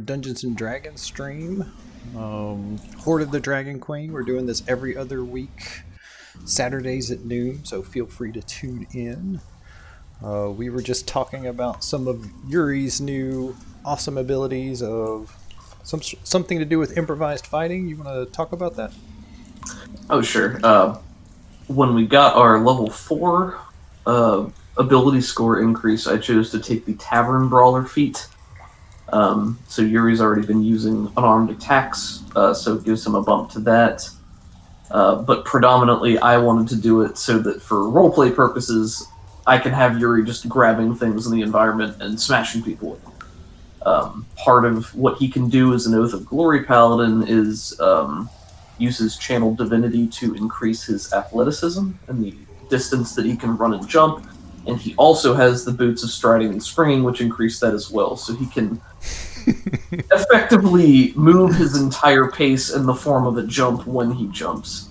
Dungeons and Dragons stream. Hoard of the Dragon Queen. We're doing this every other week, Saturdays at noon, so feel free to tune in. We were just talking about some of Yuri's new awesome abilities of something to do with improvised fighting. You want to talk about that? Oh, sure. When we got our level 4 ability score increase, I chose to take the Tavern Brawler feat. So Yuri's already been using unarmed attacks, so it gives him a bump to that. But predominantly, I wanted to do it so that for roleplay purposes, I can have Yuri just grabbing things in the environment and smashing people with them. Part of what he can do as an Oath of Glory Paladin is uses Channel Divinity to increase his athleticism and the distance that he can run and jump. And he also has the Boots of Striding and Springing, which increase that as well. So he can effectively move his entire pace in the form of a jump when he jumps.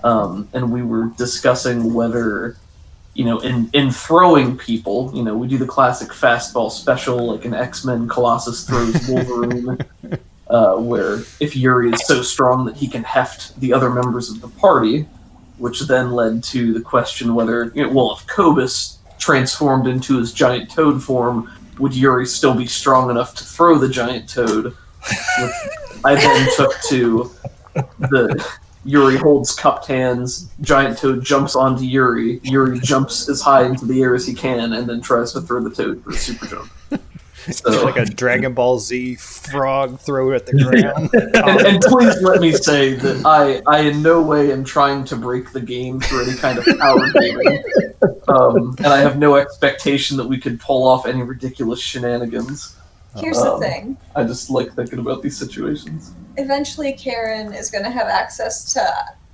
And we were discussing whether, in throwing people, we do the classic fastball special, like an X-Men Colossus throws Wolverine, where if Yuri is so strong that he can heft the other members of the party, which then led to the question whether, if Kobus transformed into his giant toad form, would Yuri still be strong enough to throw the giant toad? Which I then took to the Yuri holds cupped hands, giant toad jumps onto Yuri, Yuri jumps as high into the air as he can, and then tries to throw the toad for a super jump. So, like a Dragon Ball Z frog throw at the ground. and please let me say that I in no way am trying to break the game for any kind of power gaming. And I have no expectation that we could pull off any ridiculous shenanigans. Here's the thing. I just like thinking about these situations. Eventually, Karen is going to have access to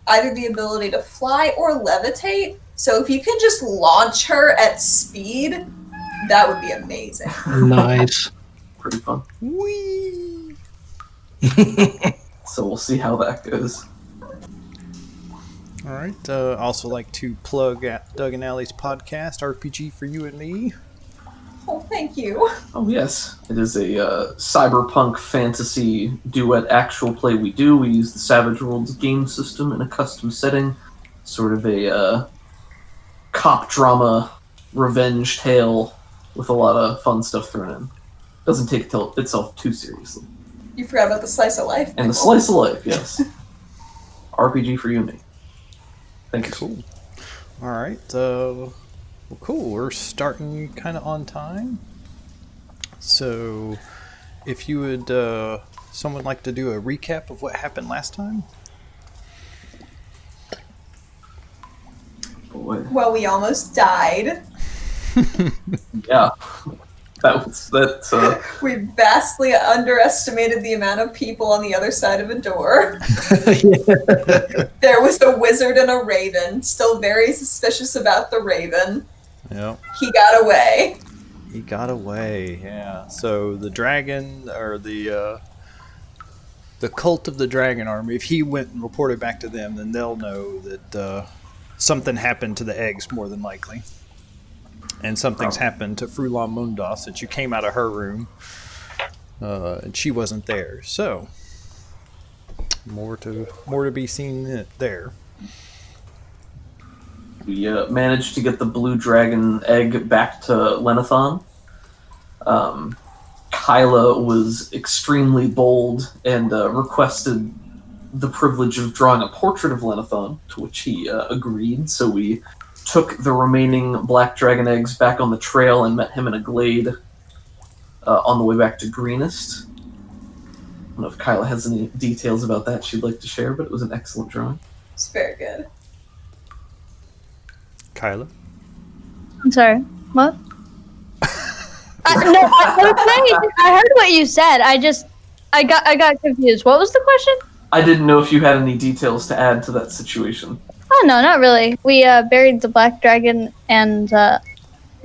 either the ability to fly or levitate. So if you can just launch her at speed, that would be amazing. Nice. Pretty fun. Whee! So we'll see how that goes. All right. Also like to plug at Doug and Allie's podcast, RPG for You and Me. Oh, thank you. Oh, yes. It is a cyberpunk fantasy duet actual play we do. We use the Savage Worlds game system in a custom setting. Sort of a cop drama revenge tale with a lot of fun stuff thrown in. Doesn't take itself too seriously. You forgot about the slice of life. And the slice of life, yes. RPG for you and me. Thank you. Cool. All right. Well, cool. We're starting kind of on time. So, if you would, someone like to do a recap of what happened last time? Boy. Well, we almost died. Yeah. That We vastly underestimated the amount of people on the other side of a door. There was a wizard and a raven. Still very suspicious about the raven. Yep. He got away. He got away, yeah. So the dragon, or the cult of the dragon army, if he went and reported back to them, then they'll know that something happened to the eggs, more than likely. And something's happened to Frulan Mundos since you came out of her room, and she wasn't there. So, more to be seen there. we managed to get the blue dragon egg back to Lenithon. Kyla was extremely bold and requested the privilege of drawing a portrait of Lenithon, to which he agreed. So we took the remaining black dragon eggs back on the trail and met him in a glade on the way back to Greenest. I don't know if Kyla has any details about that she'd like to share, but it was an excellent drawing. It's very good. Kyla? I'm sorry. What? I heard what you said. I got confused. What was the question? I didn't know if you had any details to add to that situation. Oh no, not really. We buried the black dragon, and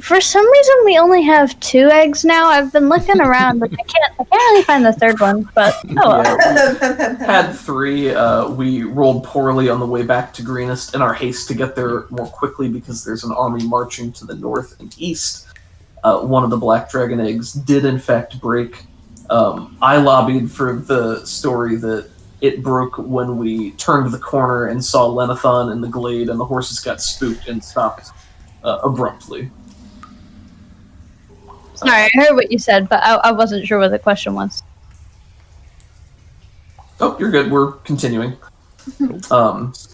for some reason we only have 2 eggs now. I've been looking around, but I can't really find the 3rd one. But oh well. Yeah, we had 3. We rolled poorly on the way back to Greenest in our haste to get there more quickly because there's an army marching to the north and east. One of the black dragon eggs did in fact break, I lobbied for the story that it broke when we turned the corner and saw Lenathon in the glade, and the horses got spooked and stopped abruptly. Sorry, I heard what you said, but I wasn't sure what the question was. Oh, you're good. We're continuing.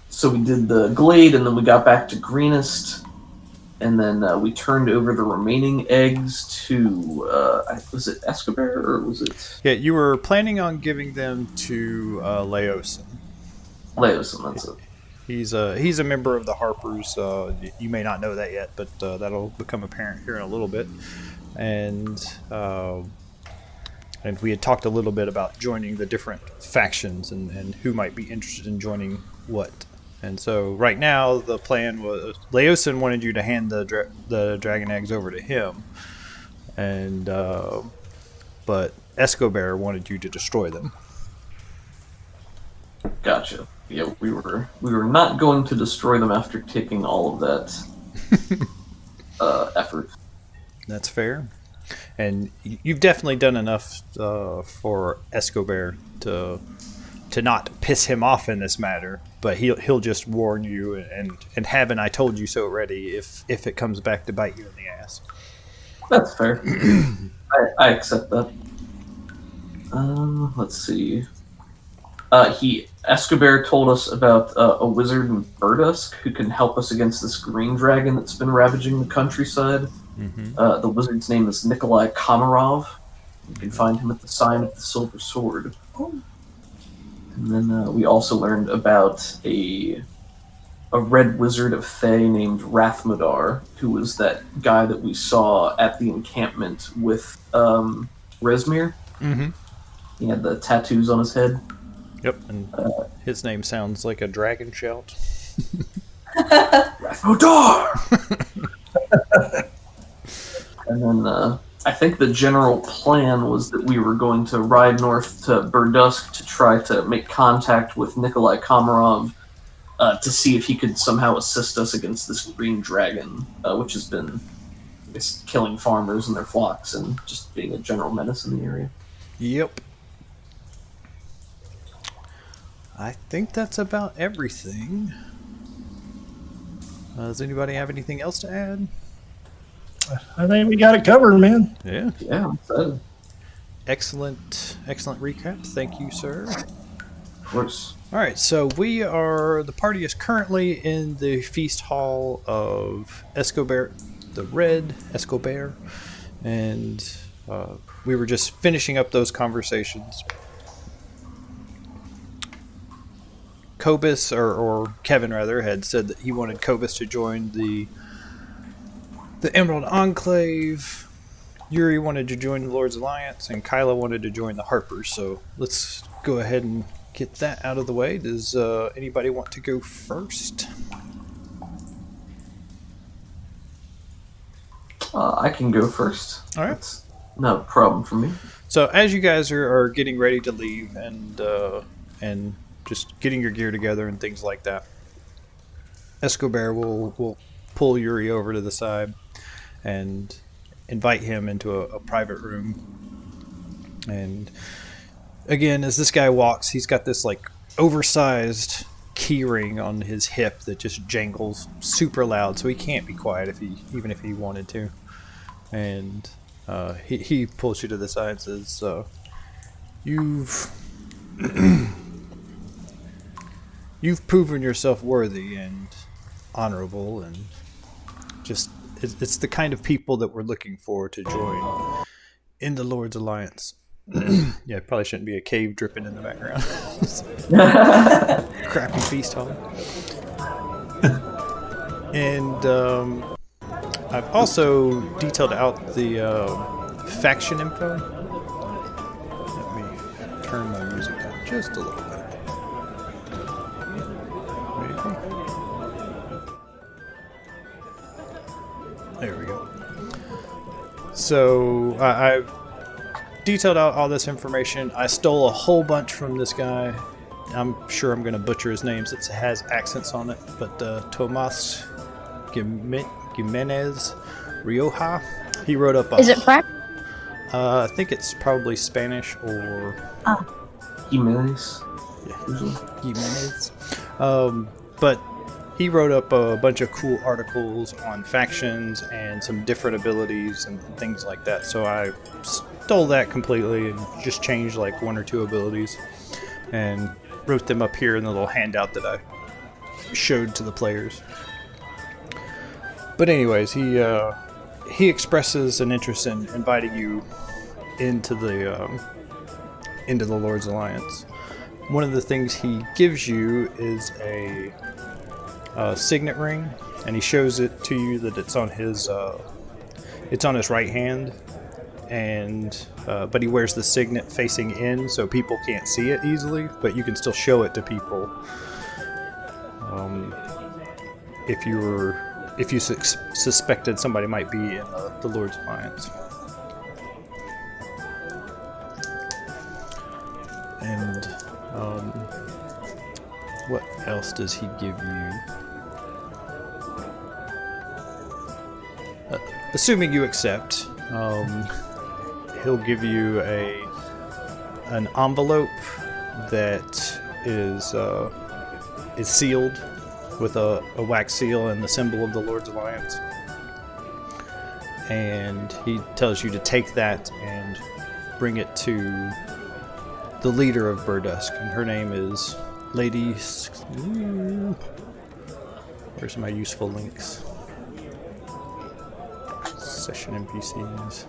So we did the glade, and then we got back to Greenest, and then we turned over the remaining eggs to was it Escobar or was it? Yeah, you were planning on giving them to Laosin. Laosin, that's it. He's a member of the Harpers. You may not know that yet, but that'll become apparent here in a little bit. And we had talked a little bit about joining the different factions and who might be interested in joining what. And so right now the plan was Laosin wanted you to hand the dragon eggs over to him, and but Escobar wanted you to destroy them. Gotcha. Yeah, we were not going to destroy them after taking all of that effort. That's fair. And you've definitely done enough for Escobar to not piss him off in this matter, but he'll just warn you and haven't I told you so ready if it comes back to bite you in the ass. That's fair. I accept that. Let's see. Escobar told us about a wizard in Berdusk who can help us against this green dragon that's been ravaging the countryside. Mm-hmm. The wizard's name is Nikolai Komarov. You can find him at the Sign of the Silver Sword. Oh. And then we also learned about a red wizard of Thay named Rathmodar, who was that guy that we saw at the encampment with Resmir. Mm-hmm. He had the tattoos on his head. Yep, and his name sounds like a dragon shout. Rathmodar! And then I think the general plan was that we were going to ride north to Berdusk to try to make contact with Nikolai Komarov to see if he could somehow assist us against this green dragon, which has been, I guess, killing farmers and their flocks and just being a general menace in the area. Yep. I think that's about everything. Does anybody have anything else to add? I think we got it covered, man. Yeah. Yeah, I'm excited. Excellent recap. Thank you, sir. Of course. All right, so the party is currently in the feast hall of Escobar, the Red Escobar, and we were just finishing up those conversations. Cobus, or Kevin rather, had said that he wanted Cobus to join the Emerald Enclave. Yuri wanted to join the Lord's Alliance, and Kyla wanted to join the Harpers. So let's go ahead and get that out of the way. Does anybody want to go first? I can go first. All right. That's no problem for me. So as you guys are getting ready to leave and just getting your gear together and things like that, Escobar will pull Yuri over to the side and invite him into a private room. And again, as this guy walks, he's got this like oversized key ring on his hip that just jangles super loud, so he can't be quiet even if he wanted to. And he pulls you to the side and says, you've proven yourself worthy and honorable, and just it's the kind of people that we're looking for to join in the Lord's Alliance. Yeah, it probably shouldn't be a cave dripping in the background. Crappy feast hall. And I've also detailed out the faction info. Let me turn my music down just a little bit. There we go. So I've detailed out all this information. I stole a whole bunch from this guy. I'm sure I'm going to butcher his name since it has accents on it. But Tomas Jimenez Rioja. He wrote up. Is it French? I think it's probably Spanish or Jimenez. Jimenez. But he wrote up a bunch of cool articles on factions and some different abilities and things like that. So I stole that completely and just changed like 1 or 2 abilities and wrote them up here in the little handout that I showed to the players. But anyways, he expresses an interest in inviting you into the Lord's Alliance. One of the things he gives you is a signet ring, and he shows it to you that it's on his right hand, and but he wears the signet facing in, so people can't see it easily, but you can still show it to people if you suspected somebody might be in the Lord's Alliance. And what else does he give you? Assuming you accept, he'll give you an envelope that is sealed with a wax seal and the symbol of the Lord's Alliance. And he tells you to take that and bring it to the leader of Berdusk, and her name is Lady... Where's my useful links? Session NPCs.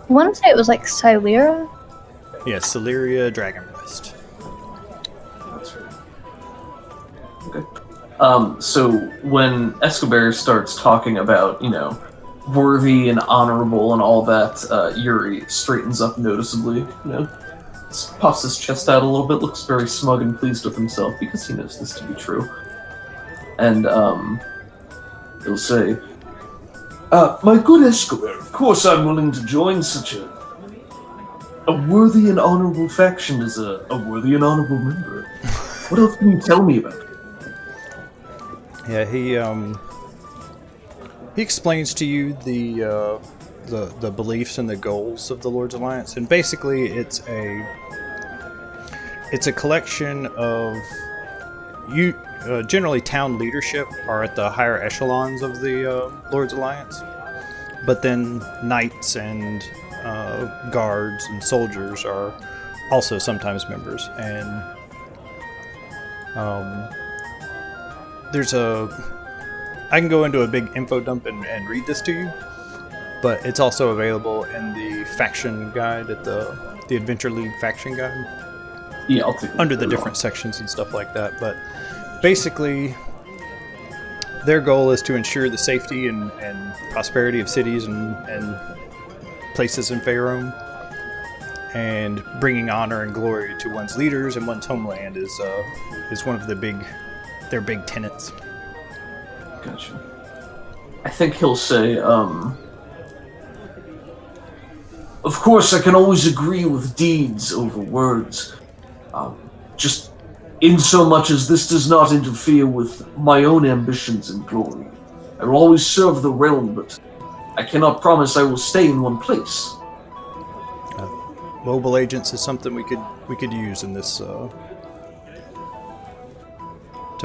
I want to say it was like Silera. Yeah, Celeria Dragonest. That's right. Okay. So when Escobar starts talking about, worthy and honorable and all that, Yuri straightens up noticeably, puffs his chest out a little bit, looks very smug and pleased with himself because he knows this to be true. And he'll say, my good Escobar, of course I'm willing to join such a worthy and honorable faction as a worthy and honorable member. What else can you tell me about it? Yeah, he explains to you the beliefs and the goals of the Lord's Alliance, and basically it's a collection of you. Generally, town leadership are at the higher echelons of the Lord's Alliance, but then knights and guards and soldiers are also sometimes members, and I can go into a big info dump and read this to you, but it's also available in the faction guide at the Adventure League faction guide. Yeah, I'll take it. Under the different sections and stuff like that. But basically, their goal is to ensure the safety and prosperity of cities and places in Faerun, and bringing honor and glory to one's leaders and one's homeland is one of their big tenets. Gotcha. I think he'll say, of course I can always agree with deeds over words. Just in so much as this does not interfere with my own ambitions and glory. I will always serve the realm, but I cannot promise I will stay in one place. Mobile agents is something we could use in this to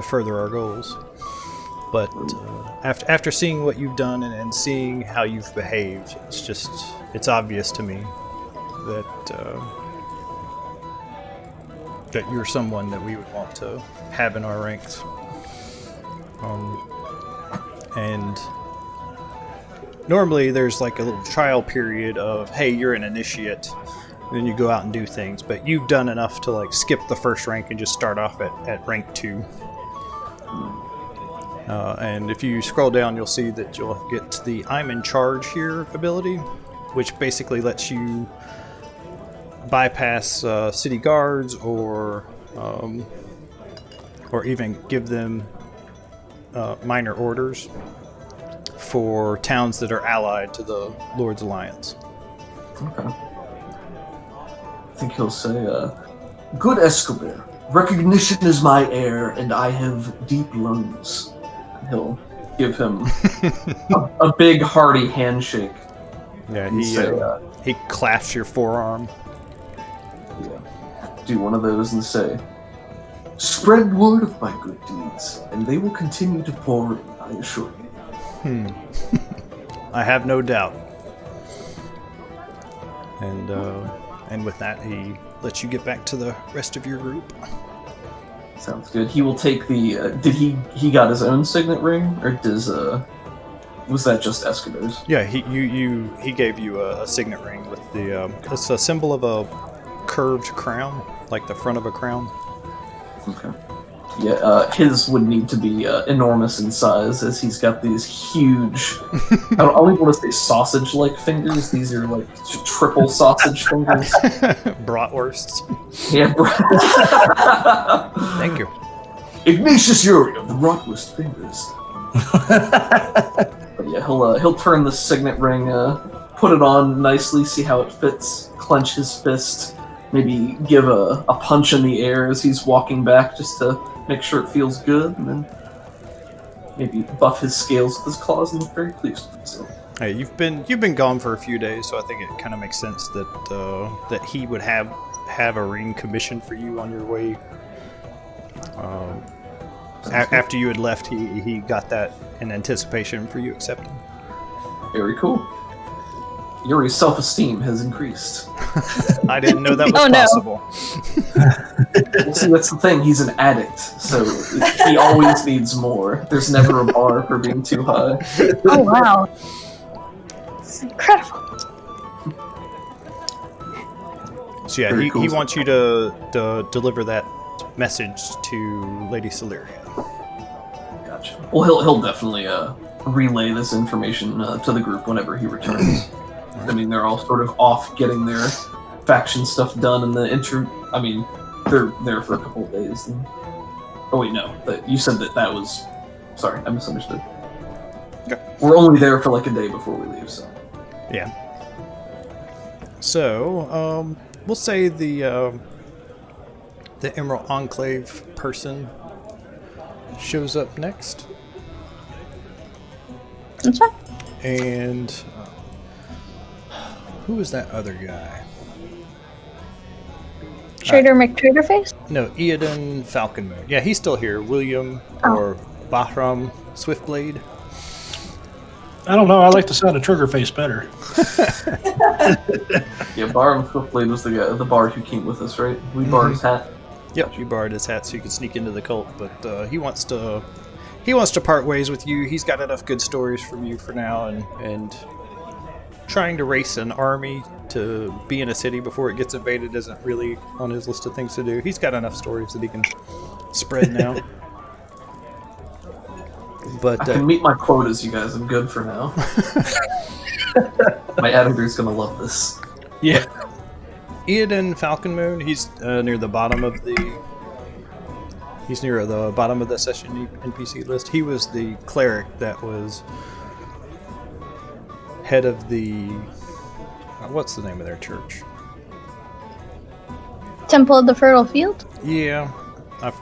further our goals. But after seeing what you've done and seeing how you've behaved, it's obvious to me that you're someone that we would want to have in our ranks. And normally there's like a little trial period of, hey, you're an initiate, and then you go out and do things, but you've done enough to like skip the first rank and just start off at rank 2. And if you scroll down, you'll see that you'll get the I'm in charge here ability, which basically lets you bypass city guards or even give them minor orders for towns that are allied to the Lord's Alliance. Okay. I think he'll say, good Escobar, recognition is my air, and I have deep lungs. He'll give him a big hearty handshake. Yeah, And say, he clasps your forearm. do one of those and say, "Spread word of my good deeds, and they will continue to pour in, I assure you." I have no doubt. And with that, he lets you get back to the rest of your group. Sounds good. He will take the. Did he got his own signet ring, or was that just Escobar's? Yeah, he gave you a signet ring with the. It's a symbol of a curved crown, like the front of a crown. Okay. Yeah, his would need to be enormous in size, as he's got these huge. I don't even want to say sausage-like fingers. These are like triple sausage fingers. Bratwursts. Yeah. Thank you. Ignatius Uri of the Bratwurst fingers. But yeah, he'll turn the signet ring, put it on nicely, see how it fits, clench his fist, maybe give a punch in the air as he's walking back, just to make sure it feels good, and then maybe buff his scales with his claws and look very pleased with himself. Hey, you've been gone for a few days, so I think it kind of makes sense that he would have a ring commissioned for you on your way. After you had left, he got that in anticipation for you accepting. Very cool. Yuri's self-esteem has increased. I didn't know that was possible. Well, see, that's the thing. He's an addict, so he always needs more. There's never a bar for being too high. Oh wow, it's incredible. So yeah, Very he cool. wants you to deliver that message to Lady Celeria. Gotcha. Well, he'll definitely relay this information to the group whenever he returns. I mean, they're all sort of off getting their faction stuff done, and I mean, they're there for a couple of days. And... Oh wait, no. You said that was... Sorry, I misunderstood. Okay. We're only there for like a day before we leave, so... Yeah. So, we'll say the Emerald Enclave person shows up next. That's fine. And who was that other guy? Trader McTraderface? No, Eoden Falconmoon. Yeah, he's still here. William or Bahram Swiftblade. I don't know. I like the sound of Triggerface better. Yeah, Bar Swiftblade was the bard who came with us, right? We borrowed his hat. Yep, you borrowed his hat so you could sneak into the cult, but he wants to part ways with you. He's got enough good stories from you for now, and trying to race an army to be in a city before it gets invaded isn't really on his list of things to do. He's got enough stories that he can spread now. But I can meet my quotas, you guys. I'm good for now. My editor's gonna love this. yeah, Eoden Falconmoon. He's near the bottom of the. He's near the bottom of the session NPC list. He was the cleric that was head of the. What's the name of their church? Temple of the Fertile Field? Yeah, I'm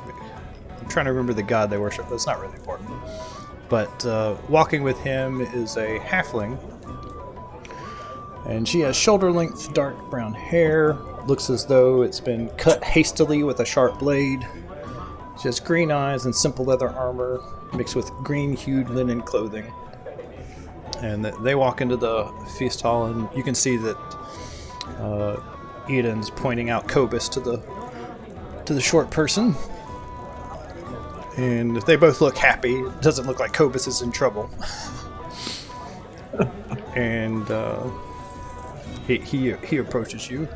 trying to remember the god they worship. That's not really important. But walking with him is a halfling, and she has shoulder-length dark brown hair. Looks as though it's been cut hastily with a sharp blade. She has green eyes and simple leather armor mixed with green-hued linen clothing. And they walk into the feast hall, and you can see that Eden's pointing out Cobus to the short person. And they both look happy. It doesn't look like Cobus is in trouble. And he approaches you.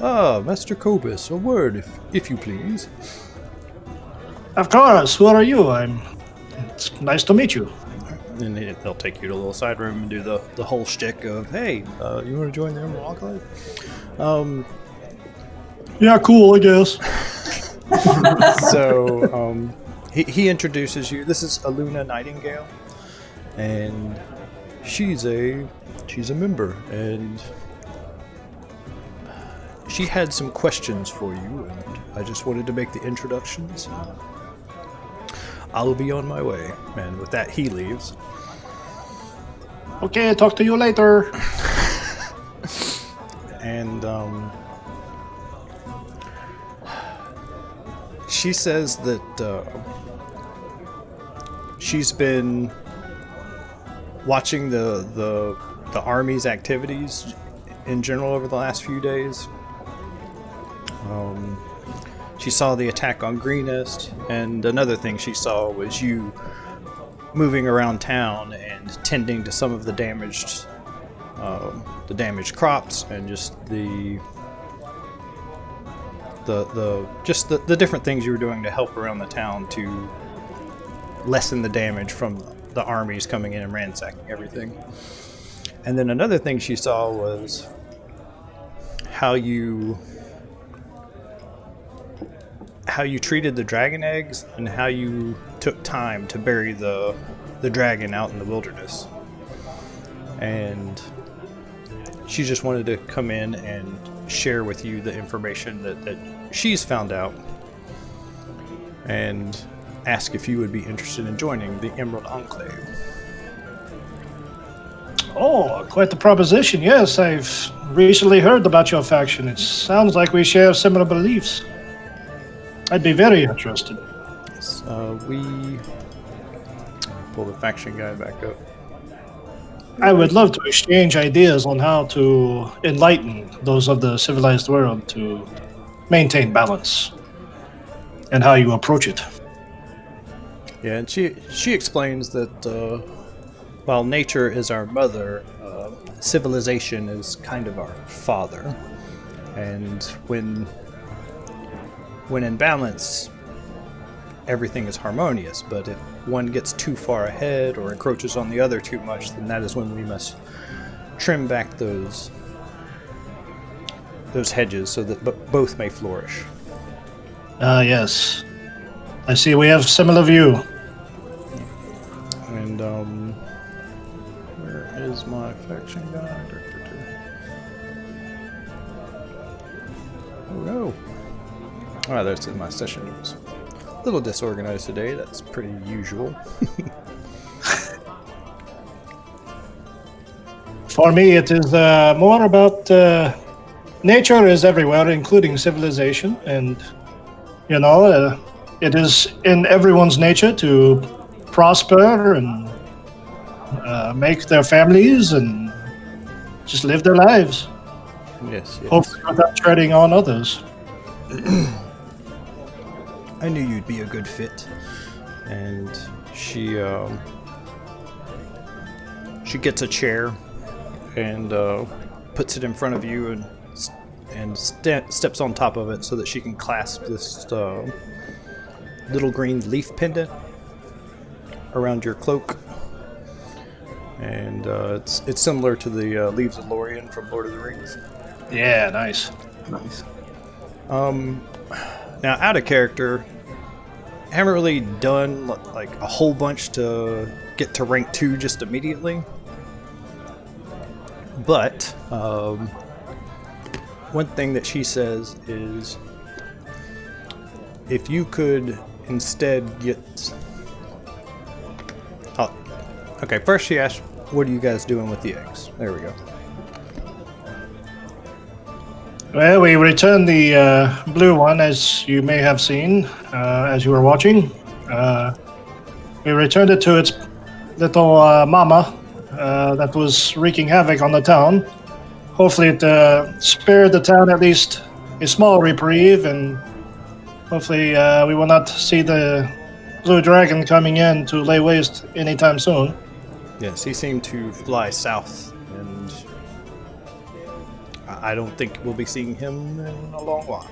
Ah, Master Cobus, a word, if you please. Of course. Who are you? It's nice to meet you. And they'll take you to a little side room and do the whole shtick of, hey, you want to join the Emerald Enclave? Yeah, cool, I guess. So, he introduces you. This is Aluna Nightingale, and she's a member, and she had some questions for you, and I just wanted to make the introductions. I'll be on my way. And with that, he leaves. Okay, talk to you later. And she says that she's been watching the army's activities in general over the last few days. She saw the attack on Greenest, and another thing she saw was you moving around town and tending to some of the damaged crops and just the different things you were doing to help around the town to lessen the damage from the armies coming in and ransacking everything. And then another thing she saw was how you treated the dragon eggs and how you took time to bury the dragon out in the wilderness. And she just wanted to come in and share with you the information that she's found out and ask if you would be interested in joining the Emerald Enclave. Oh, quite the proposition. Yes, I've recently heard about your faction. It sounds like we share similar beliefs. I'd be very interested. Yes, we pull the faction guy back up. I would love to exchange ideas on how to enlighten those of the civilized world to maintain balance and how you approach it. Yeah, and she explains that while nature is our mother, civilization is kind of our father. And when in balance, everything is harmonious. But if one gets too far ahead or encroaches on the other too much, then that is when we must trim back those hedges so that both may flourish. Yes. I see we have similar view. And where is my faction guy? Oh no. Oh, there's my session notes. A little disorganized today, that's pretty usual. For me, it is more about nature is everywhere, including civilization, and it is in everyone's nature to prosper and make their families and just live their lives. Yes. Hopefully without treading on others. I knew you'd be a good fit. And she gets a chair and puts it in front of you and steps on top of it so that she can clasp this little green leaf pendant around your cloak. And it's similar to the Leaves of Lorien from Lord of the Rings. Yeah, nice. Now, out of character, I haven't really done like a whole bunch to get to rank 2 just immediately. But one thing that she says is if you could instead get... Oh, okay, first she asked, what are you guys doing with the eggs? There we go. Well, we returned the blue one, as you may have seen, as you were watching. We returned it to its little mama that was wreaking havoc on the town. Hopefully it spared the town at least a small reprieve, and hopefully we will not see the blue dragon coming in to lay waste anytime soon. Yes, he seemed to fly south, and I don't think we'll be seeing him in a long while.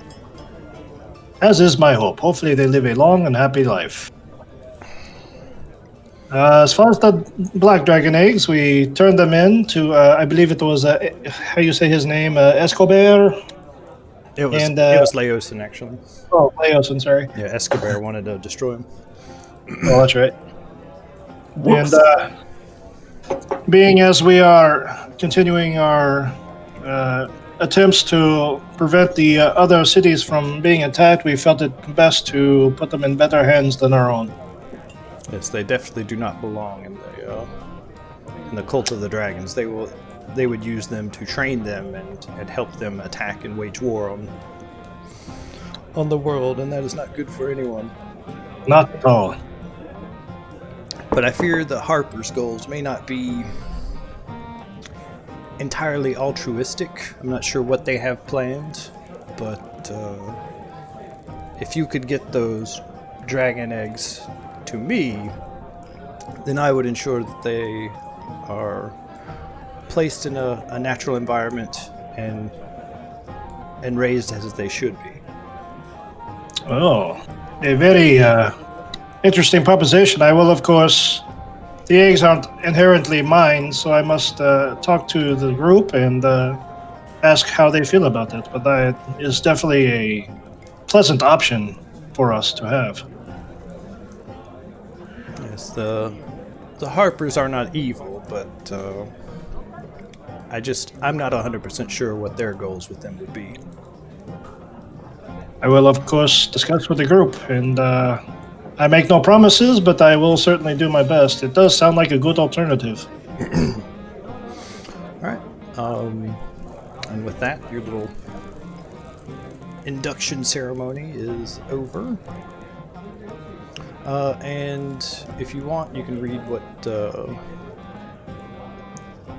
As is my hope. Hopefully they live a long and happy life. As far as the black dragon eggs, we turned them in to, I believe it was, how you say his name, Escobar? It was Laosin, actually. Oh, Laosin, sorry. Yeah, Escobar wanted to destroy him. Oh, that's right. Whoops. And being as we are continuing our attempts to prevent the other cities from being attacked, we felt it best to put them in better hands than our own. Yes, they definitely do not belong in the cult of the dragons. They would use them to train them and help them attack and wage war on the world, and that is not good for anyone. Not at all. But I fear that Harper's goals may not be entirely altruistic. I'm not sure what they have planned, but if you could get those dragon eggs to me, then I would ensure that they are placed in a natural environment and raised as they should be. Oh, a very interesting proposition. I will, of course. The eggs aren't inherently mine, so I must talk to the group and ask how they feel about it. But that is definitely a pleasant option for us to have. Yes, the Harpers are not evil, but I'm not 100% sure what their goals with them would be. I will, of course, discuss with the group, and I make no promises, but I will certainly do my best. It does sound like a good alternative. All right. And with that, your little induction ceremony is over. And if you want, you can read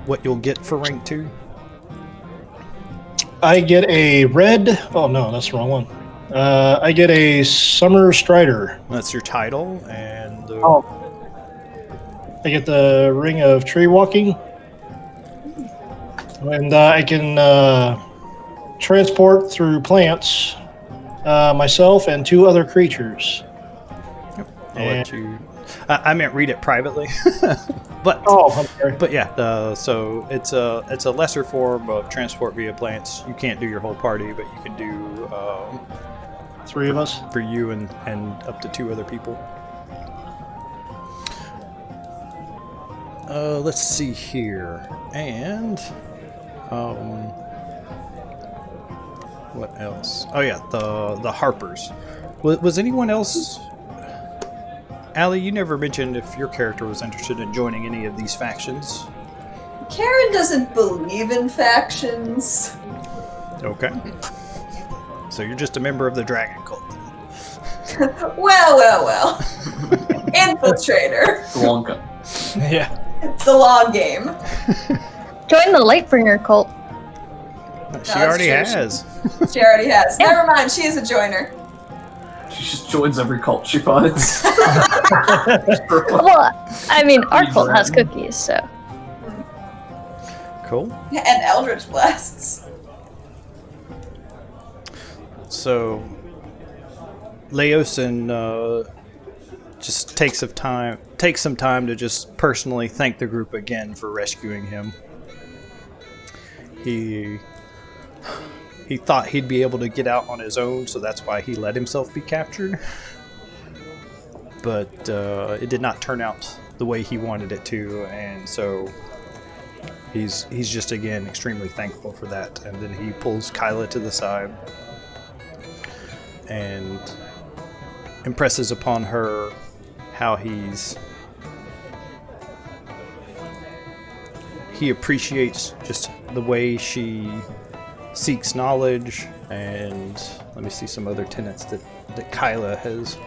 what you'll get for rank 2. I get a red. Oh no, that's the wrong one. I get a Summer Strider. That's your title, and I get the Ring of Tree Walking, and I can transport through plants myself and 2 other creatures. I'll let you. I meant read it privately, but I'm sorry. But yeah, so it's a lesser form of transport via plants. You can't do your whole party, but you can do 3 of us for you and up to 2 other people. Let's see here, and what else? Oh yeah, the Harpers. Was anyone else? Allie, you never mentioned if your character was interested in joining any of these factions. Karen doesn't believe in factions. Okay. So you're just a member of the dragon cult. Well. Infiltrator. The long gun. Yeah. It's the long game. Join the Lightbringer cult. She that's already true. has. She already has. Never mind, she is a joiner. She just joins every cult she finds. Well, I mean, our cult has cookies, so. Cool. And Eldritch Blasts. So, Leosin just takes some time to just personally thank the group again for rescuing him. He thought he'd be able to get out on his own, so that's why he let himself be captured. But it did not turn out the way he wanted it to, and so he's just again extremely thankful for that. And then he pulls Kyla to the side and impresses upon her how he appreciates just the way she seeks knowledge, and let me see some other tenets that Kyla has.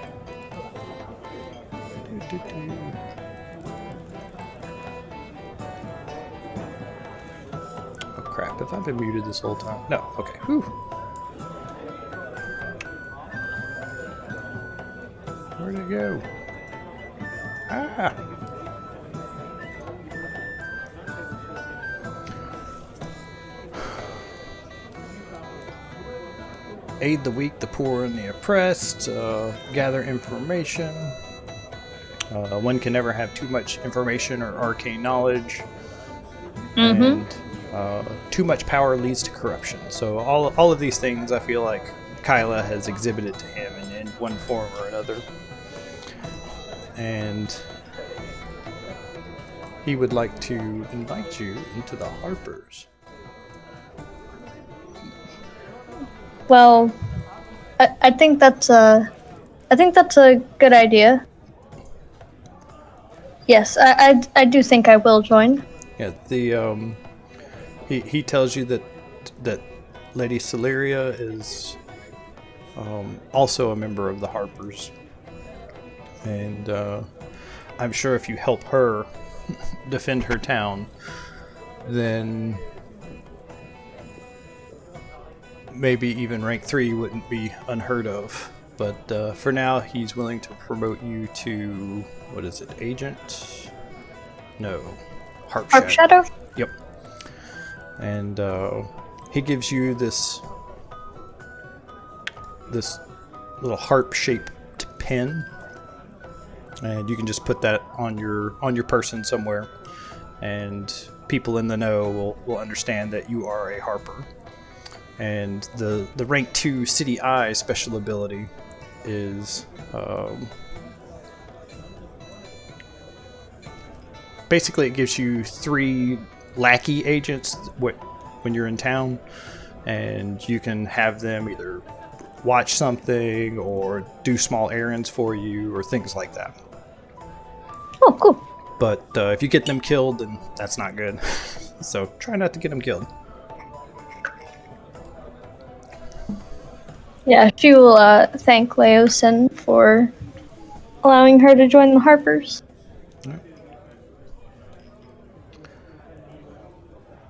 Oh crap, have I been muted this whole time? No, okay. Whew. Where'd it go? Ah! Aid the weak, the poor, and the oppressed. Gather information. One can never have too much information or arcane knowledge. And too much power leads to corruption. So all of these things, I feel like Kyla has exhibited to him in one form or another. And he would like to invite you into the Harpers. Well, I think that's a good idea. Yes, I do think I will join. Yeah, the he tells you that Lady Celeria is also a member of the Harpers, and I'm sure if you help her defend her town, then maybe even rank 3 wouldn't be unheard of. But for now, he's willing to promote you to, what is it, agent? No, Harp Shadow? Yep. And he gives you this little harp-shaped pin, and you can just put that on your person somewhere, and people in the know will understand that you are a harper. And the rank 2 City Eye special ability is basically it gives you 3 lackey agents when you're in town, and you can have them either watch something or do small errands for you or things like that. Oh, cool. But if you get them killed, then that's not good. So try not to get them killed. Yeah, she will thank Leosin for allowing her to join the Harpers.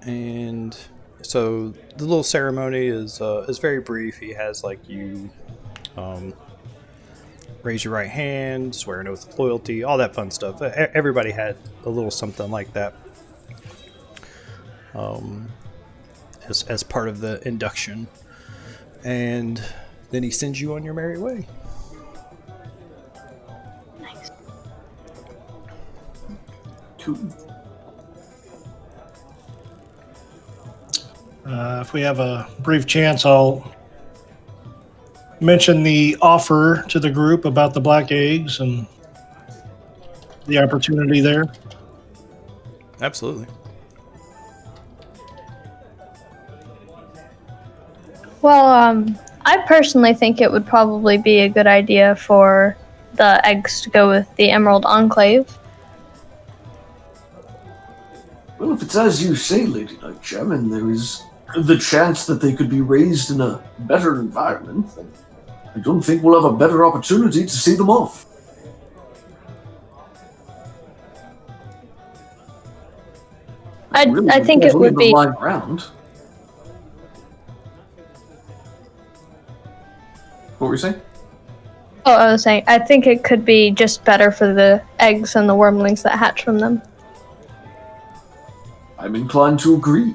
And so the little ceremony is very brief. He has like you raise your right hand, swear an oath of loyalty, all that fun stuff. Everybody had a little something like that as part of the induction. And then he sends you on your merry way. Nice. Cool. If we have a brief chance, I'll mention the offer to the group about the black eggs and the opportunity there. Absolutely. Well, I personally think it would probably be a good idea for the eggs to go with the Emerald Enclave. Well, if it's as you say, Lady Nightgem, and there is the chance that they could be raised in a better environment, then I don't think we'll have a better opportunity to see them off. I think it would be. Lying around. What were you saying? Oh, I was saying, I think it could be just better for the eggs and the wormlings that hatch from them. I'm inclined to agree.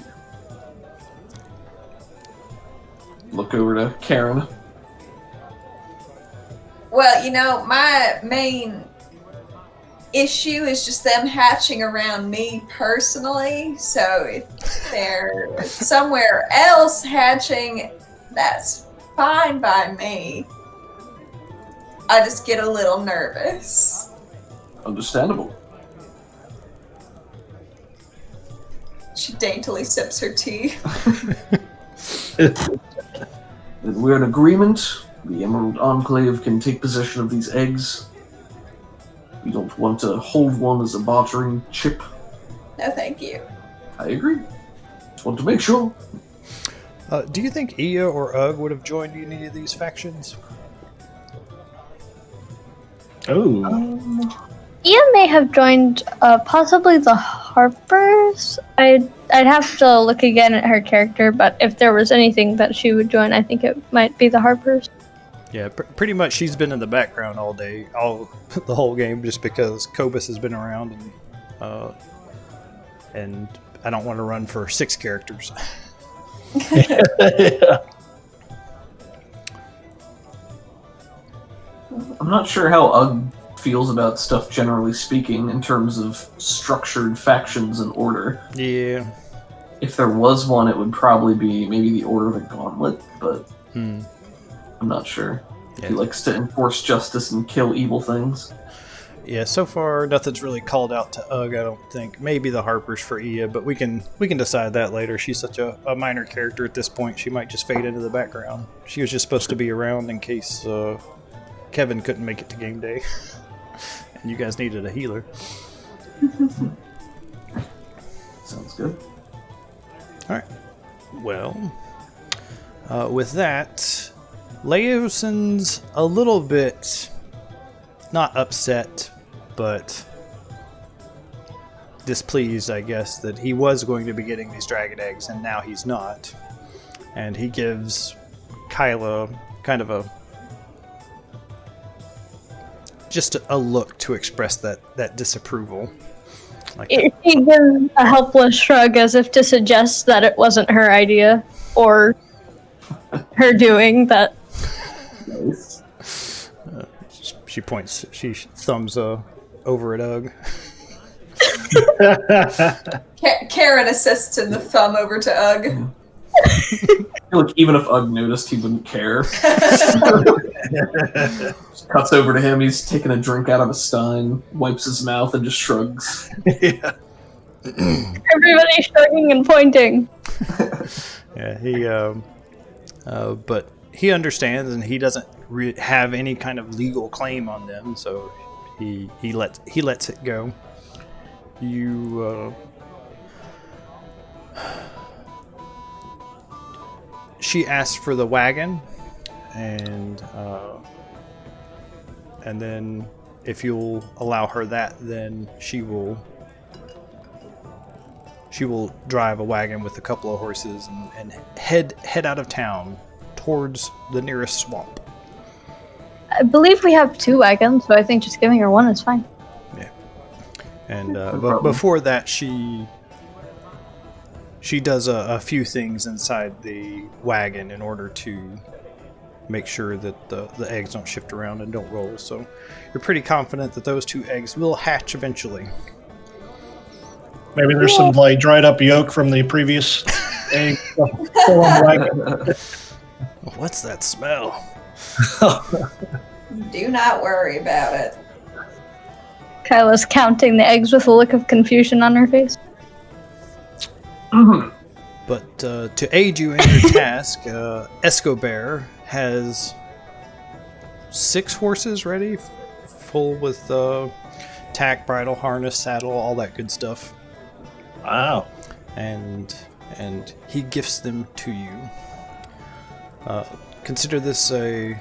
Look over to Karen. Well, my main issue is just them hatching around me personally. So if they're somewhere else hatching, that's fine by me. I just get a little nervous. Understandable. She daintily sips her tea. We're in agreement. The Emerald Enclave can take possession of these eggs. We don't want to hold one as a bartering chip. No, thank you. I agree. Just want to make sure. Do you think Ia or Ugg would have joined any of these factions? Oh. Ia may have joined possibly the Harpers. I'd have to look again at her character, but if there was anything that she would join, I think it might be the Harpers. Yeah, pretty much she's been in the background all day, the whole game, just because Cobus has been around, and I don't want to run for 6 characters. I'm not sure how Ugg feels about stuff generally speaking in terms of structured factions and order. Yeah. If there was one, it would probably be maybe the Order of the Gauntlet, but I'm not sure. Yeah. He likes to enforce justice and kill evil things. Yeah, so far nothing's really called out to Ugg, I don't think. Maybe the Harpers for Ia, but we can decide that later. She's such a minor character at this point, she might just fade into the background. She was just supposed to be around in case Kevin couldn't make it to game day. And you guys needed a healer. Sounds good. All right. Well, with that, Laoson's a little bit not upset, but displeased, I guess, that he was going to be getting these dragon eggs and now he's not. And he gives Kyla kind of just a look to express that disapproval. Like He gives a helpless shrug as if to suggest that it wasn't her idea or her doing that. Nice. she points, she thumbs over at Ugg. Karen assists in the thumb over to Ugg. I feel like even if Ugg noticed, he wouldn't care. Just cuts over to him. He's taking a drink out of a stein, wipes his mouth, and just shrugs. Yeah. Everybody's shrugging and pointing. Yeah, but he understands, and he doesn't have any kind of legal claim on them, so he lets it go. She asks for the wagon, and then if you'll allow her that, then she will drive a wagon with a couple of horses and head out of town towards the nearest swamp. I believe we have 2 wagons, so I think just giving her one is fine. Yeah, and but before that, she does a few things inside the wagon in order to make sure that the eggs don't shift around and don't roll. So you're pretty confident that those 2 eggs will hatch eventually. Maybe there's some like dried up yolk from the previous egg. Still on the wagon. What's that smell? Do not worry about it. Kyla's counting the eggs with a look of confusion on her face. Mhm. But to aid you in your task, Escobar has 6 horses ready, full with tack, bridle, harness, saddle, all that good stuff. Wow. And he gifts them to you. Consider this a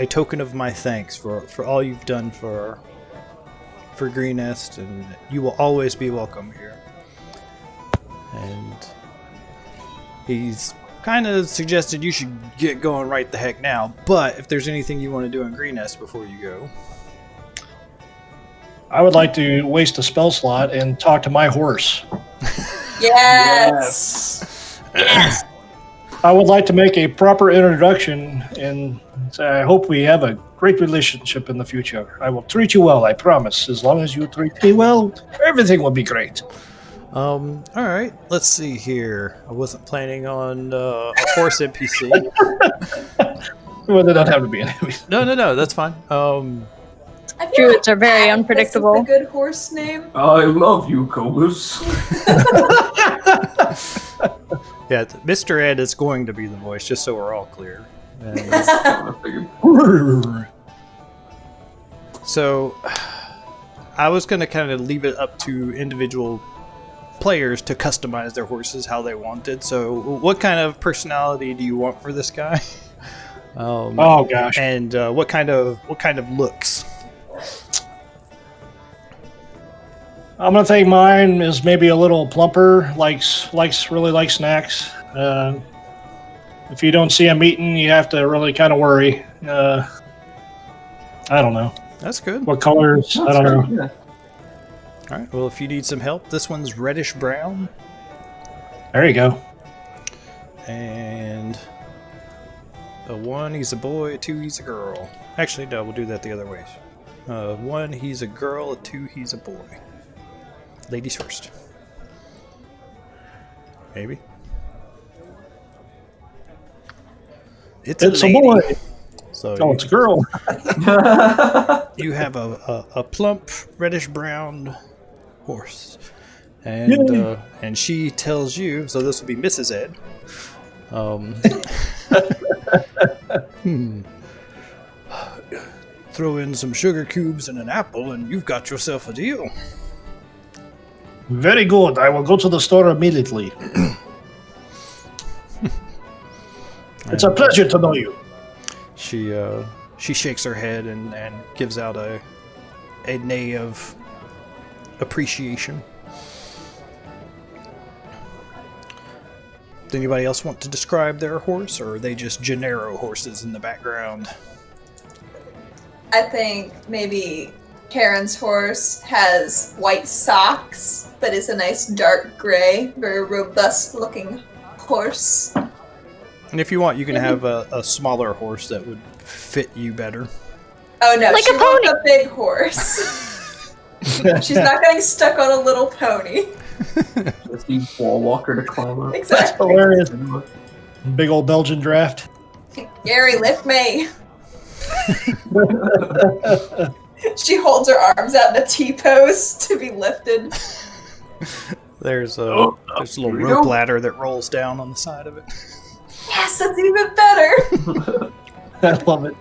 token of my thanks for all you've done for Greenest, and you will always be welcome here. And he's kind of suggested you should get going right the heck now, but if there's anything you want to do in Greenest before you go. I would like to waste a spell slot and talk to my horse. Yes. Yes. I would like to make a proper introduction, and I hope we have a great relationship in the future. I will treat you well, I promise. As long as you treat me well, everything will be great. All right, let's see here. I wasn't planning on a horse NPC. Well, they don't have to be enemies. No, that's fine. I feel Druids are very Atlas unpredictable. is a good horse name. I love you, Cobus. Yeah, Mr. Ed is going to be the voice, just so we're all clear. And I figured. so, I was going to kind of leave it up to individual players to customize their horses how they wanted. So, what kind of personality do you want for this guy? Oh gosh. And what kind of looks? I'm gonna think mine is maybe a little plumper, really likes snacks. If you don't see him eating, you have to really kind of worry. I don't know That's good. what colors. I don't know. Yeah. All right. Well, if you need some help, this one's reddish brown, There you go. and a 1 he's a boy, a 2 he's a girl. Actually, no, we'll do that the other way. 1 he's a girl, a 2 he's a boy. Ladies first. Maybe. It's a It's a lady. boy. So Oh, it's a girl. you have a plump reddish brown horse, and she tells you. So this will be Mrs. Ed. throw in some sugar cubes and an apple, and you've got yourself a deal. Very good. I will go to the store immediately. It's a pleasure to know you. She shakes her head and gives out a neigh of appreciation. Does anybody else want to describe their horse, or are they just Gennaro horses in the background? I think maybe Karen's horse has white socks, but is a nice dark gray, very robust looking horse. And if you want, you can have a smaller horse that would fit you better. Oh no, Like she a wants a big horse. She's not getting stuck on a little pony. Just need wall walker to climb up. That's Exactly. hilarious. Big old Belgian draft. Gary, lift me. She holds her arms out in a T-pose to be lifted. There's a little rope ladder that rolls down on the side of it. Yes, that's even better. I love it.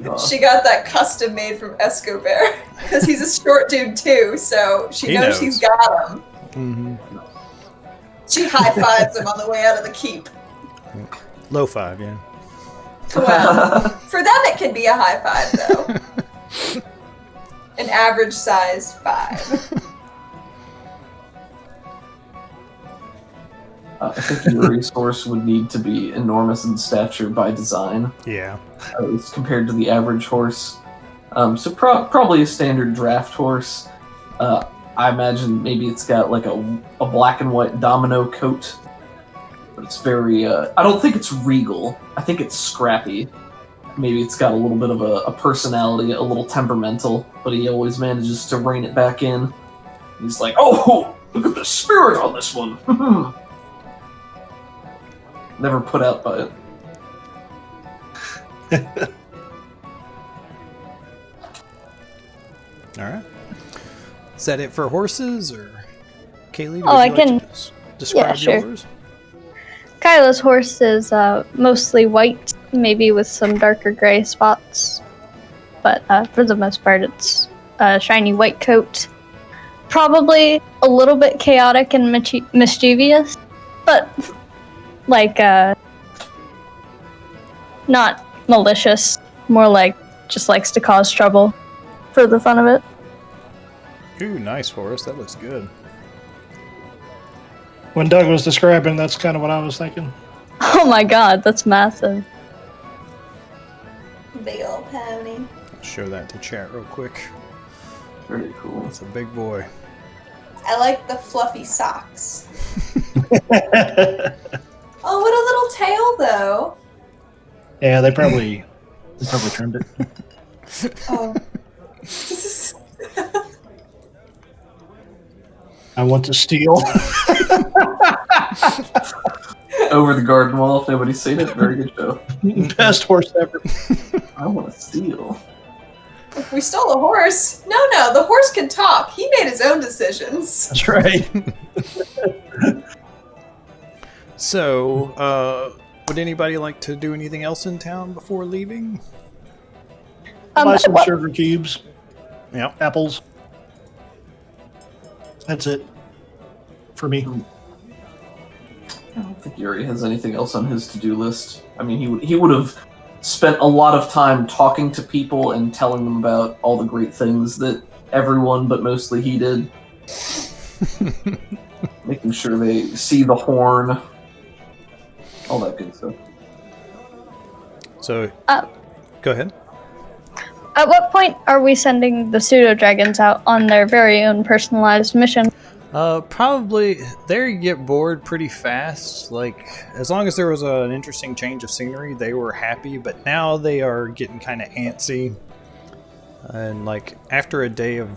Yeah. She got that custom made from Escobar because he's a short dude too, so she He knows knows. she's got him. Mm-hmm. She high fives him on the way out of the keep. Low five, yeah. Well, for them it can be a high five though. An average size 5. I think Yuri's horse would need to be enormous in stature by design, Yeah. at least compared to the average horse. So probably a standard draft horse. I imagine maybe it's got like a black and white domino coat, but it's very. I don't think it's regal. I think it's scrappy. Maybe it's got a little bit of a personality, a little temperamental, but he always manages to rein it back in. He's like, "Oh, look at the spirit on this one." Never put out by it. All right. Is that it for horses, or Kaylee? Oh, I can- describe sure. yours. Kyla's horse is mostly white, maybe with some darker gray spots. But for the most part, it's a shiny white coat. Probably a little bit chaotic and mischievous, but like not malicious. More like just likes to cause trouble for the fun of it. Ooh, nice horse. That looks good. When Doug was describing, that's kind of what I was thinking. Oh my god, that's massive. Big old pony. I'll show that to chat real quick. Very cool. That's a big boy. I like the fluffy socks. Oh, what a little tail though. Yeah, they probably trimmed it. Oh. This is I want to steal. Over the garden wall, if nobody's seen it, very good show. Best horse ever. I want to steal. we stole a horse. No, the horse can talk. He made his own decisions. That's right. So, would anybody like to do anything else in town before leaving? Buy some What- sugar cubes, Yep. apples. That's it for me. I don't think Yuri has anything else on his to-do list. I mean, he would have spent a lot of time talking to people and telling them about all the great things that everyone, but mostly he, did. Making sure they see the horn, all that good stuff. So, Uh, go ahead. At what point are we sending the pseudo dragons out on their very own personalized mission? Probably there you get bored pretty fast. Like, as long as there was an interesting change of scenery, they were happy, but now they are getting kind of antsy. And, like, after a day of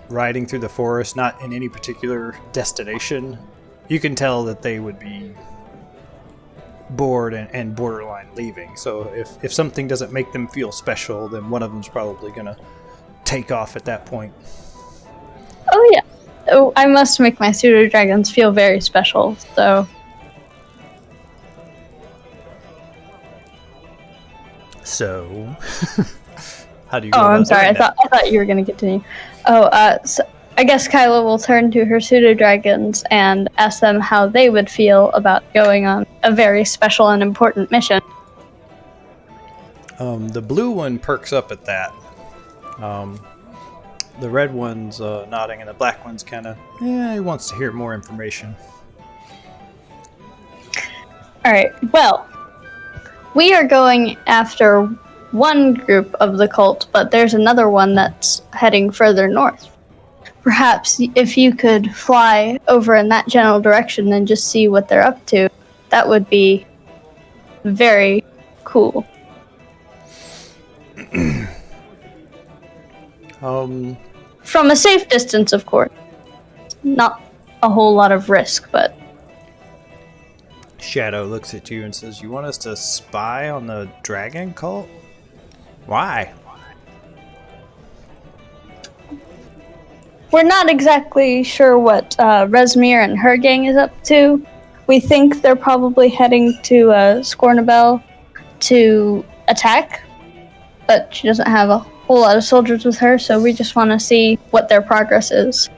riding through the forest, not in any particular destination, you can tell that they would be bored and borderline leaving. So if something doesn't make them feel special, then one of them's probably going to take off at that point. Oh yeah. Oh, I must make my pseudo dragons feel very special, so So, How do you? Go Oh, I'm about sorry. doing that? I thought you were going to continue. So I guess Kyla will turn to her pseudo dragons and ask them how they would feel about going on a very special and important mission. The blue one perks up at that. The red one's nodding, and the black one's kind of, he wants to hear more information. All right. Well, we are going after one group of the cult, but there's another one that's heading further north. Perhaps if you could fly over in that general direction and just see what they're up to, that would be very cool. From a safe distance, of course. Not a whole lot of risk, but... Shadow looks at you and says, "You want us to spy on the dragon cult? Why?" We're not exactly sure what Resmir and her gang is up to. We think they're probably heading to Scornabel to attack, but she doesn't have a whole lot of soldiers with her, so we just want to see what their progress is.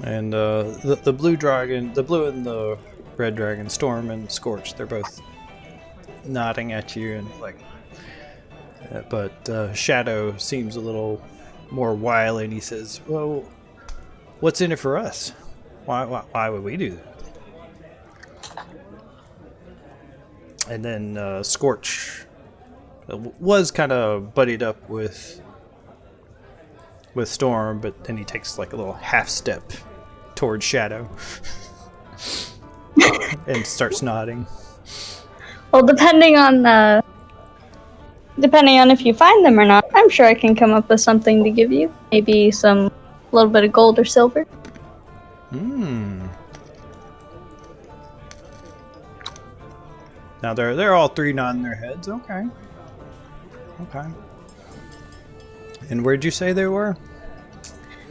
And the blue dragon, the blue and the red dragon, Storm and Scorch, they're both nodding at you and like. But Shadow seems a little more wily, and he says, "Well, what's in it for us? Why would we do that?" And then Scorch was kind of buddied up with Storm, but then he takes like a little half step towards Shadow and starts nodding. Well, depending on if you find them or not, I'm sure I can come up with something to give you. Maybe a little bit of gold or silver. Now they're all three nodding their heads. Okay. And where'd you say they were?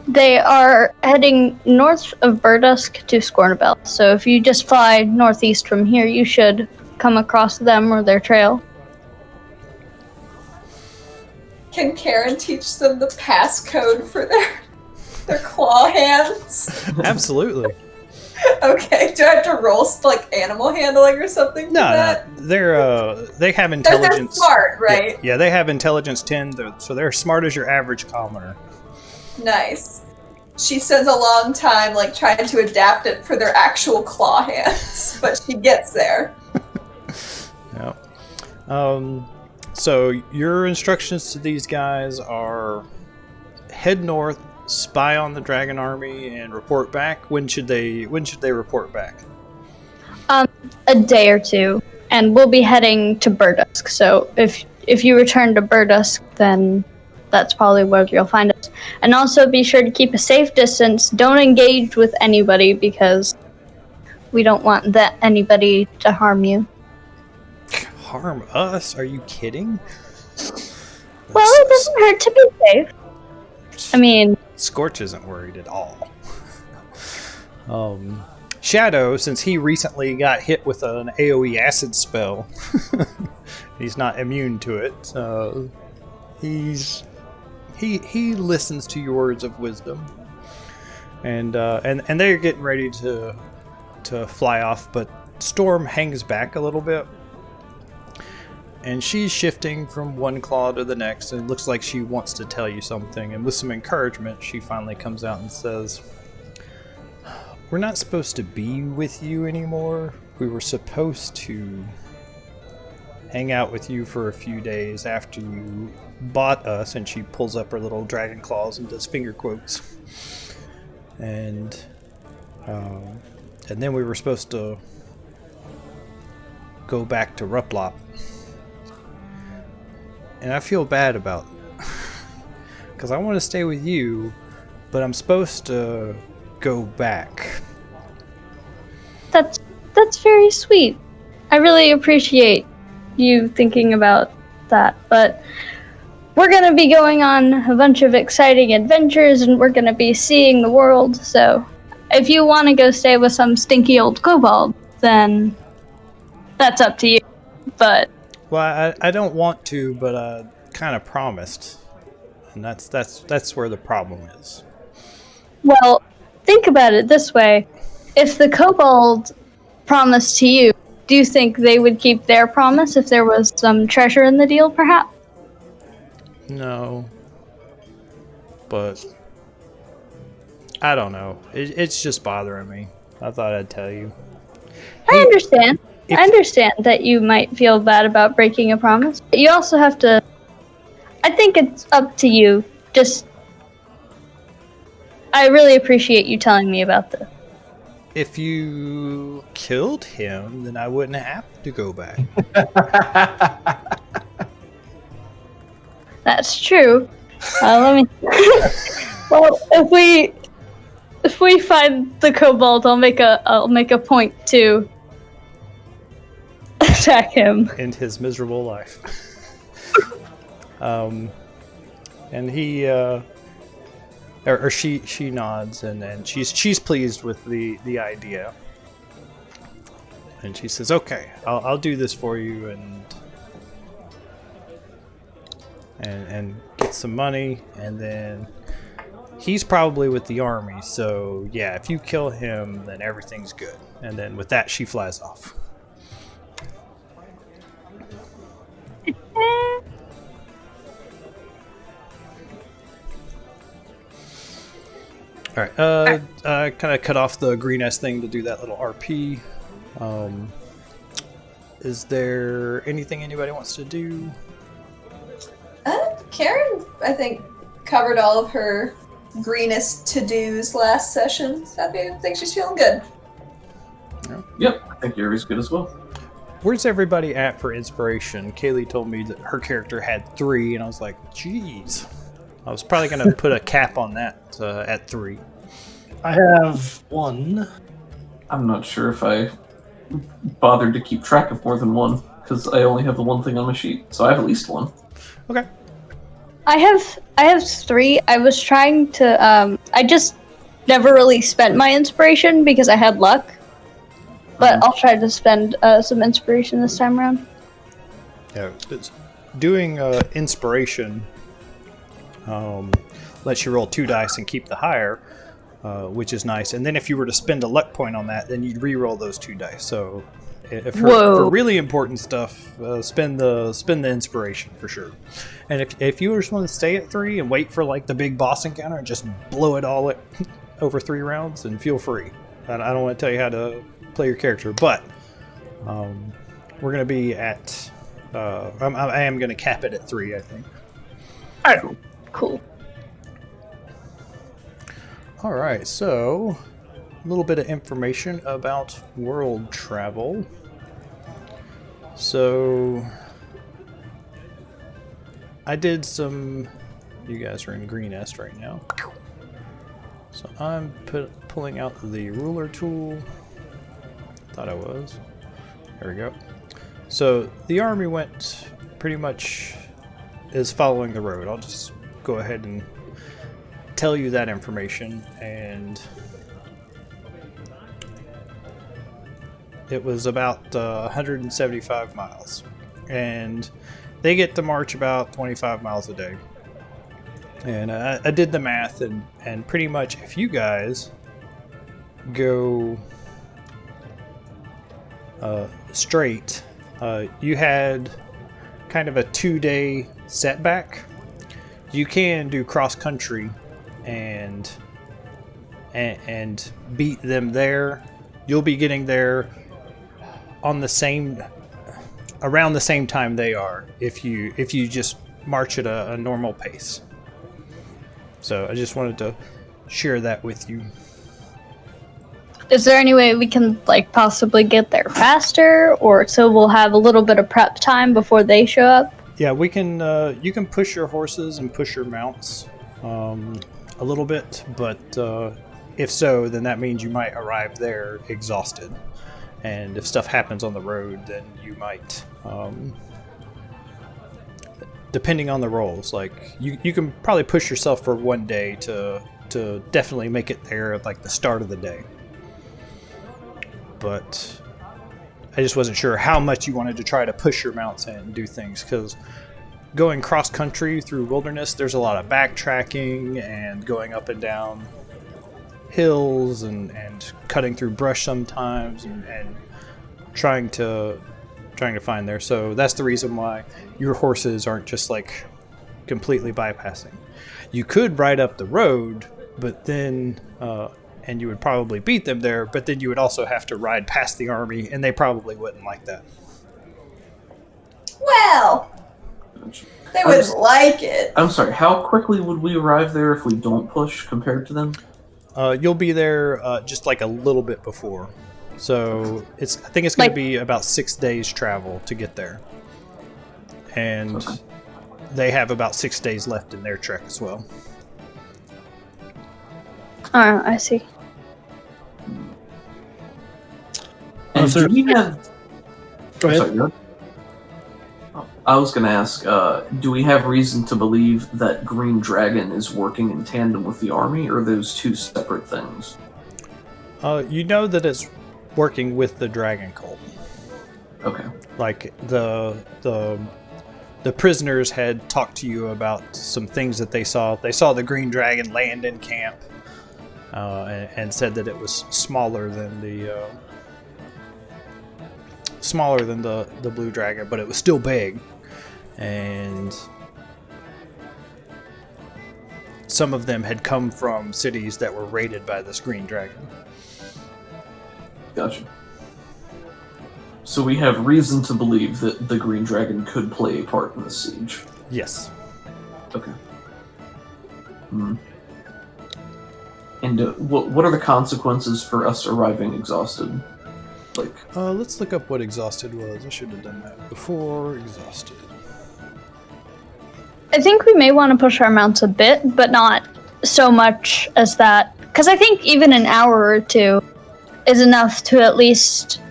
They are heading north of Berdusk to Scornabel. So if you just fly northeast from here, you should come across them or their trail. Can Karen teach them the passcode for their claw hands? Absolutely. Okay, do I have to roll like animal handling or something for that? No. They have They're intelligence. smart, right? Yeah, they have intelligence 10, so they're smart as your average commoner. Nice. She spends a long time like trying to adapt it for their actual claw hands, but she gets there. Yeah. So your instructions to these guys are head north, spy on the dragon army, and report back. When should they report back? A day or two, and we'll be heading to Berdusk. So if you return to Berdusk, then that's probably where you'll find us. And also be sure to keep a safe distance. Don't engage with anybody because we don't want anybody to harm you. Harm us? Are you kidding? Well, it doesn't hurt to be safe. I mean, Scorch isn't worried at all. Shadow, since he recently got hit with an AoE acid spell, he's not immune to it. He listens to your words of wisdom, and they're getting ready to fly off. But Storm hangs back a little bit, and she's shifting from one claw to the next, and it looks like she wants to tell you something. And with some encouragement, she finally comes out and says, "We're not supposed to be with you anymore. We were supposed to hang out with you for a few days after you bought us." And she pulls up her little dragon claws and does finger quotes. And then we were supposed to go back to Ruplop. And I feel bad about it. Because I want to stay with you, but I'm supposed to go back. that's very sweet. I really appreciate you thinking about that, but we're going to be going on a bunch of exciting adventures, and we're going to be seeing the world, so if you want to go stay with some stinky old kobold, then that's up to you, but Well, I don't want to, but I kind of promised, and that's where the problem is. Well, think about it this way. If the kobold promised to you, do you think they would keep their promise if there was some treasure in the deal, perhaps? No, but I don't know. It's just bothering me. I thought I'd tell you. I understand. I understand that you might feel bad about breaking a promise. But you also have to... I think it's up to you. Just... I really appreciate you telling me about this. If you killed him, then I wouldn't have to go back. That's true. Let me... Well, if we find the kobold, I'll make a point to attack him. End his miserable life. And he, or she nods, and she's pleased with the idea. And she says, "Okay, I'll do this for you, and get some money, and then he's probably with the army. So yeah, if you kill him, then everything's good." And then with that, she flies off. All right. I kind of cut off the Greenest thing to do that little RP. Is there anything anybody wants to do? Karen, I think, covered all of her Greenest to-dos last session. So I think she's feeling good. Yep, I think Yuri's good as well. Where's everybody at for inspiration? Kaylee told me that her character had 3, and I was like, geez. I was probably going to put a cap on that at 3. I have 1. I'm not sure if I bothered to keep track of more than 1, because I only have the 1 thing on my sheet, so I have at least 1. Okay. I have 3. I was trying to I just never really spent my inspiration because I had luck. But I'll try to spend some inspiration this time around. Yeah, doing inspiration lets you roll 2 dice and keep the higher, which is nice. And then if you were to spend a luck point on that, then you'd re-roll those 2 dice. So for really important stuff, spend the inspiration for sure. And if you just want to stay at 3 and wait for like the big boss encounter and just blow it all over 3 rounds, then feel free. I don't want to tell you how to play your character, but we're going to be at I am going to cap it at 3, I think. Oh, cool. All right, so a little bit of information about world travel. So I did some... You guys are in Greenest right now. So I'm pulling out the ruler tool. Thought I was. There we go. So the army went pretty much is following the road. I'll just go ahead and tell you that information. And it was about 175 miles. And they get to march about 25 miles a day. And I did the math, and pretty much if you guys go straight, you had kind of a 2-day setback. You can do cross country and beat them there. You'll be getting there on around the same time they are if you just march at a normal pace. So I just wanted to share that with you. Is there any way we can possibly get there faster, or so we'll have a little bit of prep time before they show up? Yeah, we can. You can push your horses and push your mounts a little bit, but if so, then that means you might arrive there exhausted. And if stuff happens on the road, then you might, depending on the rolls, you can probably push yourself for 1 day to definitely make it there at the start of the day. But I just wasn't sure how much you wanted to try to push your mounts in and do things, because going cross country through wilderness, there's a lot of backtracking and going up and down hills and cutting through brush sometimes and trying to find there. So that's the reason why your horses aren't just like completely bypassing. You could ride up the road, but then and you would probably beat them there, but then you would also have to ride past the army, and they probably wouldn't like that. Well, they would like it. I'm sorry, how quickly would we arrive there if we don't push compared to them? You'll be there just like a little bit before. So I think it's going to be about 6 days travel to get there. And they have about 6 days left in their trek as well. I see. And do we have... Go ahead. Sorry, I was going to ask, do we have reason to believe that Green Dragon is working in tandem with the army, or are those two separate things? You know that it's working with the dragon cult. Okay. Like the prisoners had talked to you about some things that they saw. They saw the Green Dragon land in camp, and said that it was smaller than the blue dragon, but it was still big. And some of them had come from cities that were raided by this Green Dragon. Gotcha. So we have reason to believe that the Green Dragon could play a part in the siege. Yes. Okay. And what are the consequences for us arriving exhausted? Let's look up what exhausted was. I should have done that before. Exhausted. I think we may want to push our mounts a bit, but not so much as that. Because I think even an hour or two is enough to at least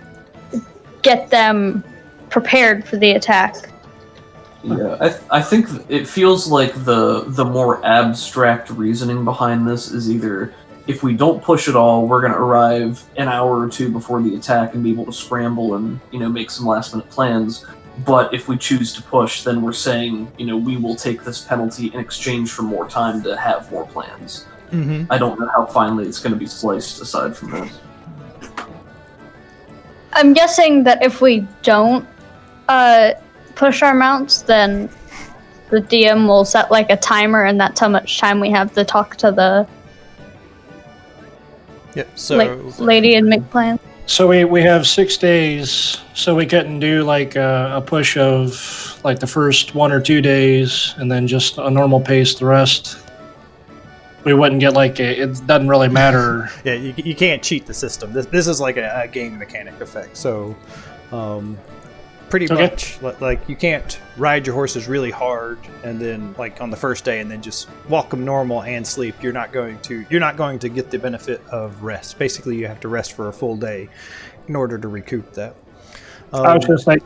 get them prepared for the attack. Yeah, I think it feels like the more abstract reasoning behind this is either if we don't push at all, we're going to arrive an hour or two before the attack and be able to scramble and make some last minute plans. But if we choose to push, then we're saying we will take this penalty in exchange for more time to have more plans. Mm-hmm. I don't know how finely it's going to be sliced aside from that. I'm guessing that if we don't push our mounts, then the DM will set like a timer, and that's how much time we have to talk to the lady and make plans. So we have 6 days, so we couldn't do like a push of like the first 1 or 2 days, and then just a normal pace the rest. We wouldn't get like it doesn't really matter. Yeah, you can't cheat the system. This is like a game mechanic effect. So, pretty much like you can't ride your horses really hard and then like on the first day and then just walk them normal and sleep. You're not going to get the benefit of rest. Basically, you have to rest for a full day in order to recoup that. I was just like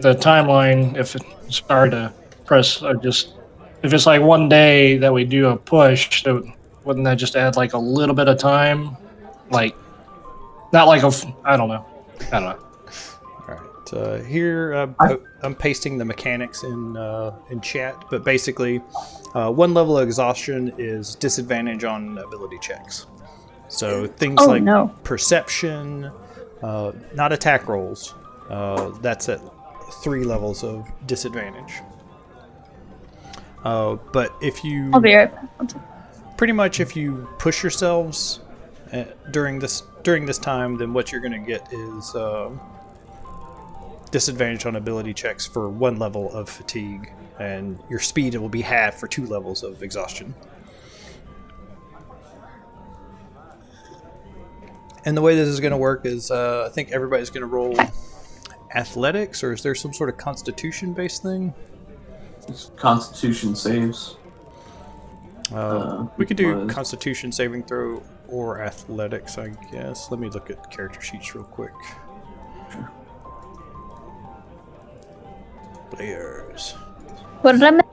the timeline. If it's hard to press, if it's like 1 day that we do a push, wouldn't that just add like a little bit of time? Like, not like I don't know. All right, here I'm pasting the mechanics in chat, but basically, 1 level of exhaustion is disadvantage on ability checks. So things perception, not attack rolls. That's at 3 levels of disadvantage. But if you... I'll be right back. Pretty much if you push yourselves during this time, then what you're going to get is disadvantage on ability checks for 1 level of fatigue, and your speed will be halved for 2 levels of exhaustion. And the way this is going to work is I think everybody's going to roll athletics, or is there some sort of constitution-based thing? Constitution saves. We could do Constitution saving throw or athletics, I guess. Let me look at character sheets real quick. Sure. Players. What did I miss?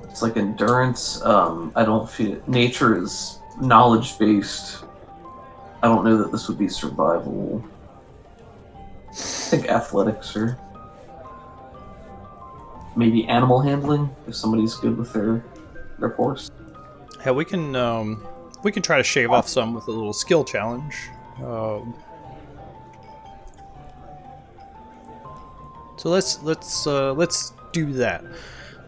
It's like endurance. I don't feel nature is knowledge based. I don't know that this would be survival. think athletics or maybe animal handling if somebody's good with their horse. Yeah, we can try to shave off some with a little skill challenge. So let's do that.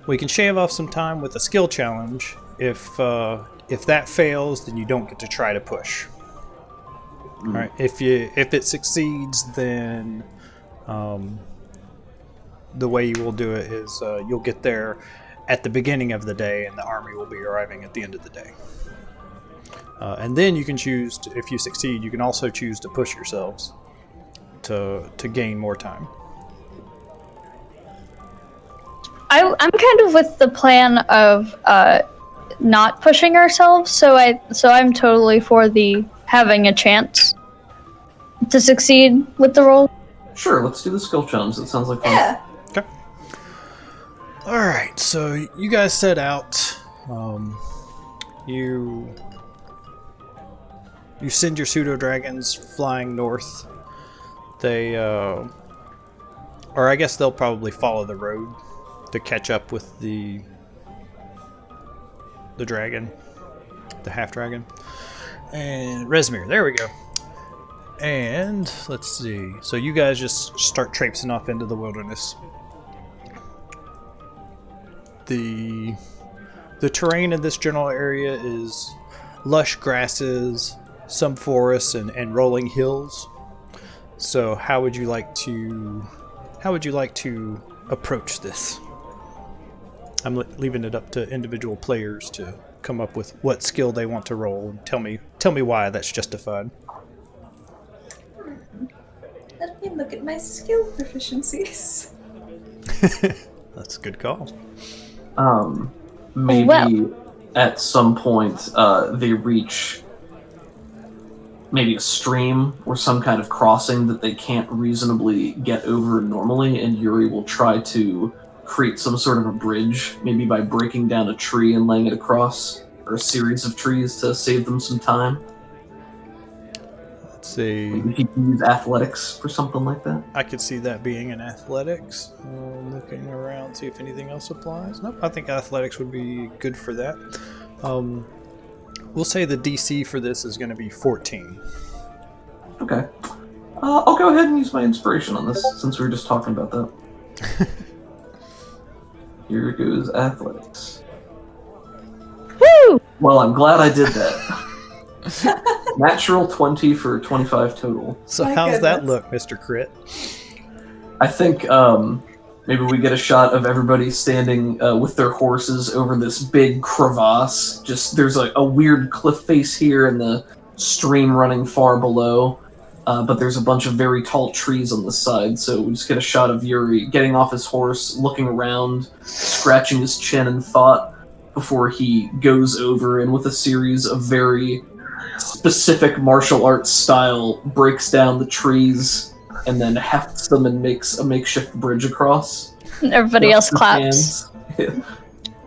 We can shave off some time with a skill challenge. If that fails, then you don't get to try to push. All right. If it succeeds, then the way you will do it is you'll get there at the beginning of the day, and the army will be arriving at the end of the day. And then you can choose to, if you succeed, you can also choose to push yourselves to gain more time. I'm kind of with the plan of not pushing ourselves, so I'm totally for the having a chance to succeed with the roll. Sure, let's do the skill challenge. That sounds like fun. Yeah. Okay. All right. So you guys set out. You send your pseudo dragons flying north. They, or I guess they'll probably follow the road to catch up with the dragon, the half dragon, and Rezmir. There we go. And let's see. So you guys just start traipsing off into the wilderness. The terrain in this general area is lush grasses, some forests, and rolling hills. So how would you like to approach this? I'm leaving it up to individual players to come up with what skill they want to roll and tell me why that's justified. Let me look at my skill proficiencies. That's a good call. Maybe at some point they reach maybe a stream or some kind of crossing that they can't reasonably get over normally, and Yuri will try to create some sort of a bridge, maybe by breaking down a tree and laying it across, or a series of trees to save them some time. Let's see. Maybe he can use athletics for something like that. I could see that being in athletics. Looking around, see if anything else applies. Nope, I think athletics would be good for that. We'll say the DC for this is going to be 14. Okay. I'll go ahead and use my inspiration on this, since we were just talking about that. Here goes athletics. Woo! Well, I'm glad I did that. Natural 20 for 25 total. So My how's that goodness. look, Mr. Crit? I think maybe we get a shot of everybody standing with their horses over this big crevasse. Just there's a weird cliff face here and the stream running far below. But there's a bunch of very tall trees on the side, so we just get a shot of Yuri getting off his horse, looking around, scratching his chin in thought before he goes over and with a series of very specific martial arts style breaks down the trees and then hefts them and makes a makeshift bridge across. Everybody else Dusts claps. his hands.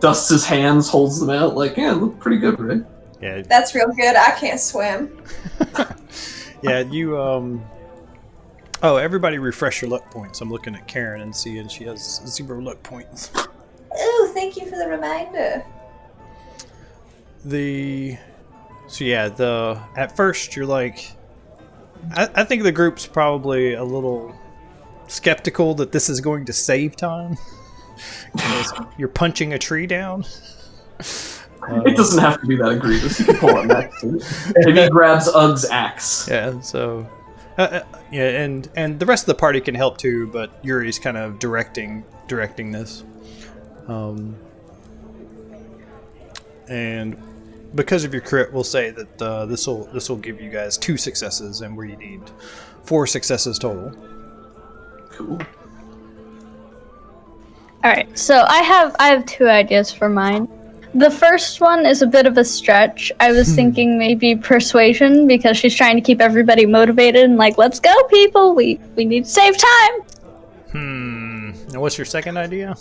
Dusts his hands, holds them out, like, yeah, look pretty good, right? Yeah, That's real good. I can't swim. yeah. You Oh, everybody refresh your luck points. I'm looking at Karen and seeing she has 0 luck points. Ooh, thank you for the reminder. At first you're like, I think the group's probably a little skeptical that this is going to save time. You're punching a tree down. It doesn't have to be that egregious. You can pull on that too. Maybe he grabs Ugg's axe. Yeah, so and the rest of the party can help too, but Yuri's kind of directing this. And because of your crit, we'll say that this will give you guys 2 successes, and where you need 4 successes total. Cool. All right, so I have 2 ideas for mine. The first one is a bit of a stretch. I was thinking maybe persuasion, because she's trying to keep everybody motivated and like, let's go, people. We need to save time. And what's your second idea?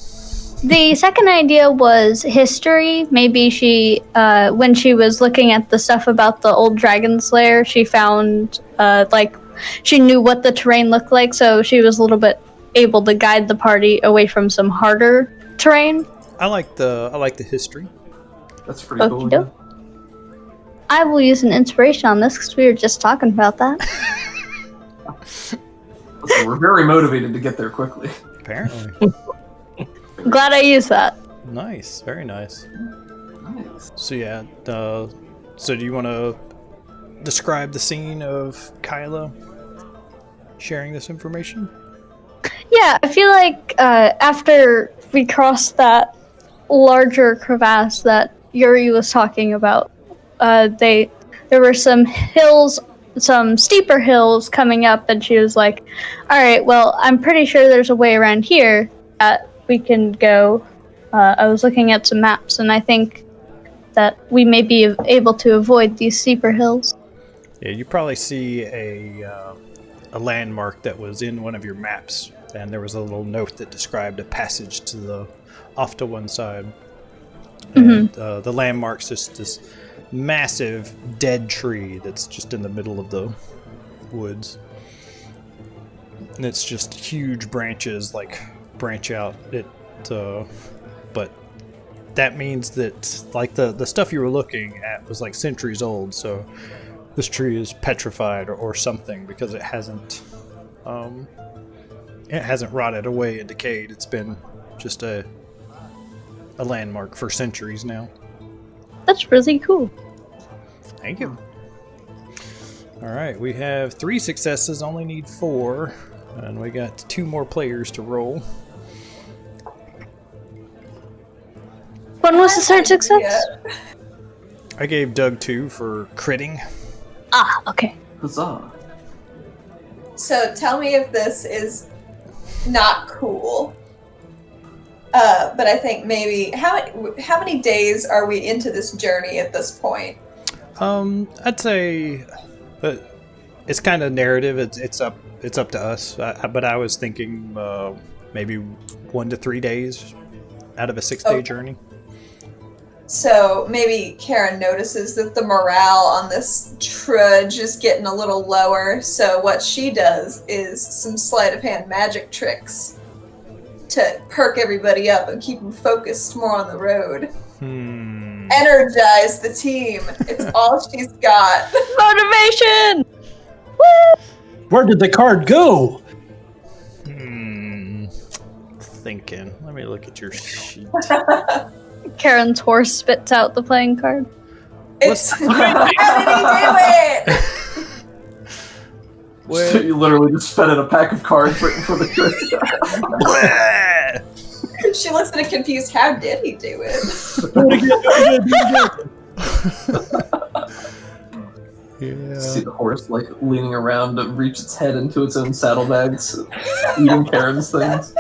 The second idea was history. Maybe she, when she was looking at the stuff about the old dragon slayer, she found like she knew what the terrain looked like, so she was a little bit able to guide the party away from some harder terrain. I like the history. That's pretty cool. Okey doke. I will use an inspiration on this because we were just talking about that. Listen, we're very motivated to get there quickly. Apparently. Glad I used that. Nice, very nice. Nice. So yeah, so do you want to describe the scene of Kyla sharing this information? Yeah, I feel like after we crossed that larger crevasse that Yuri was talking about, there were some hills, some steeper hills coming up, and she was like, all right, well, I'm pretty sure there's a way around here that we can go. I was looking at some maps, and I think that we may be able to avoid these steeper hills. Yeah, you probably see a landmark that was in one of your maps, and there was a little note that described a passage to the off to one side. And the landmark's just this massive dead tree that's just in the middle of the woods, and it's just huge branches like branch out. But that means that like the stuff you were looking at was like centuries old, so this tree is petrified or something, because it hasn't rotted away and decayed. It's been just a landmark for centuries now. That's really cool. Thank you. All right, we have 3 successes, only need 4, and we got 2 more players to roll. When was the third success? I gave Doug 2 for critting. Ah, okay. Huzzah. So tell me if this is not cool. But I think maybe how many days are we into this journey at this point? I'd say, but it's kind of narrative. It's up to us. But I was thinking maybe 1 to 3 days out of a 6-day journey. So maybe Karen notices that the morale on this trudge is getting a little lower. So what she does is some sleight of hand magic tricks to perk everybody up and keep them focused more on the road. Energize the team. It's all she's got. Motivation! Where did the card go? Thinking. Let me look at your sheet. Karen's horse spits out the playing card. It's how did he do it? So you literally just fed it a pack of cards right for the trick. She looks at it confused. How did he do it? Yeah. See the horse like leaning around to reach its head into its own saddlebags, eating Karen's things.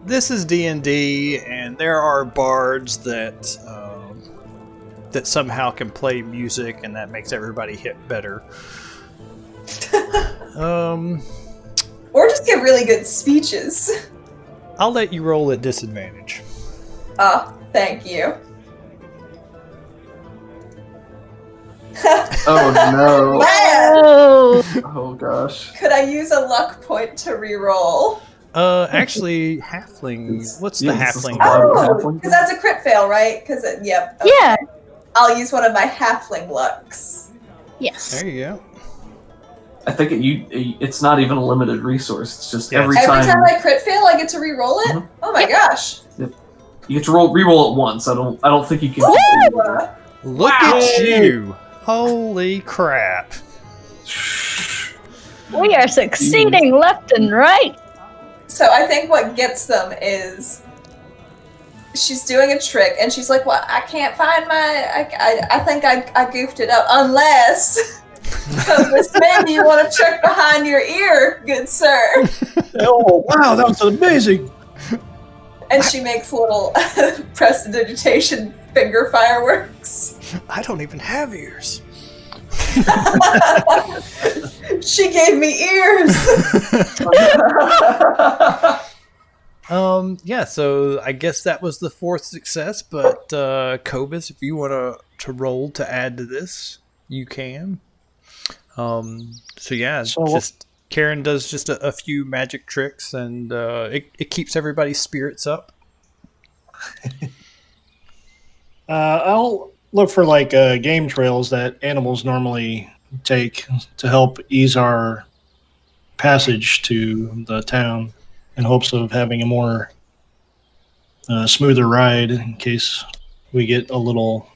This is D&D, and there are bards that somehow can play music, and that makes everybody hit better. Or just give really good speeches. I'll let you roll at disadvantage. Oh, thank you. Oh no! Man, Oh gosh! could I use a luck point to re-roll? Actually, halfling. What's the halfling? Oh, because that's a crit fail, right? Because yep. Okay. Yeah. I'll use one of my halfling lucks. Yes. There you go. I think it's not even a limited resource. It's just Yeah. every Every time time I crit fail, I get to re-roll it. Mhm. Oh my gosh! you get to re-roll it once. I don't think you can. Look at you! Holy crap! We are succeeding left and right. So I think what gets them is she's doing a trick, and she's like, "Well, I can't find my. I think I goofed it up. Unless Miss Mandy, you want to check behind your ear, good sir." Oh, wow, that was amazing. And she makes little prestidigitation finger fireworks. I don't even have ears. She gave me ears. Yeah, so I guess that was the 4th success, but Cobus, if you want to roll to add to this, you can. So yeah, So just Karen does just a few magic tricks, and it keeps everybody's spirits up. I'll look for like game trails that animals normally take to help ease our passage to the town in hopes of having a more smoother ride in case we get a little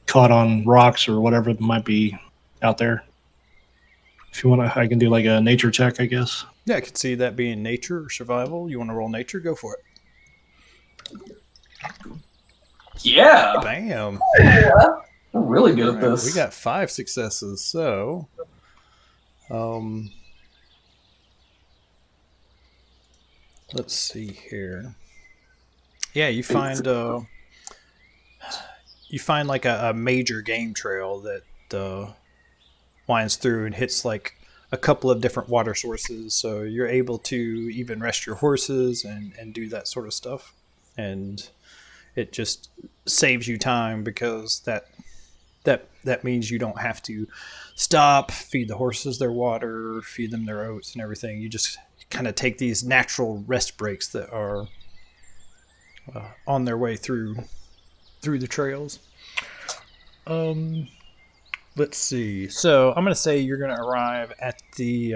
caught on rocks or whatever might be out there. If you want to, I can do like a nature check, I guess. Yeah, I could see that being nature or survival. You want to roll nature? Go for it. Yeah, Bam. we're really good at Alright, this. we got 5 successes, so let's see here. Yeah, you find like a major game trail that winds through and hits like a couple of different water sources, so you're able to even rest your horses and do that sort of stuff. And it just saves you time because that means you don't have to stop, feed the horses their water, feed them their oats and everything. You just kind of take these natural rest breaks that are on their way through the trails. Let's see. So I'm going to say you're going to arrive at the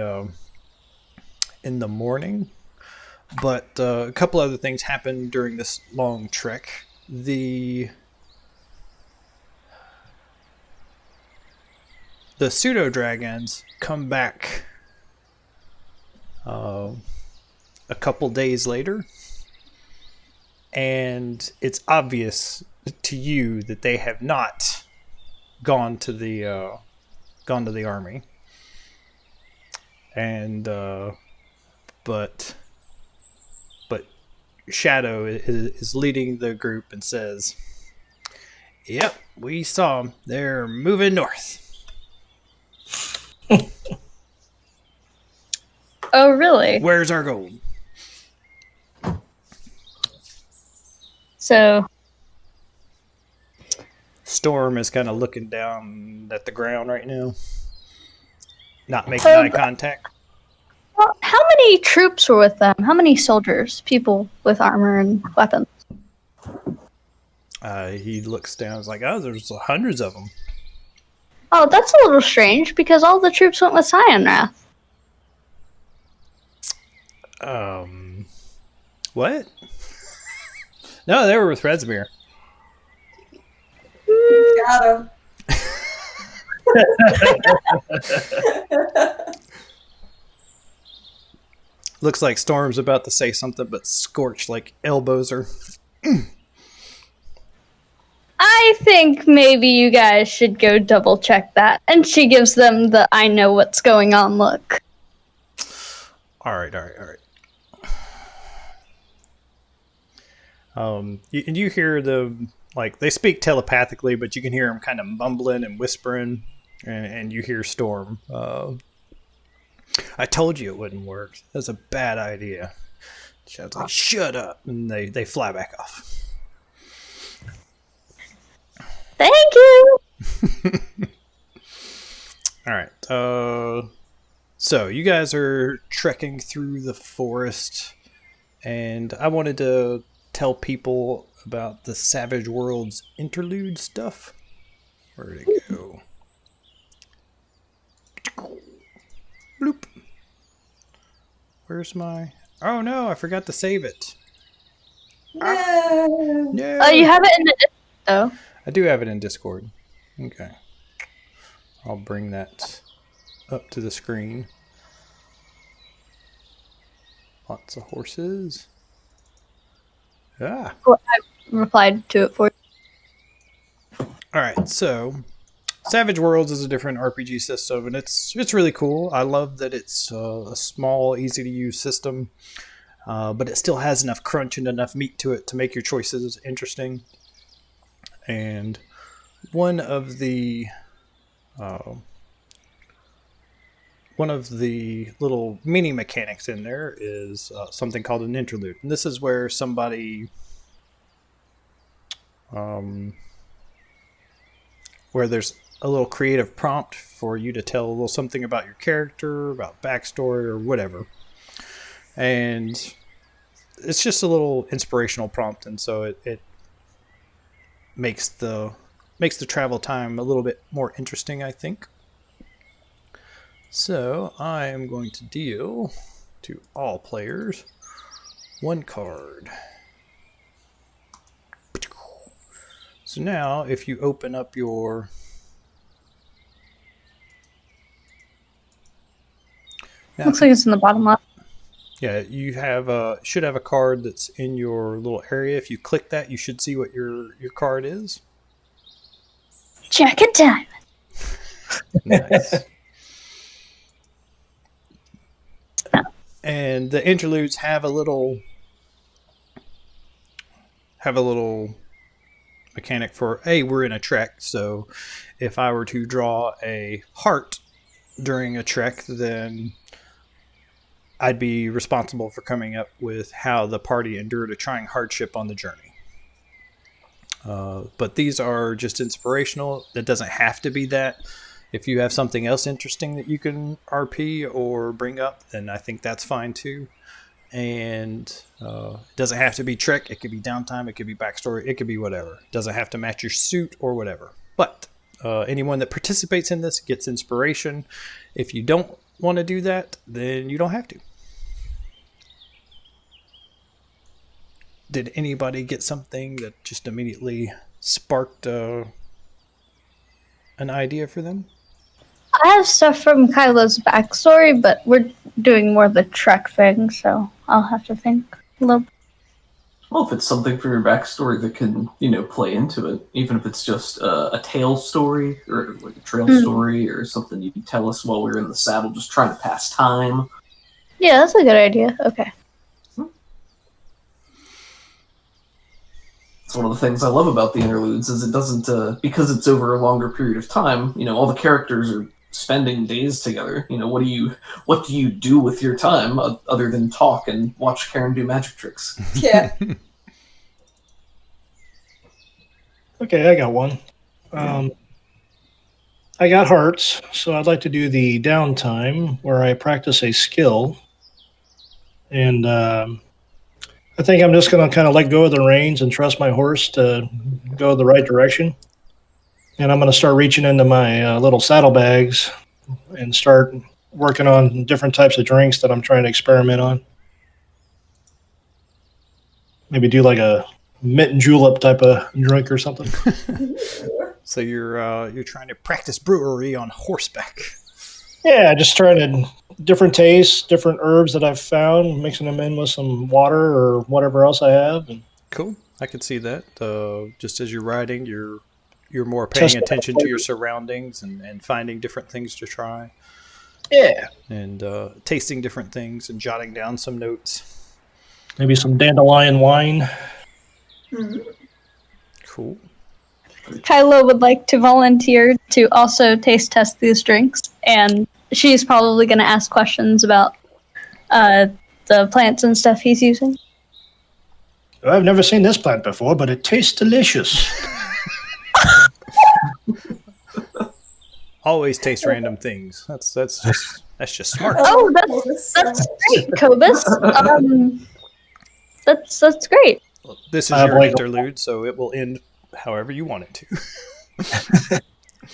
in the morning, but a couple other things happen during this long trek. The pseudo dragons come back a couple days later, and it's obvious to you that they have not gone to the army, and but Shadow is leading the group and says, "Yep, we saw them. They're moving north." Oh, really? Where's our gold? So, Storm is kind of looking down at the ground right now, not making eye contact. well, how many troops were with them? How many soldiers? People with armor and weapons? He looks down. He's like, "Oh, there's hundreds of them." Oh, that's a little strange because all the troops went with Cyanrath. What? No, they were with Redsmere. Got him. Looks like Storm's about to say something, but Scorch like elbows her. I think maybe you guys should go double check that. And she gives them the I know what's going on look. All right. You hear them, like, they speak telepathically, but you can hear them kind of mumbling and whispering, and you hear Storm. I told you it wouldn't work. That's a bad idea. Shadow's like, "Shut up," and they fly back off. Thank you! All right. So you guys are trekking through the forest, and I wanted to tell people about the Savage Worlds interlude stuff. Where'd it go? Bloop. Where's my... Oh no, I forgot to save it. No. No. Oh, you have it in the though. I do have it in Discord. Okay. I'll bring that up to the screen. Lots of horses. Ah. Well, I replied to it for you. Alright, so Savage Worlds is a different RPG system, and it's really cool. I love that it's a small, easy-to-use system, but it still has enough crunch and enough meat to it to make your choices interesting. And one of the little mini mechanics in there is something called an interlude, and this is where somebody where there's a little creative prompt for you to tell a little something about your character, about backstory, or whatever. And it's just a little inspirational prompt, and so it makes the travel time a little bit more interesting, I think. So I am going to deal to all players 1 card. So now, if you open up your Looks like it's in the bottom left. yeah, you have should have a card that's in your little area. If you click that, you should see what your card is. Jack and Diamond. Nice. And the interludes have a little mechanic for, hey, we're in a trek, so if I were to draw a heart during a trek, then I'd be responsible for coming up with how the party endured a trying hardship on the journey. But these are just inspirational. It doesn't have to be that. If you have something else interesting that you can RP or bring up, then I think that's fine too. And it doesn't have to be trek. It could be downtime. It could be backstory. It could be whatever. It doesn't have to match your suit or whatever. But anyone that participates in this gets inspiration. If you don't want to do that, then you don't have to. Did anybody get something that just immediately sparked an idea for them? I have stuff from Kylo's backstory, but we're doing more of the Trek thing, so I'll have to think a little. Well, if it's something for your backstory that can, play into it, even if it's just a tale story or like a trail story or something you can tell us while we're in the saddle, just trying to pass time. Yeah, that's a good idea. Okay. It's one of the things I love about the interludes is it doesn't, because it's over a longer period of time, all the characters are spending days together. What do you do with your time other than talk and watch Karen do magic tricks? Yeah. Okay, I got one. I got hearts, so I'd like to do the downtime where I practice a skill. And I think I'm just going to kind of let go of the reins and trust my horse to go the right direction. And I'm going to start reaching into my little saddlebags and start working on different types of drinks that I'm trying to experiment on. Maybe do like a mint and julep type of drink or something. So you're trying to practice brewery on horseback. Yeah, just trying to different tastes, different herbs that I've found, mixing them in with some water or whatever else I have. And cool. I can see that. Just as you're riding, you're more paying attention to your surroundings and finding different things to try. Yeah. And tasting different things and jotting down some notes. Maybe some dandelion wine. Cool. Kylo would like to volunteer to also taste test these drinks, and she's probably going to ask questions about the plants and stuff he's using. I've never seen this plant before, but it tastes delicious. Always taste random things. That's just smart. Oh, that's great, Cobus. That's great. Well, this is your interlude, so it will end however you want it to.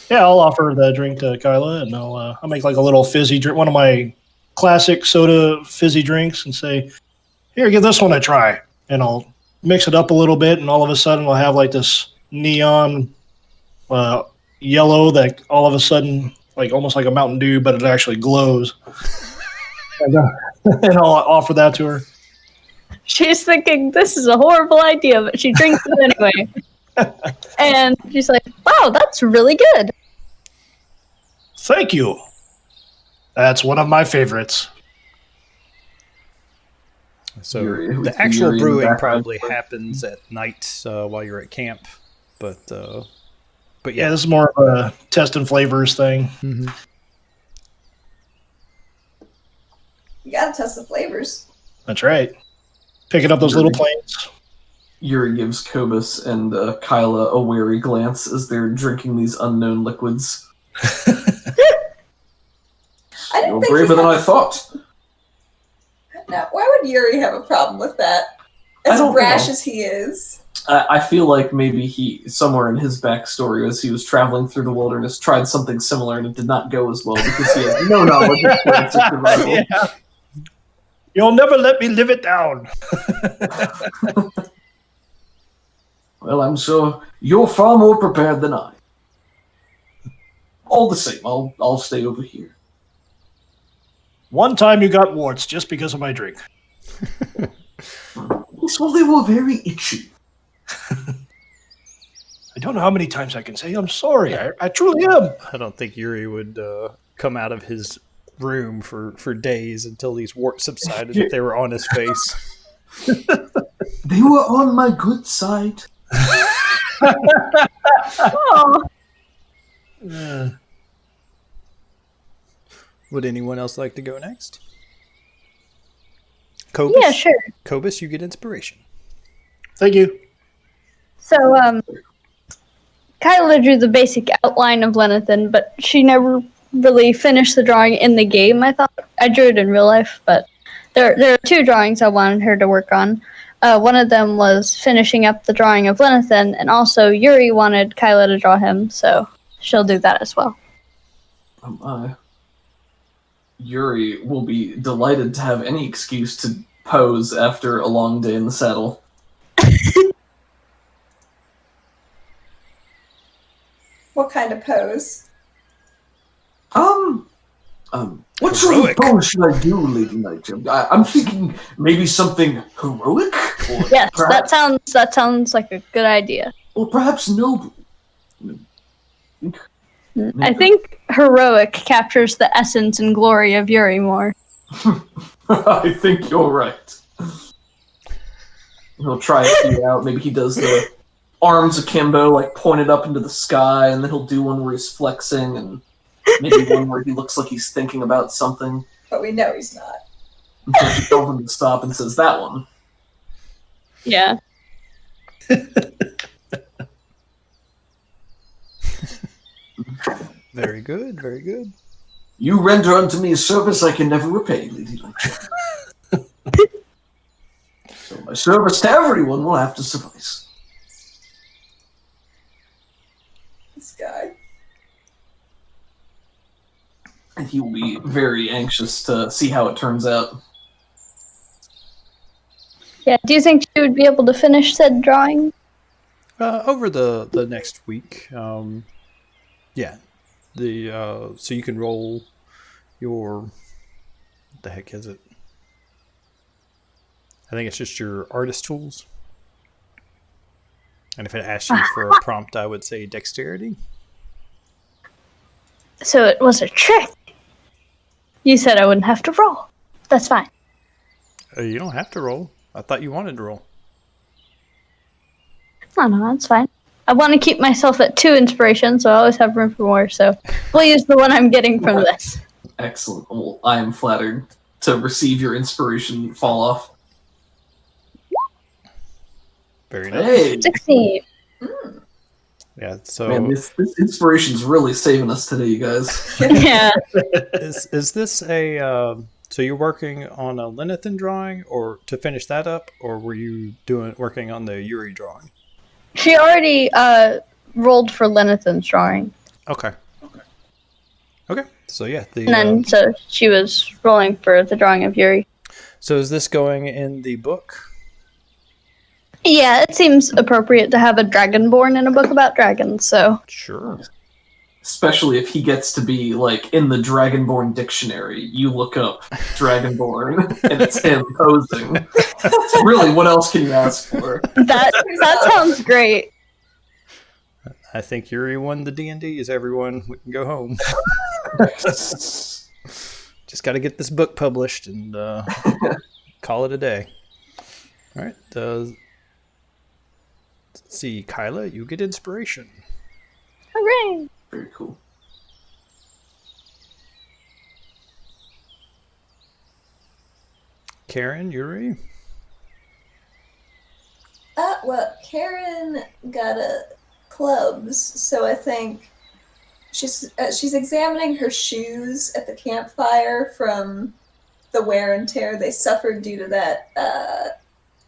Yeah, I'll offer the drink to Kyla, and I'll make like a little fizzy drink, one of my classic soda fizzy drinks, and say, "Here, give this one a try." And I'll mix it up a little bit, and all of a sudden, I'll have like this neon yellow that all of a sudden, like almost like a Mountain Dew, but it actually glows. And I'll offer that to her. She's thinking this is a horrible idea, but she drinks it anyway. And she's like, "Wow, that's really good." Thank you. That's one of my favorites. So the actual brewing probably happens at night while you're at camp, but yeah, this is more of a testing flavors thing. Mm-hmm. You gotta test the flavors. That's right. Picking up those little plants. Yuri gives Kobus and Kyla a wary glance as they're drinking these unknown liquids. I didn't You're think braver than I thought. No, why would Yuri have a problem with that? As don't brash know. as he is. I feel like maybe he, somewhere in his backstory, as he was traveling through the wilderness, tried something similar and it did not go as well because he has no knowledge of plants or survival. Yeah. You'll never let me live it down. Well, I'm sure you're far more prepared than I. All the same, I'll stay over here. One time you got warts just because of my drink. Yes, well, they were very itchy. I don't know how many times I can say I'm sorry. I truly am. I don't think Yuri would come out of his room for days until these warts subsided if they were on his face. They were on my good side. Oh, Would anyone else like to go next? Kobus? yeah, sure. Kobus, you get inspiration. Thank you. So, Kyla drew the basic outline of Lenathan, but she never really finished the drawing in the game, I thought. I drew it in real life, but there are two drawings I wanted her to work on. One of them was finishing up the drawing of Lenathan, and also Yuri wanted Kyla to draw him, so she'll do that as well. Yuri will be delighted to have any excuse to pose after a long day in the saddle. What kind of pose? What sort of pose should I do, Lady Nightjump? I'm thinking maybe something heroic? Or Yes, perhaps, that sounds like a good idea. or perhaps noble. I think heroic captures the essence and glory of Yuri more. I think you're right. He'll try it out. Maybe he does the arms akimbo, like pointed up into the sky, and then he'll do one where he's flexing, and maybe one where he looks like he's thinking about something. But we know he's not. Until she tells him to stop and says, that one. Yeah. Very good, very good. You render unto me a service I can never repay, Lady Nightjump. So my service to everyone will have to suffice. This guy. And he will be very anxious to see how it turns out. Yeah, do you think she would be able to finish said drawing? Over the next week, yeah. So you can roll your, what the heck is it? I think it's just your artist tools. And if it asks you for a prompt, I would say dexterity. So it was a trick. You said I wouldn't have to roll. That's fine. You don't have to roll. I thought you wanted to roll. No, that's fine. I want to keep myself at 2 inspiration, so I always have room for more, so we'll use the one I'm getting from this. Excellent. Well, I am flattered to receive your inspiration fall off. Very nice. Hey! 16. Yeah, so Man, this inspiration's really saving us today, you guys. Yeah. is this a so you're working on a Lenathan drawing or to finish that up, or were you working on the Yuri drawing? She already rolled for Lenathan's drawing. Okay. So yeah, And then, so she was rolling for the drawing of Yuri. So is this going in the book? Yeah, it seems appropriate to have a dragonborn in a book about dragons, so. Sure. Especially if he gets to be, like, in the Dragonborn dictionary. You look up Dragonborn, and it's him posing. Really, what else can you ask for? That sounds great. I think Yuri won the D&D. Is everyone? We can go home. Just got to get this book published and call it a day. All right. Let's see, Kyla, you get inspiration. Hooray! Very cool. Well, Karen got clubs, so I think she's examining her shoes at the campfire from the wear and tear they suffered due to that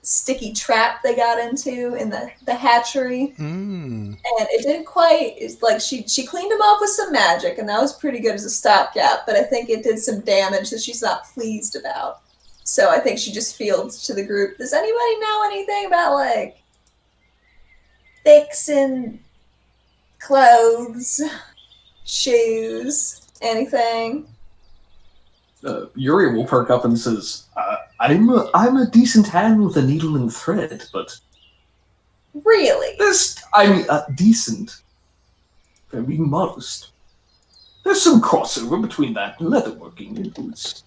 sticky trap they got into in the hatchery. And it didn't quite, it's like she cleaned them off with some magic, and that was pretty good as a stopgap, but I think it did some damage that she's not pleased about. So I think she just fields to the group, does anybody know anything about, like, fixing clothes, shoes, anything? Yuri will perk up and says, I'm a decent hand with a needle and thread, but... Really? Decent. I'm being modest. There's some crossover between that and leatherworking and boots.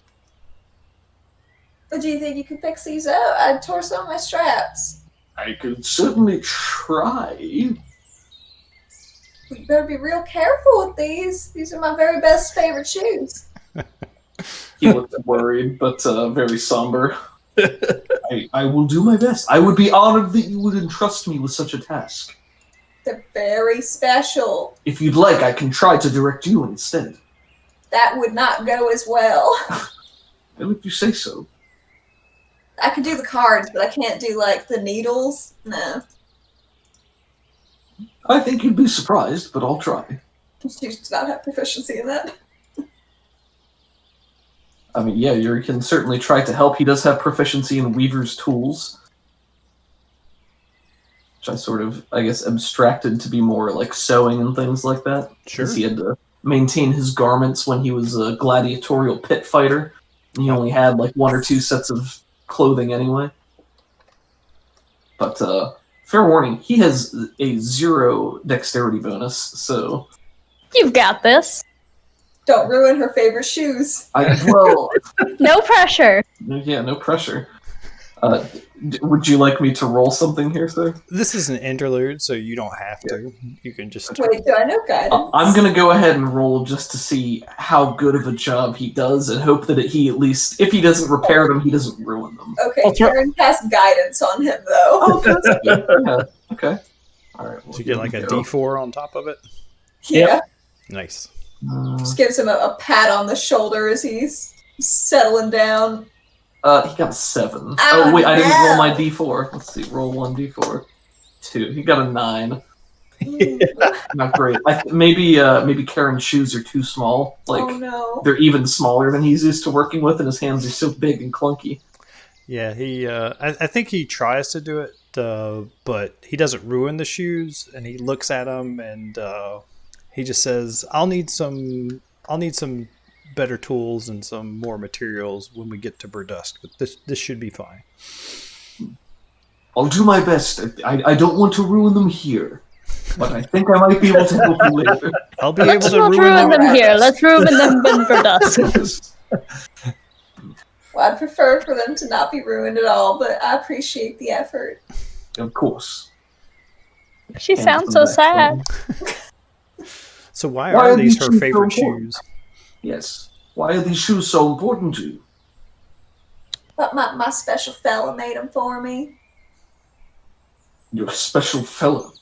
But do you think you could fix these up? I tore some of my straps. I could certainly try. You better be real careful with these. These are my very best favorite shoes. He looked worried, but very somber. I will do my best. I would be honored that you would entrust me with such a task. They're very special. If you'd like, I can try to direct you instead. That would not go as well. Well, if you say so. I could do the cards, but I can't do, like, the needles. No. I think you'd be surprised, but I'll try. You do not have proficiency in that. I mean, yeah, you can certainly try to help. He does have proficiency in Weaver's tools. Which I sort of, I guess, abstracted to be more like sewing and things like that. Sure. Because he had to maintain his garments when he was a gladiatorial pit fighter. And he only had like 1 or 2 sets of clothing anyway. But, fair warning, he has a 0 dexterity bonus, so... You've got this. Don't ruin her favorite shoes. No pressure. Yeah, no pressure. Would you like me to roll something here, sir? This is an interlude, so you don't have to. You can just... Wait, do I know guidance? I'm going to go ahead and roll just to see how good of a job he does and hope that he at least, if he doesn't repair them, he doesn't ruin them. Okay, Karen cast guidance on him, though. Oh, that's good. Yeah. Okay. All right. So you get like a D4 on top of it? Yeah. Nice. Just gives him a pat on the shoulder as he's settling down. He got a 7. Oh, wait, I didn't no. roll my D4. Let's see, roll 1 D4. 2. He got a 9. Not great. Maybe Karen's shoes are too small. Like, oh no. they're even smaller than he's used to working with, and his hands are so big and clunky. Yeah, he. I think he tries to do it, but he doesn't ruin the shoes. And he looks at them, and he just says, "I'll need some better tools and some more materials when we get to Berdusk. But this should be fine." I'll do my best. I don't want to ruin them here, but I think I might be able to help you later. I'll be Let's able to not ruin them here. Let's ruin them in Berdusk. Well, I'd prefer for them to not be ruined at all, but I appreciate the effort. Of course. She sounds so sad. So why are these her favorite shoes? Yes. Why are these shoes so important to you? But my special fella made them for me. Your special fellow.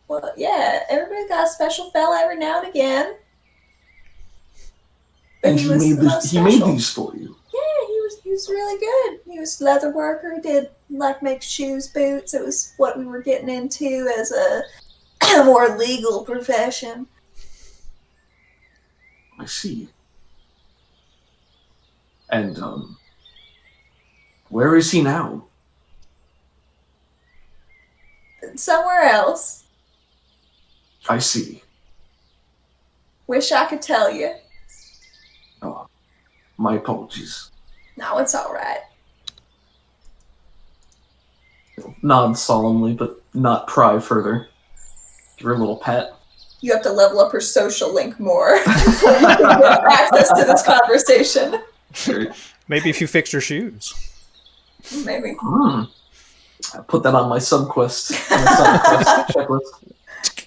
Well, yeah, everybody got a special fella every now and again. But And he was made the most he made special. these for you. Yeah, he was really good. He was a leather worker. He did like make shoes, boots. It was what we were getting into as a more legal profession. I see. And where is he now? Somewhere else. I see. Wish I could tell you. Oh, my apologies. No, it's all right. Nod solemnly, but not pry further. Give her a little pat. You have to level up her social link more before you can get access to this conversation. Sure. Maybe if you fixed her shoes. Maybe. I'll put that on my subquest. Checklist.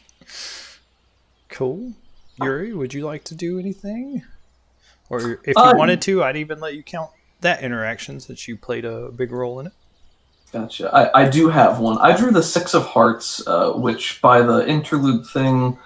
Cool. Yuri, would you like to do anything? Or if you wanted to, I'd even let you count that interaction since you played a big role in it. Gotcha. I do have one. I drew the Six of Hearts, which by the interlude thing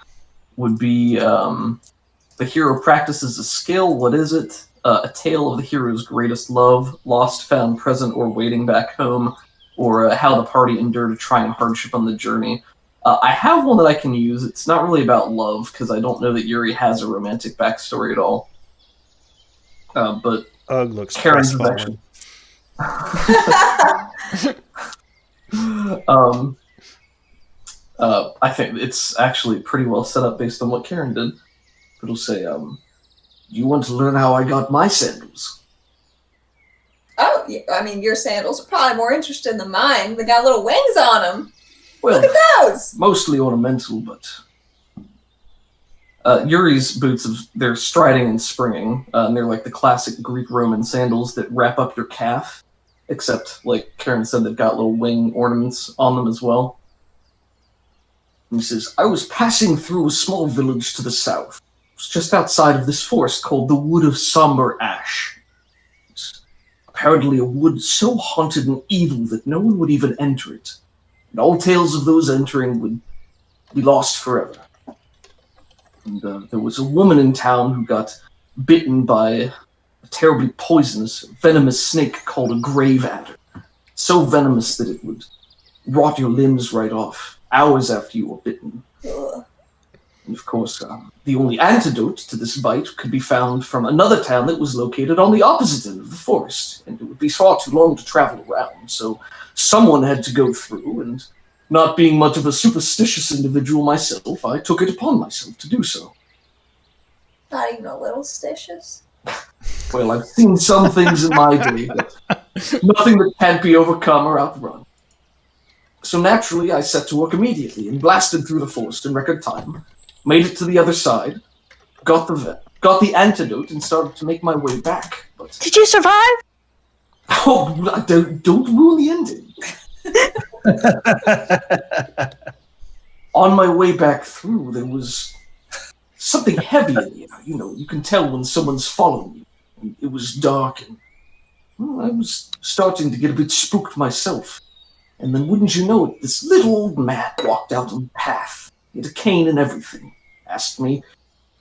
would be the hero practices a skill. What is it? A tale of the hero's greatest love, lost, found, present, or waiting back home, or how the party endured a trying hardship on the journey. I have one that I can use. It's not really about love, because I don't know that Yuri has a romantic backstory at all. But Ugh, looks Karen's crestfallen. I think it's actually pretty well set up based on what Karen did. It'll say, you want to learn how I got my sandals? Oh, yeah, I mean, your sandals are probably more interesting than mine. They got little wings on them. Well, Look at those. mostly ornamental, but Yuri's boots, they're striding and springing, and they're like the classic Greek-Roman sandals that wrap up your calf, except, like Karen said, they've got little wing ornaments on them as well. And he says, I was passing through a small village to the south. It was just outside of this forest called the Wood of Somber Ash. It's apparently a wood so haunted and evil that no one would even enter it. And all tales of those entering would be lost forever. And there was a woman in town who got bitten by a terribly poisonous, venomous snake called a grave adder. So venomous that it would rot your limbs right off, hours after you were bitten. Ugh. And of course, the only antidote to this bite could be found from another town that was located on the opposite end of the forest, and it would be far too long to travel around, so someone had to go through, and not being much of a superstitious individual myself, I took it upon myself to do so. Not even a little stitious. Well, I've seen some things in my day, but nothing that can't be overcome or outrun. So naturally, I set to work immediately and blasted through the forest in record time, made it to the other side, got the antidote, and started to make my way back. But Did you survive? oh, don't ruin the ending. On my way back through, there was something heavy in the air. You know, you can tell when someone's following you. And it was dark, and well, I was starting to get a bit spooked myself. And then, wouldn't you know it, this little old man walked out on the path. He had a cane and everything. Asked me,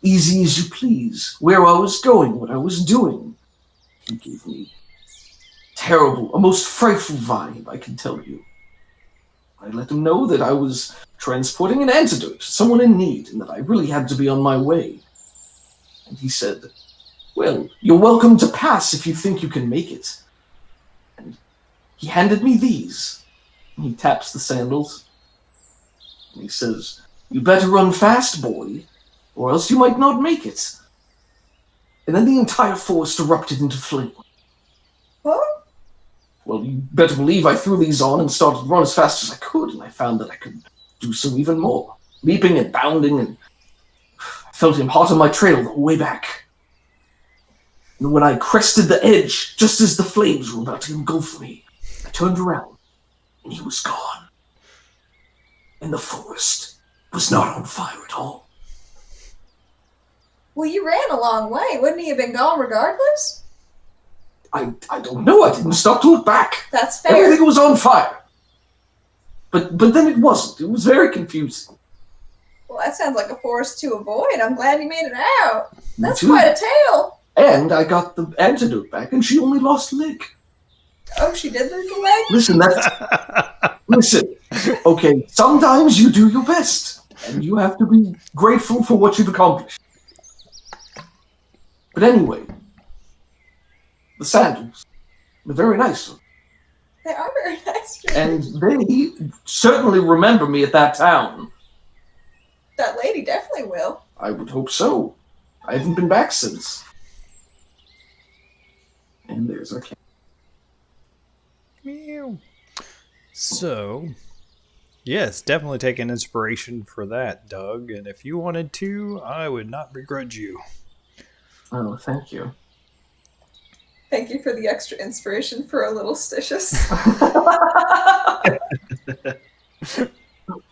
easy as you please, where I was going, what I was doing. He gave me terrible, a most frightful vibe, I can tell you. I let him know that I was transporting an antidote to someone in need, and that I really had to be on my way. And he said, well, you're welcome to pass if you think you can make it. And he handed me these. And he taps the sandals. And he says, you better run fast, boy, or else you might not make it. And then the entire forest erupted into flame. What? Well, you better believe I threw these on and started to run as fast as I could, and I found that I could do so even more. Leaping and bounding, and I felt him hot on my trail the whole way back. And when I crested the edge, just as the flames were about to engulf me, I turned around, and he was gone. And the forest was not on fire at all. Well, you ran a long way. Wouldn't he have been gone regardless? I don't know, I didn't stop to look back. That's fair. Everything was on fire. But then it wasn't. It was very confusing. Well, that sounds like a forest to avoid. I'm glad you made it out. That's too. quite a tale. And I got the antidote back, and she only lost a leg. Oh, she did lose a leg? Listen, listen. Okay, sometimes you do your best, and you have to be grateful for what you've accomplished. But anyway, the sandals, they're very nice. They are very nice. And they certainly remember me at that town. That lady definitely will. I would hope so. I haven't been back since. And there's our cat. Meow. So, yes, definitely taking inspiration for that, Doug. And if you wanted to, I would not begrudge you. Oh, thank you. Thank you for the extra inspiration for a little stitious.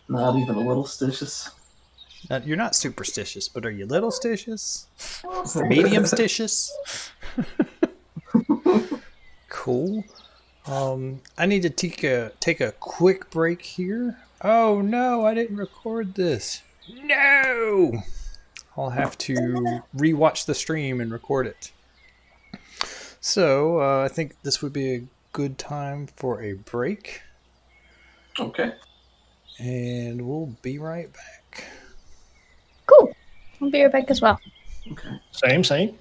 Not even a little stitious. You're not superstitious, but are you little stitious? Medium stitious? Cool. I need to take a quick break here. Oh no, I didn't record this. No! I'll have to rewatch the stream and record it. So, I think this would be a good time for a break. Okay. And we'll be right back. Cool. I'll be right back as well. Okay. Same.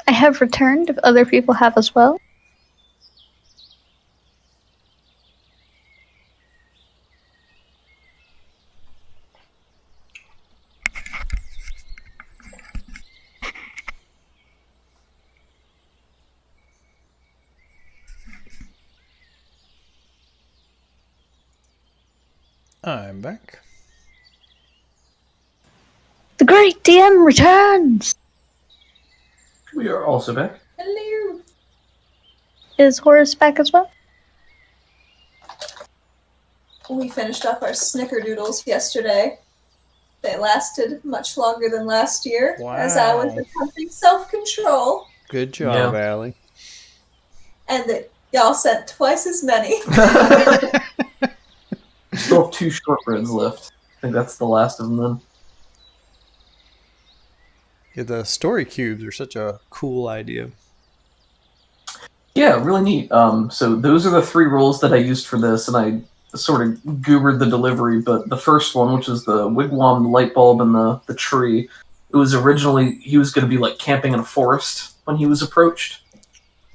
I have returned if other people have as well. I'm back. The great DM returns! We are also back. Hello. Is Horace back as well? We finished up our snickerdoodles yesterday. They lasted much longer than last year, as I was Wow. attempting self-control, Good job, Yeah. Allie. and that y'all sent twice as many. We still have 2 shortbreads left. I think that's the last of them then. Yeah, the story cubes are such a cool idea. Yeah, really neat. So those are the 3 rolls that I used for this, and I sort of goobered the delivery, but the first one, which is the wigwam, the light bulb, and the tree, it was originally, he was going to be like camping in a forest when he was approached.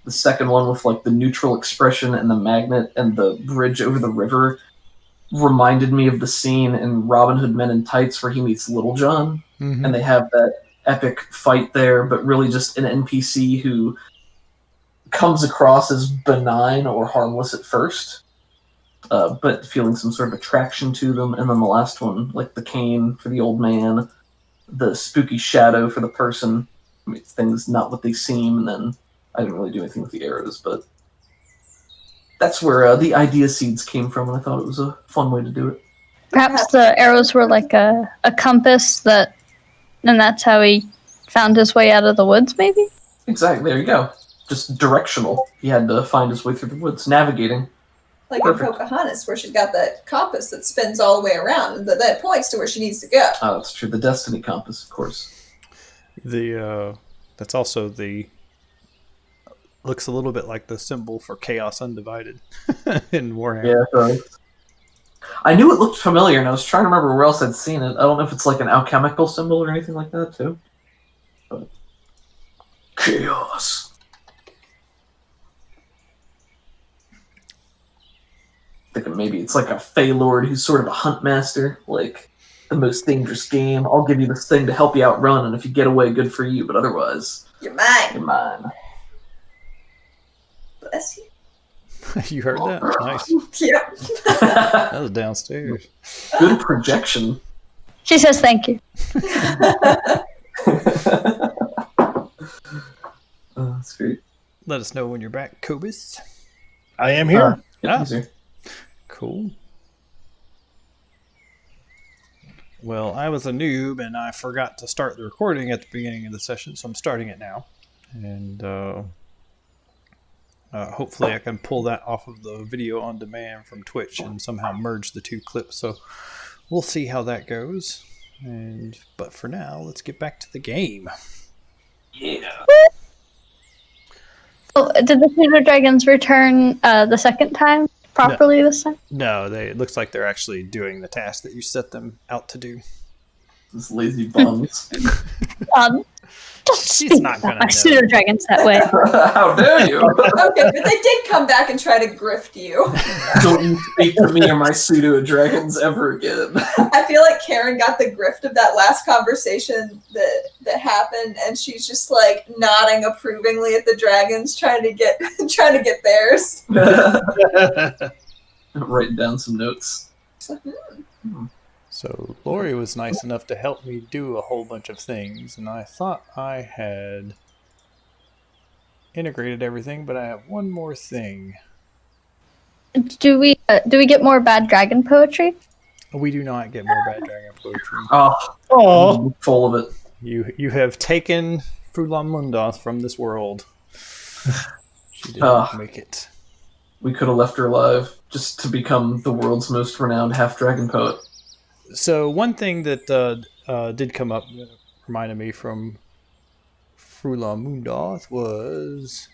The second one with like the neutral expression and the magnet and the bridge over the river reminded me of the scene in Robin Hood Men in Tights where he meets Little John, Mm-hmm. and they have that epic fight there, but really just an NPC who comes across as benign or harmless at first, but feeling some sort of attraction to them. And then the last one, like the cane for the old man, the spooky shadow for the person, makes things not what they seem. And then I didn't really do anything with the arrows, but that's where the idea seeds came from, and I thought it was a fun way to do it. Perhaps the arrows were like a compass and that's how he found his way out of the woods, maybe? Exactly, there you go. Just directional. He had to find his way through the woods, navigating. Like Perfect. in Pocahontas, where she's got that compass that spins all the way around, and that points to where she needs to go. Oh, that's true. The Destiny Compass, of course. That's also looks a little bit like the symbol for Chaos Undivided in Warhammer. Yeah, sorry. I knew it looked familiar, and I was trying to remember where else I'd seen it. I don't know if it's like an alchemical symbol or anything like that, too. But Chaos. Thinking maybe it's like a Fey Lord who's sort of a hunt master, like the most dangerous game. I'll give you this thing to help you outrun, and if you get away, good for you, but otherwise, You're mine. you're mine. Bless you. You heard that? Nice. Yep. That was downstairs. Good projection. She says thank you. Oh, that's great. Let us know when you're back, Cobus. I am here. Ah. He's here. Cool. Well, I was a noob and I forgot to start the recording at the beginning of the session, so I'm starting it now. And hopefully I can pull that off of the video on demand from Twitch and somehow merge the two clips. So we'll see how that goes. But for now, let's get back to the game. Yeah. Oh, did the pseudo dragons return the second time properly this time? No, it looks like they're actually doing the task that you set them out to do. These lazy bums. Don't She's speak not about gonna my know. pseudo dragons that way. How dare you? Okay, but they did come back and try to grift you. Don't you speak to me or my pseudo dragons ever again. I feel like Karen got the grift of that last conversation that happened, and she's just like nodding approvingly at the dragons, trying to get theirs. Writing down some notes. So Lori was nice enough to help me do a whole bunch of things, and I thought I had integrated everything, but I have one more thing. Do we get more bad dragon poetry? We do not get more bad dragon poetry. Oh, Oh, full of it. You have taken Fulan Mundoth from this world. She did not make it. We could have left her alive just to become the world's most renowned half-dragon poet. So one thing that did come up that reminded me from Fulan Mundoth was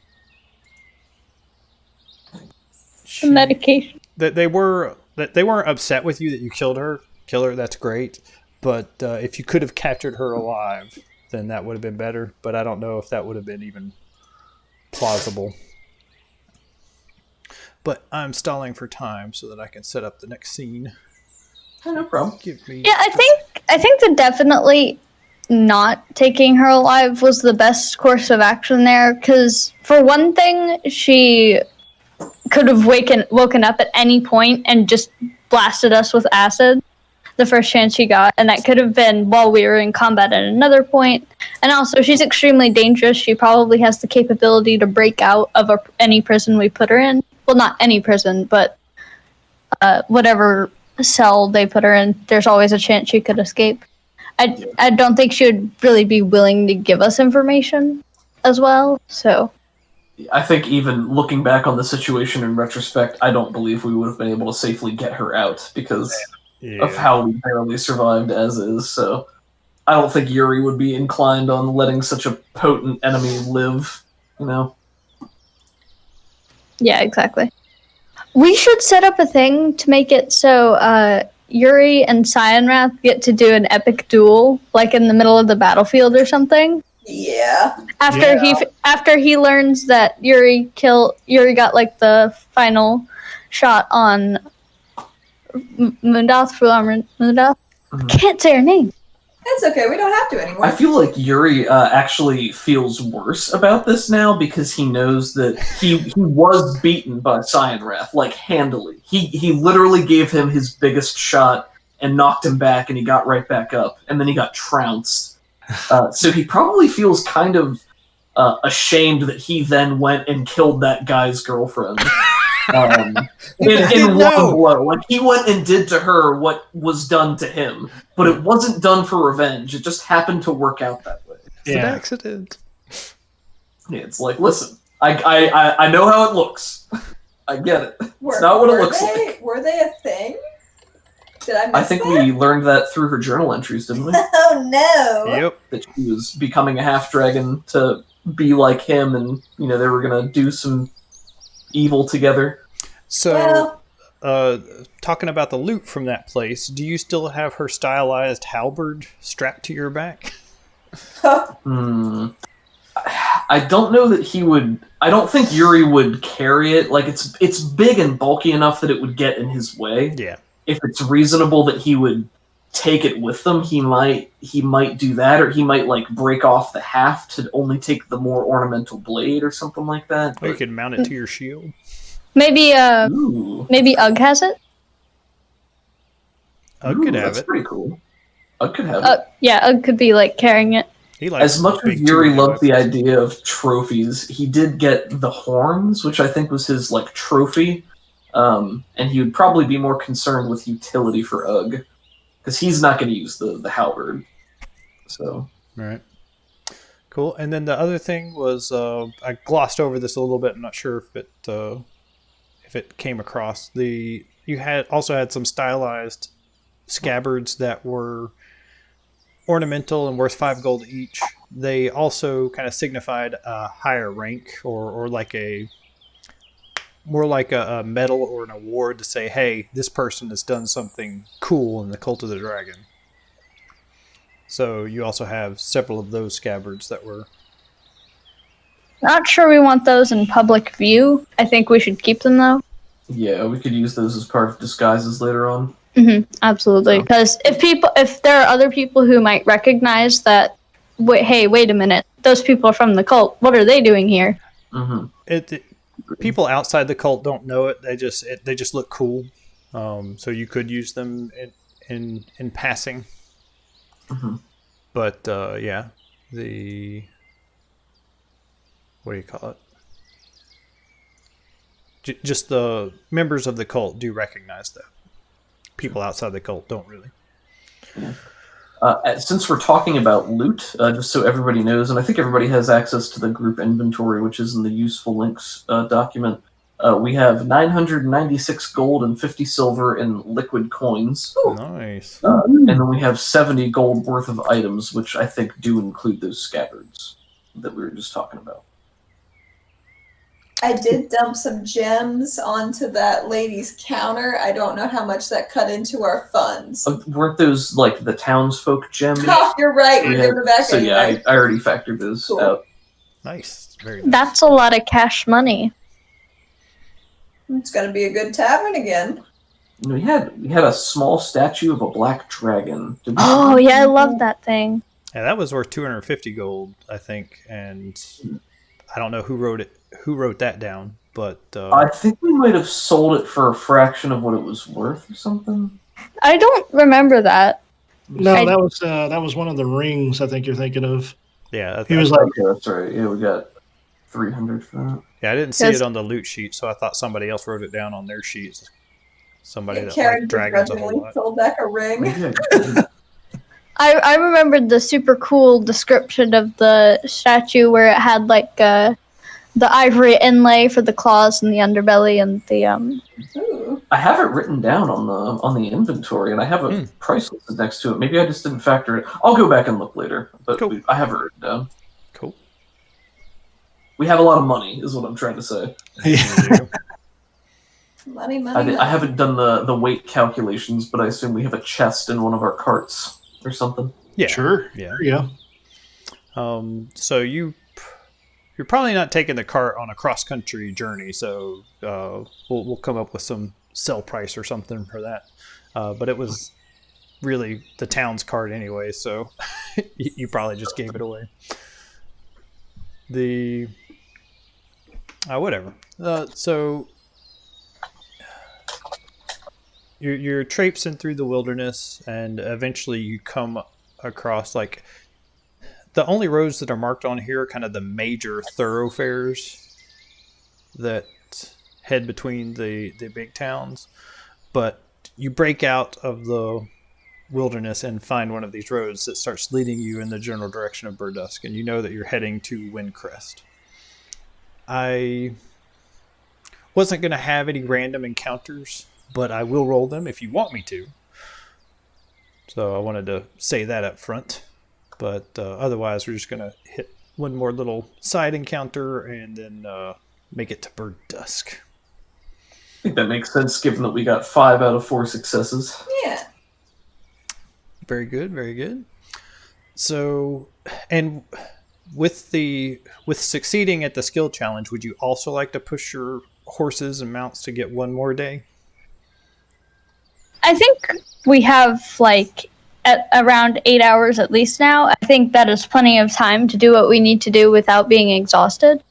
The medication. that they weren't upset with you that you killed her. Kill her, that's great. But if you could have captured her alive, then that would have been better. But I don't know if that would have been even plausible. But I'm stalling for time so that I can set up the next scene. Oh, no problem. Give me. Yeah, I think that definitely not taking her alive was the best course of action there. Because for one thing, she could have woken up at any point and just blasted us with acid the first chance she got, and that could have been while we were in combat at another point. And also, she's extremely dangerous. She probably has the capability to break out of any prison we put her in. Well, not any prison, but whatever cell they put her in, there's always a chance she could escape. I don't think she would really be willing to give us information as well, so... I think even looking back on the situation in retrospect, I don't believe we would have been able to safely get her out because of how we barely survived as is. So I don't think Yuri would be inclined on letting such a potent enemy live, you know? Yeah, exactly. We should set up a thing to make it so Yuri and Cyanrath get to do an epic duel, like in the middle of the battlefield or something. Yeah. After he learns that Yuri got like the final shot on Mundoth. Mhm. Can't say her name. That's okay. We don't have to anymore. I feel like Yuri actually feels worse about this now because he knows that he was beaten by Cyanrath, like handily. He literally gave him his biggest shot and knocked him back, and he got right back up, and then he got trounced. So he probably feels kind of ashamed that he then went and killed that guy's girlfriend. In one blow. Like, he went and did to her what was done to him, but it wasn't done for revenge. It just happened to work out that way. It's an accident. Yeah, it's like, listen, I know how it looks. I get it. It's not what it looks like. Were they a thing? Did I miss I think that? we learned that through her journal entries, didn't we? Oh no! Yep. That she was becoming a half-dragon to be like him, and, you know, they were going to do some evil together. So, talking about the loot from that place, do you still have her stylized halberd strapped to your back? I don't know that he would. I don't think Yuri would carry it. Like it's big and bulky enough that it would get in his way. Yeah. If it's reasonable that he would take it with them, he might do that, or he might like break off the haft to only take the more ornamental blade or something like that. Or you could mount it to your shield. Maybe Ooh. maybe Ugg has it. Ugg could have That's it. pretty cool. Ugg could have it. Yeah, Ugg could be like carrying it. He likes As much as big Yuri two-handed loved the weapons. idea of trophies, he did get the horns, which I think was his like trophy. And he would probably be more concerned with utility for Ugg, because he's not going to use the halberd. So, All right. Cool. And then the other thing was, I glossed over this a little bit. I'm not sure if it came across. You also had some stylized scabbards that were ornamental and worth 5 gold each. They also kind of signified a higher rank, or like more like a medal or an award to say, hey, this person has done something cool in the Cult of the Dragon. So you also have several of those scabbards that were... Not sure we want those in public view. I think we should keep them though. yeah, we could use those as part of disguises later on. Absolutely. Because if there are other people who might recognize that, wait a minute, those people are from the cult. What are they doing here? Mm-hmm. People outside the cult don't know it. They just look cool. So you could use them in passing. Mm-hmm. But yeah, what do you call it? Just the members of the cult do recognize that. People outside the cult don't really. Since we're talking about loot, just so everybody knows, and I think everybody has access to the group inventory, which is in the useful links document, we have 996 gold and 50 silver in liquid coins. Nice. And then we have 70 gold worth of items, which I think do include those scabbards that we were just talking about. I did dump some gems onto that lady's counter. I don't know how much that cut into our funds. Weren't those like the townsfolk gems? Oh, you're right. We're Yeah. giving it back So yeah, anyway. I already factored those Cool. out. Nice. Very nice. That's a lot of cash money. It's going to be a good tavern again. We had a small statue of a black dragon. Did we- Oh yeah, I love that thing. Yeah, that was worth 250 gold, I think, and I don't know who wrote that down, but I think we might have sold it for a fraction of what it was worth or something. I don't remember that. No, I- that was one of the rings. I think you're thinking of. yeah, He was like, Okay, that's right. Yeah, we got 300 for that. yeah, I didn't see Because- it on the loot sheet, so I thought somebody else wrote it down on their sheets. Somebody Yeah, that Karen liked dragons a whole begrudgingly lot. sold back a ring. Maybe I did. I remembered the super cool description of the statue where it had like the ivory inlay for the claws and the underbelly and the Ooh. I have it written down on the inventory, and I have a price listed next to it. Maybe I just didn't factor it. I'll go back and look later, but Cool. I have it written down. Cool. We have a lot of money, is what I'm trying to say. Money, money, I haven't done the weight calculations, but I assume we have a chest in one of our carts or something. Yeah. sure. Yeah. Yeah. So you're probably not taking the cart on a cross-country journey, so we'll come up with some sell price or something for that. But it was really the town's cart anyway, so you probably just gave it away. Whatever. So you're traipsing through the wilderness, and eventually you come across like the only roads that are marked on here are kind of the major thoroughfares that head between the big towns. But you break out of the wilderness and find one of these roads that starts leading you in the general direction of Berdusk, and you know that you're heading to Windcrest. I wasn't going to have any random encounters, but I will roll them if you want me to. So I wanted to say that up front. But otherwise, we're just going to hit one more little side encounter and then make it to Berdusk. I think that makes sense, given that we got 5 out of 4 successes. Yeah. Very good, very good. So, and with succeeding at the skill challenge, would you also like to push your horses and mounts to get one more day? I think we have like at around 8 hours at least now. I think that is plenty of time to do what we need to do without being exhausted.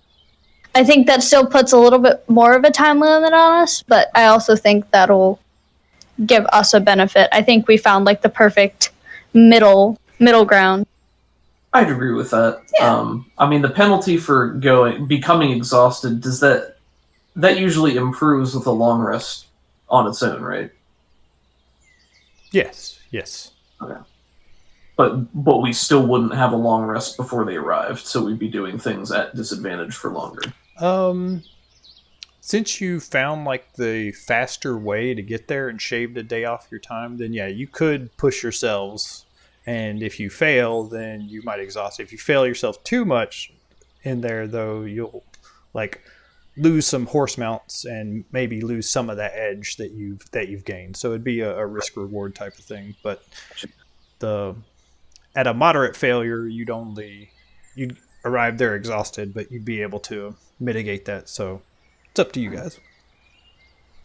I think that still puts a little bit more of a time limit on us, but I also think that'll give us a benefit. I think we found like the perfect middle ground. I'd agree with that. Yeah. I mean, the penalty for becoming exhausted, does that usually improves with a long rest on its own, right? Yes. Okay. But we still wouldn't have a long rest before they arrived, so we'd be doing things at disadvantage for longer. Since you found like the faster way to get there and shaved a day off your time, then yeah, you could push yourselves. And if you fail, then you might exhaust. If you fail yourself too much in there, though, you'll like lose some horse mounts and maybe lose some of that edge that you've gained. So it'd be a risk reward type of thing. But at a moderate failure, you'd arrive there exhausted, but you'd be able to mitigate that. So it's up to you guys.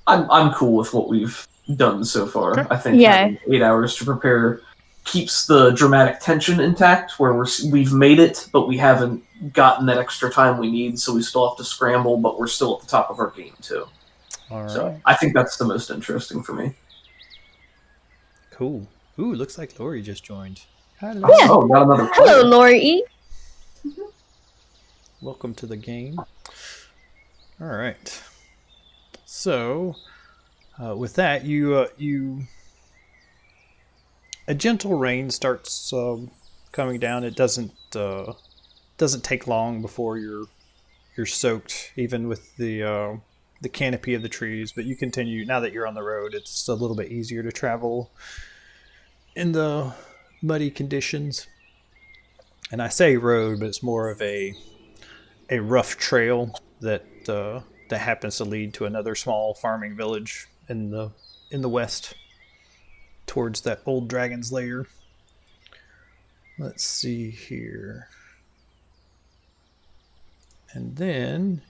I'm cool with what we've done so far. Okay. I think Yeah. having 8 hours to prepare keeps the dramatic tension intact, where we've made it, but we haven't gotten that extra time we need, so we still have to scramble, but we're still at the top of our game too. All right. So I think that's the most interesting for me. Cool. Ooh, looks like Lori just joined. Hello. Yeah. Oh, not another player. Hello, Lori. Welcome to the game. All right. So, with that, a gentle rain starts coming down. It doesn't take long before you're soaked, even with the canopy of the trees. But you continue now that you're on the road. It's a little bit easier to travel in the muddy conditions. And I say road, but it's more of a rough trail that happens to lead to another small farming village in the west, towards that old dragon's lair. Let's see here. And then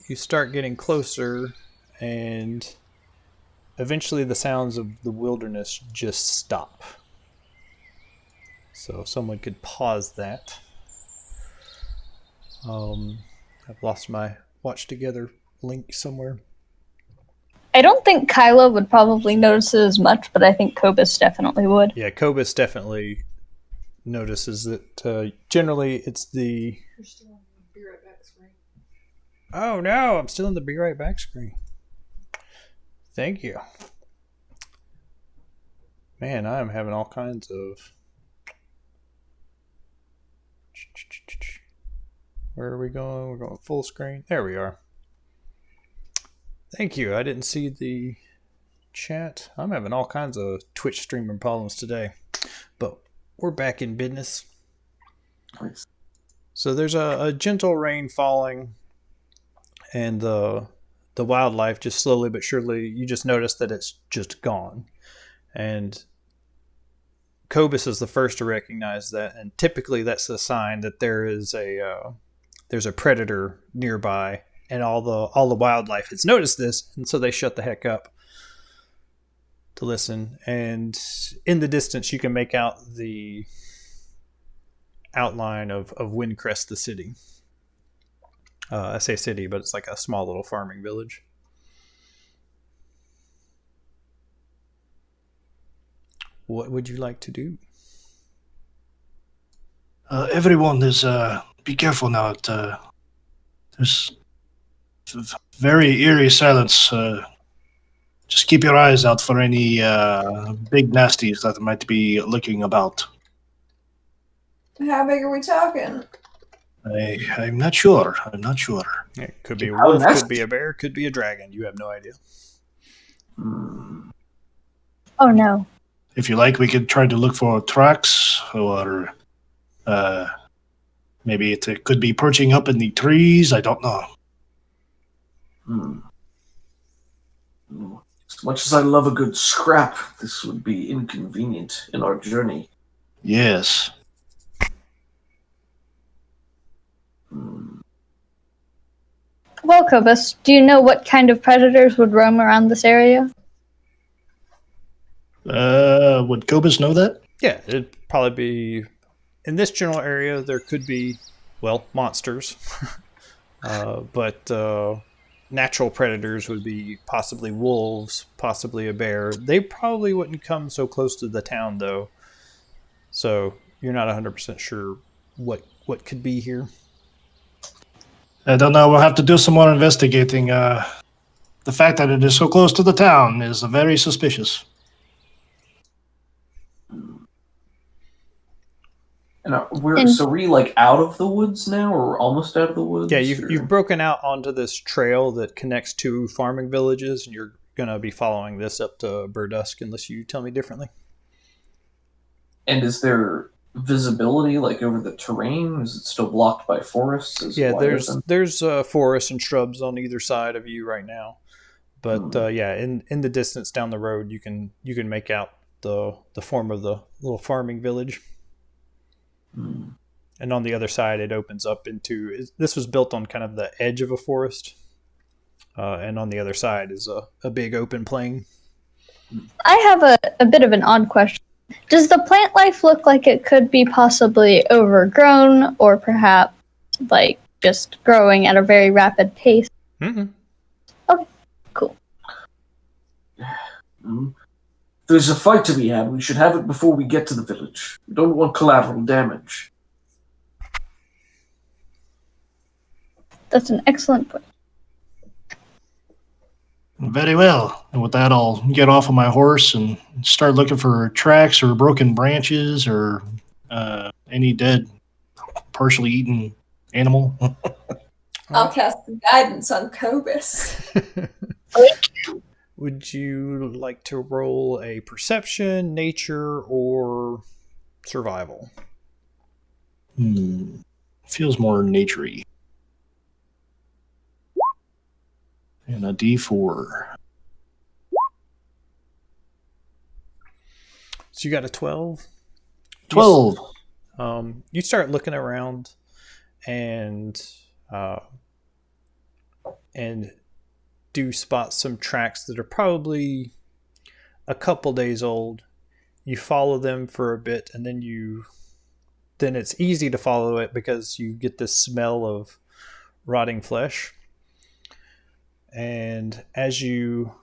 you start getting closer, and eventually the sounds of the wilderness just stop. So if someone could pause that. I've lost my watch together link somewhere. I don't think Kyla would probably notice it as much, but I think Kobus definitely would. Yeah, Kobus definitely notices that generally it's the... You're still on the Be Right Back screen. Oh no, I'm still in the Be Right Back screen. Thank you. Man, I am having all kinds of... Where are we going? We're going full screen. There we are. Thank you. I didn't see the chat. I'm having all kinds of Twitch streaming problems today. But we're back in business. Nice. So there's a gentle rain falling, and the wildlife just slowly but surely, you just notice that it's just gone. And Kobus is the first to recognize that, and typically that's a sign that there's a predator nearby, and all the wildlife has noticed this, and so they shut the heck up to listen. And in the distance, you can make out the outline of Windcrest, the city. I say city, but it's like a small little farming village. What would you like to do? Everyone is be careful now. There's very eerie silence. Just keep your eyes out for any big nasties that might be looking about. How big are we talking? I'm not sure. It could be a Oh, wolf, that's- could be a bear, could be a dragon. You have no idea. Oh no. If you like, we could try to look for tracks, or maybe it could be perching up in the trees. I don't know. As much as I love a good scrap, this would be inconvenient in our journey. Yes. Well, Cobus, do you know what kind of predators would roam around this area? Would Cobus know that? Yeah, it'd probably be in this general area. There could be, well, monsters, but natural predators would be possibly wolves, possibly a bear. They probably wouldn't come so close to the town, though. So you're not 100% sure what could be here. I don't know. We'll have to do some more investigating. The fact that it is so close to the town is very suspicious. And so we like out of the woods now, or almost out of the woods? Yeah, you've broken out onto this trail that connects two farming villages, and you're going to be following this up to Berdusk unless you tell me differently. And is there visibility like over the terrain? Is it still blocked by forests? Yeah, there's forests and shrubs on either side of you right now. But in the distance down the road, you can make out the form of the little farming village. And on the other side, it opens up into... This was built on kind of the edge of a forest. And on the other side is a big open plain. I have a bit of an odd question. Does the plant life look like it could be possibly overgrown or perhaps like just growing at a very rapid pace? Mm-hmm. Okay, cool. There's a fight to be had. We should have it before we get to the village. We don't want collateral damage. That's an excellent point. Very well. And with that, I'll get off of my horse and start looking for tracks or broken branches or any dead, partially eaten animal. I'll cast guidance on Cobus. Would you like to roll a perception, nature, or survival? Feels more naturey. And a D4. So you got a 12? 12. You start looking around and do spot some tracks that are probably a couple days old. You follow them for a bit, and then it's easy to follow it because you get this smell of rotting flesh. And as you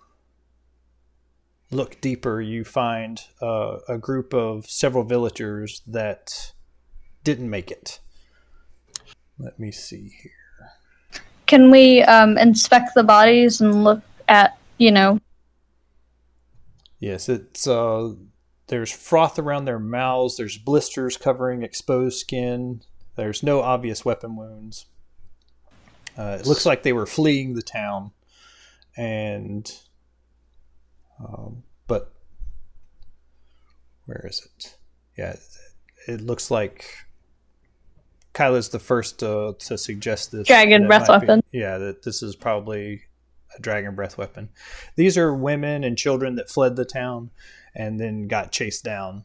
look deeper, you find a group of several villagers that didn't make it. Let me see here. Can we inspect the bodies and look at, Yes, it's there's froth around their mouths. There's blisters covering exposed skin. There's no obvious weapon wounds. It looks like they were fleeing the town, and but where is it? Yeah, it looks like Kyla's the first to suggest this. Dragon breath weapon. That this is probably a dragon breath weapon. These are women and children that fled the town and then got chased down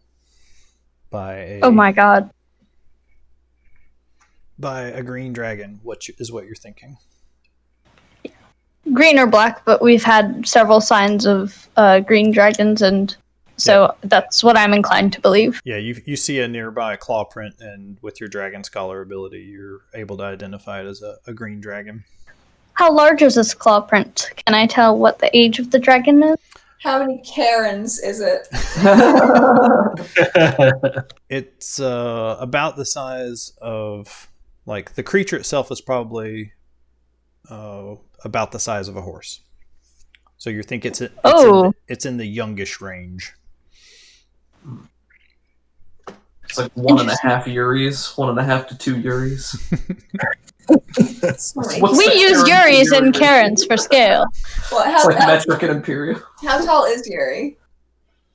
by oh my god. By a green dragon. What you're thinking? Green or black, but we've had several signs of green dragons, and so that's what I'm inclined to believe. Yeah, you see a nearby claw print, and with your Dragon Scholar ability, you're able to identify it as a green dragon. How large is this claw print? Can I tell what the age of the dragon is? How many Karens is it? It's about the size of, like, the creature itself is probably about the size of a horse. So you think it's in the youngish range. It's like 1.5 Yuris, 1.5 to 2 Yuris. We use Yuris and Karens for scale. Well, It's like metric and imperial. How tall is Yuri?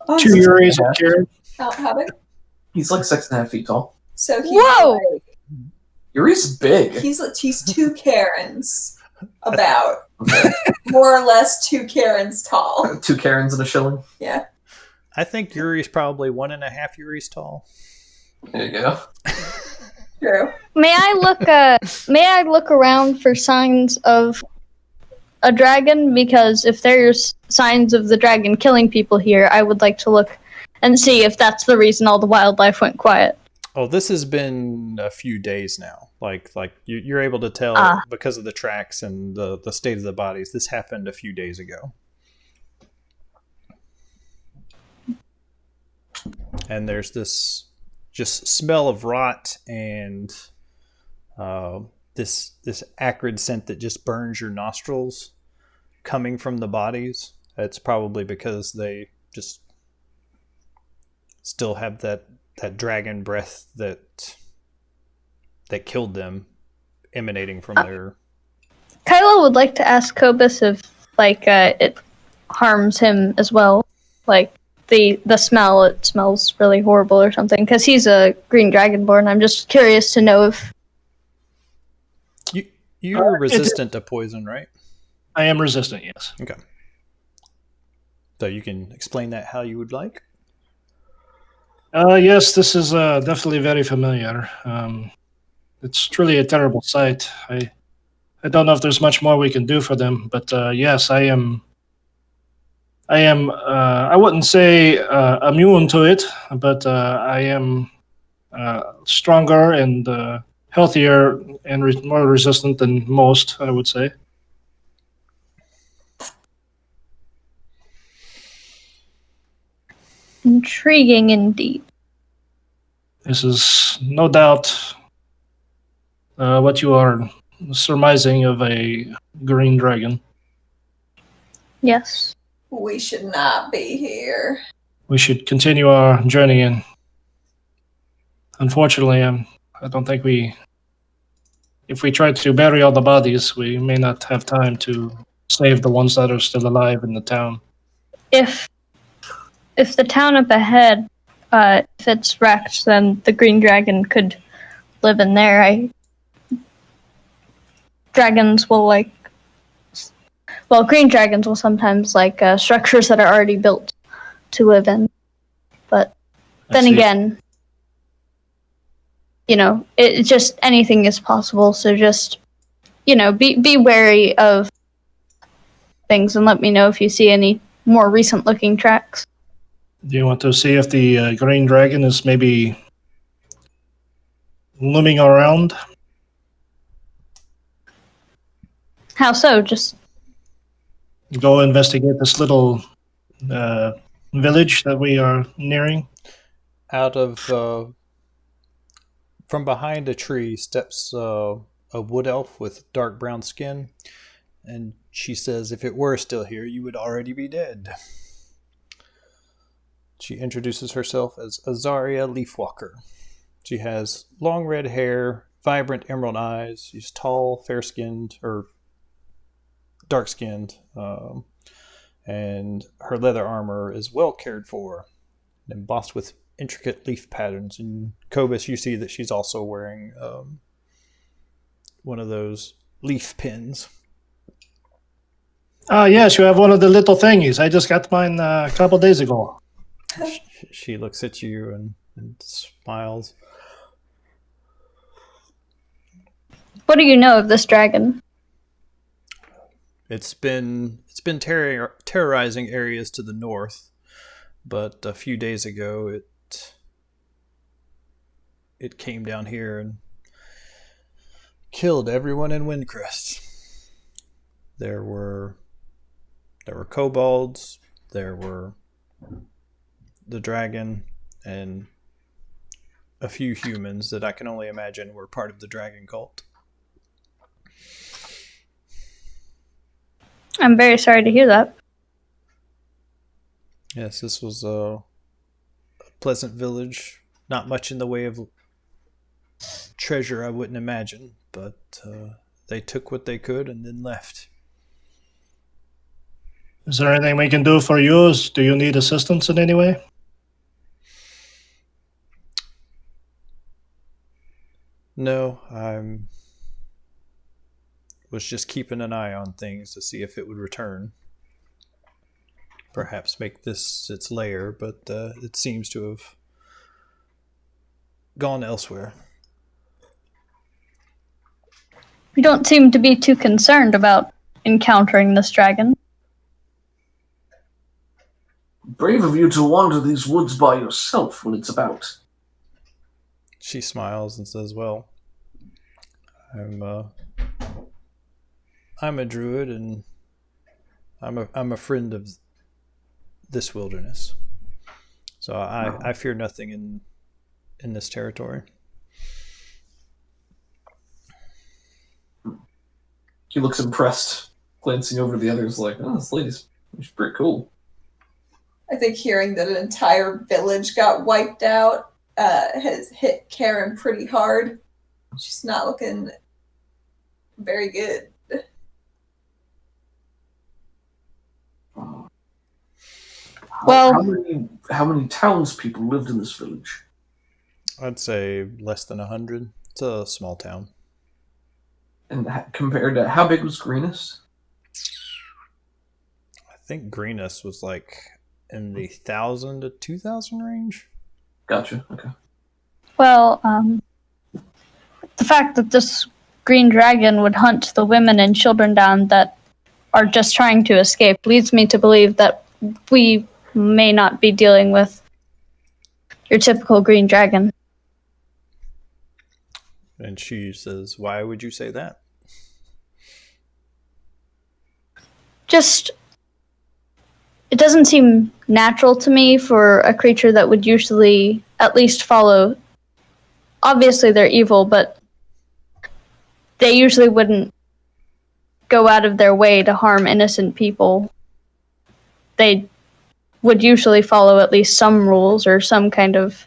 2 Yuris and Karen. How big? He's like 6.5 feet tall. So he's Whoa! Yuri's big. He's 2 Karens. About. More or less 2 Karens tall. 2 Karens and a shilling. Yeah. I think Yuri's probably 1.5 Yuris tall. There you go. True. May I look around for signs of a dragon? Because if there's signs of the dragon killing people here, I would like to look and see if that's the reason all the wildlife went quiet. Oh, this has been a few days now. Like you're able to tell because of the tracks and the state of the bodies. This happened a few days ago. And there's this just smell of rot and this acrid scent that just burns your nostrils coming from the bodies. It's probably because they just still have that dragon breath that killed them emanating from their... Kylo would like to ask Kobus if it harms him as well. Like the smell, it smells really horrible or something, because he's a green dragonborn. I'm just curious to know if... You're resistant to poison, right? I am resistant, yes. Okay. So you can explain that how you would like? Yes, this is definitely very familiar. It's truly a terrible sight. I don't know if there's much more we can do for them, but yes, I am. I wouldn't say immune to it, but I am stronger and healthier and more resistant than most, I would say. Intriguing indeed. This is no doubt what you are surmising of a green dragon. Yes. We should not be here. We should continue our journey, and unfortunately, I don't think if we try to bury all the bodies, we may not have time to save the ones that are still alive in the town. If the town up ahead, if it's wrecked, then the green dragon could live in there. Dragons will green dragons will sometimes like structures that are already built to live in. But then again, it just anything is possible. So just, be wary of things and let me know if you see any more recent looking tracks. Do you want to see if the green dragon is maybe looming around? How so? Just go investigate this little village that we are nearing. Out of from behind a tree steps a wood elf with dark brown skin, and she says, "If it were still here, you would already be dead." She introduces herself as Azaria Leafwalker. She has long red hair, vibrant emerald eyes. She's tall, fair-skinned, or dark-skinned, and her leather armor is well cared for, embossed with intricate leaf patterns. And Kobus, you see that she's also wearing one of those leaf pins. Yes, you have one of the little thingies. I just got mine a couple days ago. She looks at you and smiles. What do you know of this dragon? It's been terrorizing areas to the north, but a few days ago it came down here and killed everyone in Windcrest. There were kobolds, there were the dragon, and a few humans that I can only imagine were part of the dragon cult. I'm very sorry to hear that. Yes, this was a pleasant village. Not much in the way of treasure, I wouldn't imagine, but they took what they could and then left. Is there anything we can do for you? Do you need assistance in any way? No, I was just keeping an eye on things to see if it would return. Perhaps make this its lair, but it seems to have gone elsewhere. We don't seem to be too concerned about encountering this dragon. Brave of you to wander these woods by yourself when it's about. She smiles and says, "Well, I'm a druid, and I'm a friend of this wilderness. So I fear nothing in this territory." He looks impressed, glancing over to the others like, oh, this lady's she's pretty cool. I think hearing that an entire village got wiped out has hit Karen pretty hard. She's not looking very good. Well, how many townspeople lived in this village? I'd say less than 100. It's a small town. And compared to how big was Greenest? I think Greenest was like in the 1,000 to 2,000 range. Gotcha. Okay. well, the fact that this green dragon would hunt the women and children down that are just trying to escape leads me to believe that we may not be dealing with your typical green dragon. And she says, "Why would you say that?" Just, it doesn't seem natural to me for a creature that would usually at least follow. Obviously, they're evil, but they usually wouldn't go out of their way to harm innocent people. They would usually follow at least some rules or some kind of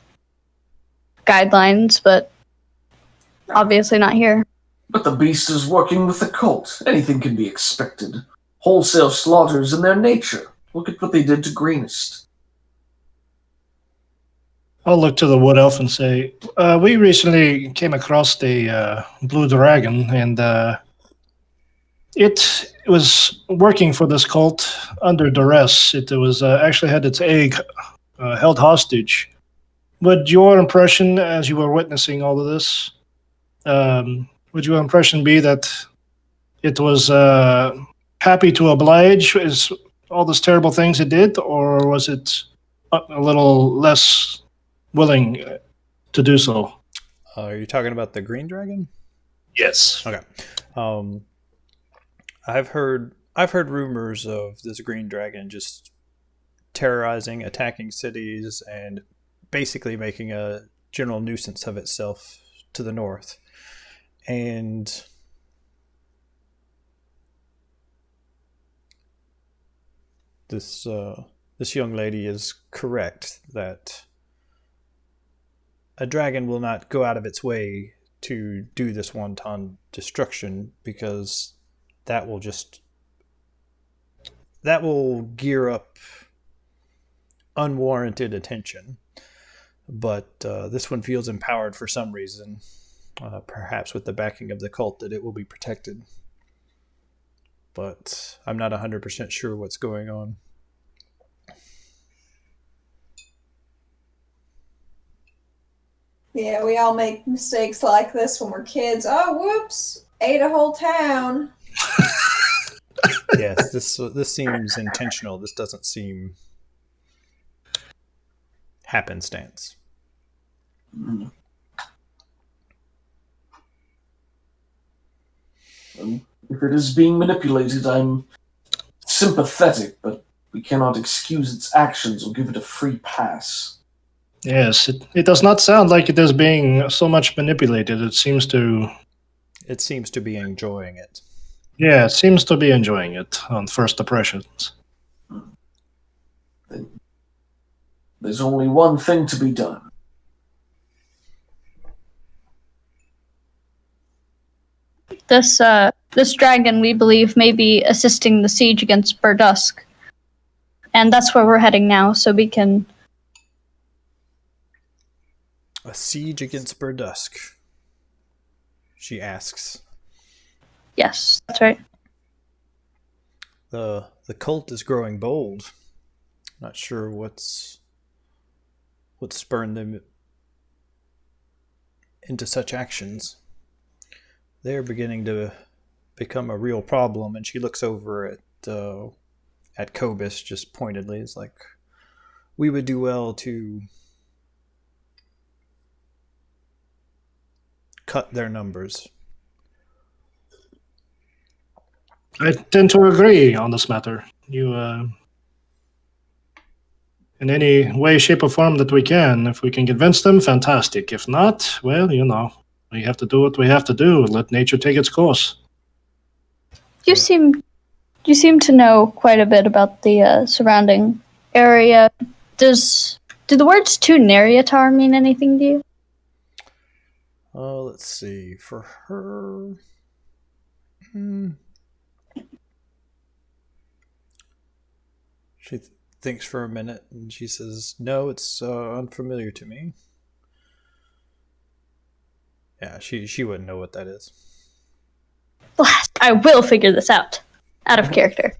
guidelines, but obviously not here. But the beast is working with the cult. Anything can be expected. Wholesale slaughters in their nature. Look at what they did to Greenest. I'll look to the wood elf and say, we recently came across the blue dragon, and it was working for this cult under duress. It was actually had its egg held hostage. Would your impression, as you were witnessing all of this, would your impression be that it was happy to oblige as all those terrible things it did, or was it a little less willing to do so? Are you talking about the green dragon? Yes. Okay. I've heard rumors of this green dragon just terrorizing, attacking cities, and basically making a general nuisance of itself to the north. And this young lady is correct that a dragon will not go out of its way to do this wanton destruction, because that will gear up unwarranted attention. But this one feels empowered for some reason, perhaps with the backing of the cult, that it will be protected. But I'm not 100% sure what's going on. Yeah, we all make mistakes like this when we're kids. Oh, whoops! Ate a whole town. Yes, this seems intentional. This doesn't seem happenstance. If it is being manipulated, I'm sympathetic, but we cannot excuse its actions or give it a free pass. Yes, it does not sound like it is being so much manipulated. It seems to be enjoying it. Yeah, it seems to be enjoying it on first impressions. There's only one thing to be done. This dragon, we believe, may be assisting the siege against Berdusk. And that's where we're heading now, so we can... A siege against Berdusk, she asks. Yes, that's right. The cult is growing bold. Not sure what spurred them into such actions. They're beginning to become a real problem. And she looks over at Cobus just pointedly. It's like, we would do well to cut their numbers. I tend to agree on this matter. You, in any way, shape, or form that we can, if we can convince them, fantastic. If not, well, we have to do what we have to do. Let nature take its course. You seem to know quite a bit about the surrounding area. Do the words to Neriatar mean anything to you? Let's see. For her, she thinks for a minute and she says, "No, it's unfamiliar to me." Yeah, she wouldn't know what that is. Blast! I will figure this out. Out of character.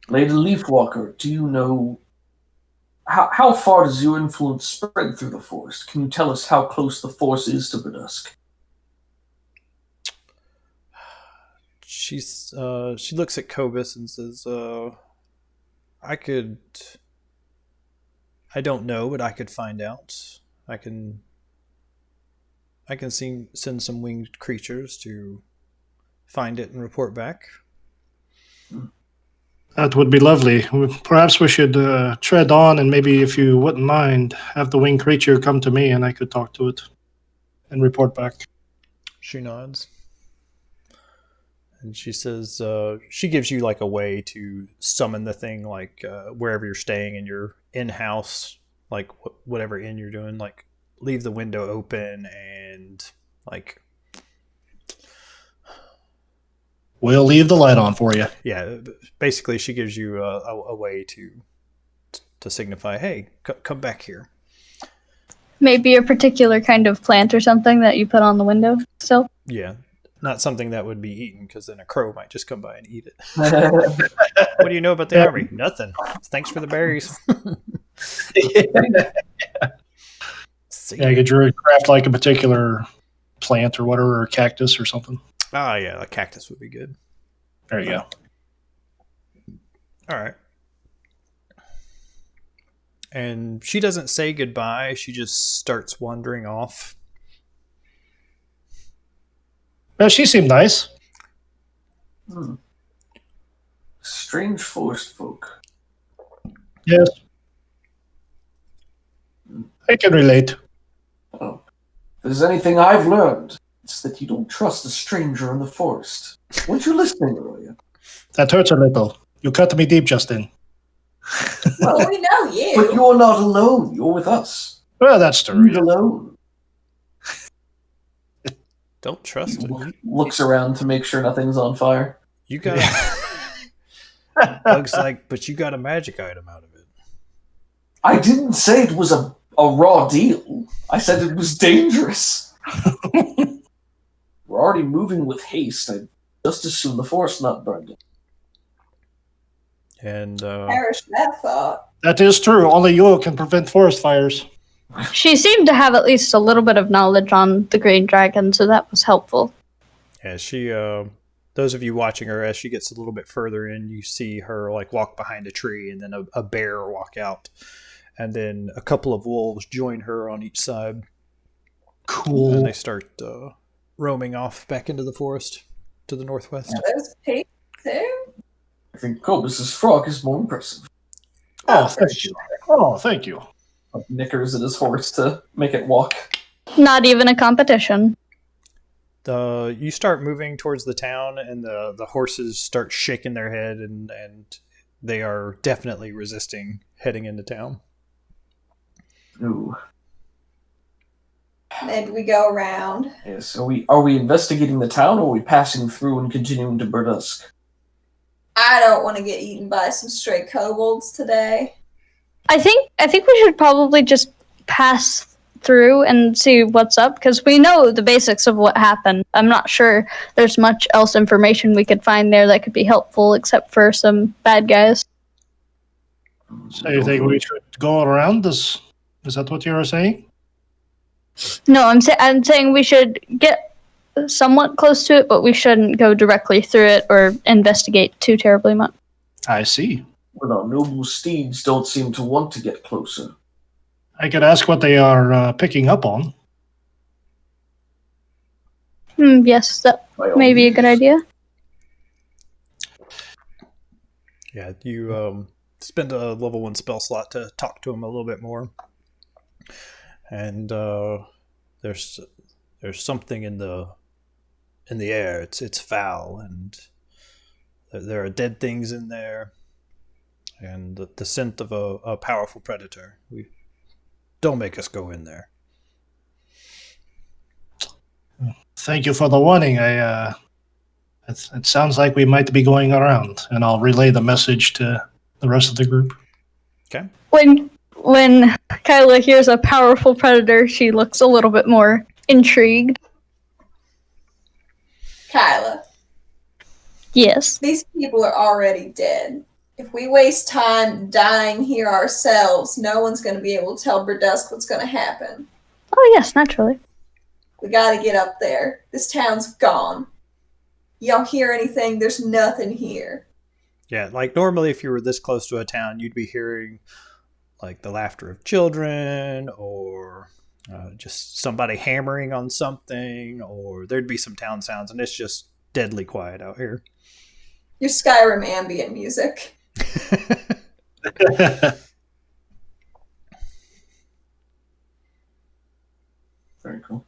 Lady Leafwalker, do you know how far does your influence spread through the forest? Can you tell us how close the force is to Berdusk? She looks at Cobus and says, I don't know, but I could find out. I can send some winged creatures to find it and report back." That would be lovely. Perhaps we should tread on, and maybe, if you wouldn't mind, have the winged creature come to me and I could talk to it and report back. She nods. And she says, she gives you like a way to summon the thing, like wherever you're staying in your in-house, like whatever inn you're doing, like leave the window open and like... We'll leave the light on for you. Yeah, basically she gives you a way to signify, hey, come back here. Maybe a particular kind of plant or something that you put on the window sill? Yeah, not something that would be eaten, because then a crow might just come by and eat it. What do you know about the army? Nothing. Thanks for the berries. See? Yeah, could you craft like a particular plant or whatever, or cactus or something? Ah, yeah, a cactus would be good. There you go. All right. And she doesn't say goodbye. She just starts wandering off. Well, she seemed nice. Strange forest folk. Yes. I can relate. Oh. If there's anything I've learned, it's that you don't trust a stranger in the forest. Weren't you listening earlier? That hurts a little. You cut me deep, Justin. Well, we know you. But you're not alone. You're with us. Well, that's true. Who's alone? Don't trust it. Looks around to make sure nothing's on fire. You got Bug's like, but you got a magic item out of it. I didn't say it was a raw deal. I said it was dangerous. We're already moving with haste. I'd just as soon the forest not burned it. And Perish that thought. That is true. Only you can prevent forest fires. She seemed to have at least a little bit of knowledge on the Green Dragon, so that was helpful. yeah, she those of you watching her, as she gets a little bit further in, you see her like walk behind a tree, and then a bear walk out, and then a couple of wolves join her on each side. Cool. And they start roaming off back into the forest to the northwest. Are those pigs too? I think Cobus's frog is more impressive. Oh, thank you. Oh, thank you. Knickers at his horse to make it walk. Not even a competition. You start moving towards the town, and the horses start shaking their head, and they are definitely resisting heading into town. Ooh. Maybe we go around. Yes. Are we investigating the town, or are we passing through and continuing to Berdusk? I don't want to get eaten by some stray kobolds today. I think we should probably just pass through and see what's up, because we know the basics of what happened. I'm not sure there's much else information we could find there that could be helpful, except for some bad guys. So you think we should go around this? Is that what you were saying? No, I'm saying we should get somewhat close to it, but we shouldn't go directly through it or investigate too terribly much. I see. But our noble steeds don't seem to want to get closer. I could ask what they are picking up on. Yes, that By all may be a means. good idea. Yeah, you spend a level 1 spell slot to talk to him a little bit more. And there's something in the air. It's foul, and there are dead things in there, and the scent of a powerful predator. Don't make us go in there. Thank you for the warning. It sounds like we might be going around, and I'll relay the message to the rest of the group. Okay. When Kyla hears a powerful predator, she looks a little bit more intrigued. Kyla, Yes. these people are already dead. If we waste time dying here ourselves, no one's going to be able to tell Berdusk what's going to happen. Oh, yes, naturally. We got to get up there. This town's gone. Y'all hear anything? There's nothing here. Yeah, like normally if you were this close to a town, you'd be hearing like the laughter of children, or just somebody hammering on something, or there'd be some town sounds, and it's just deadly quiet out here. Your Skyrim ambient music. Very cool.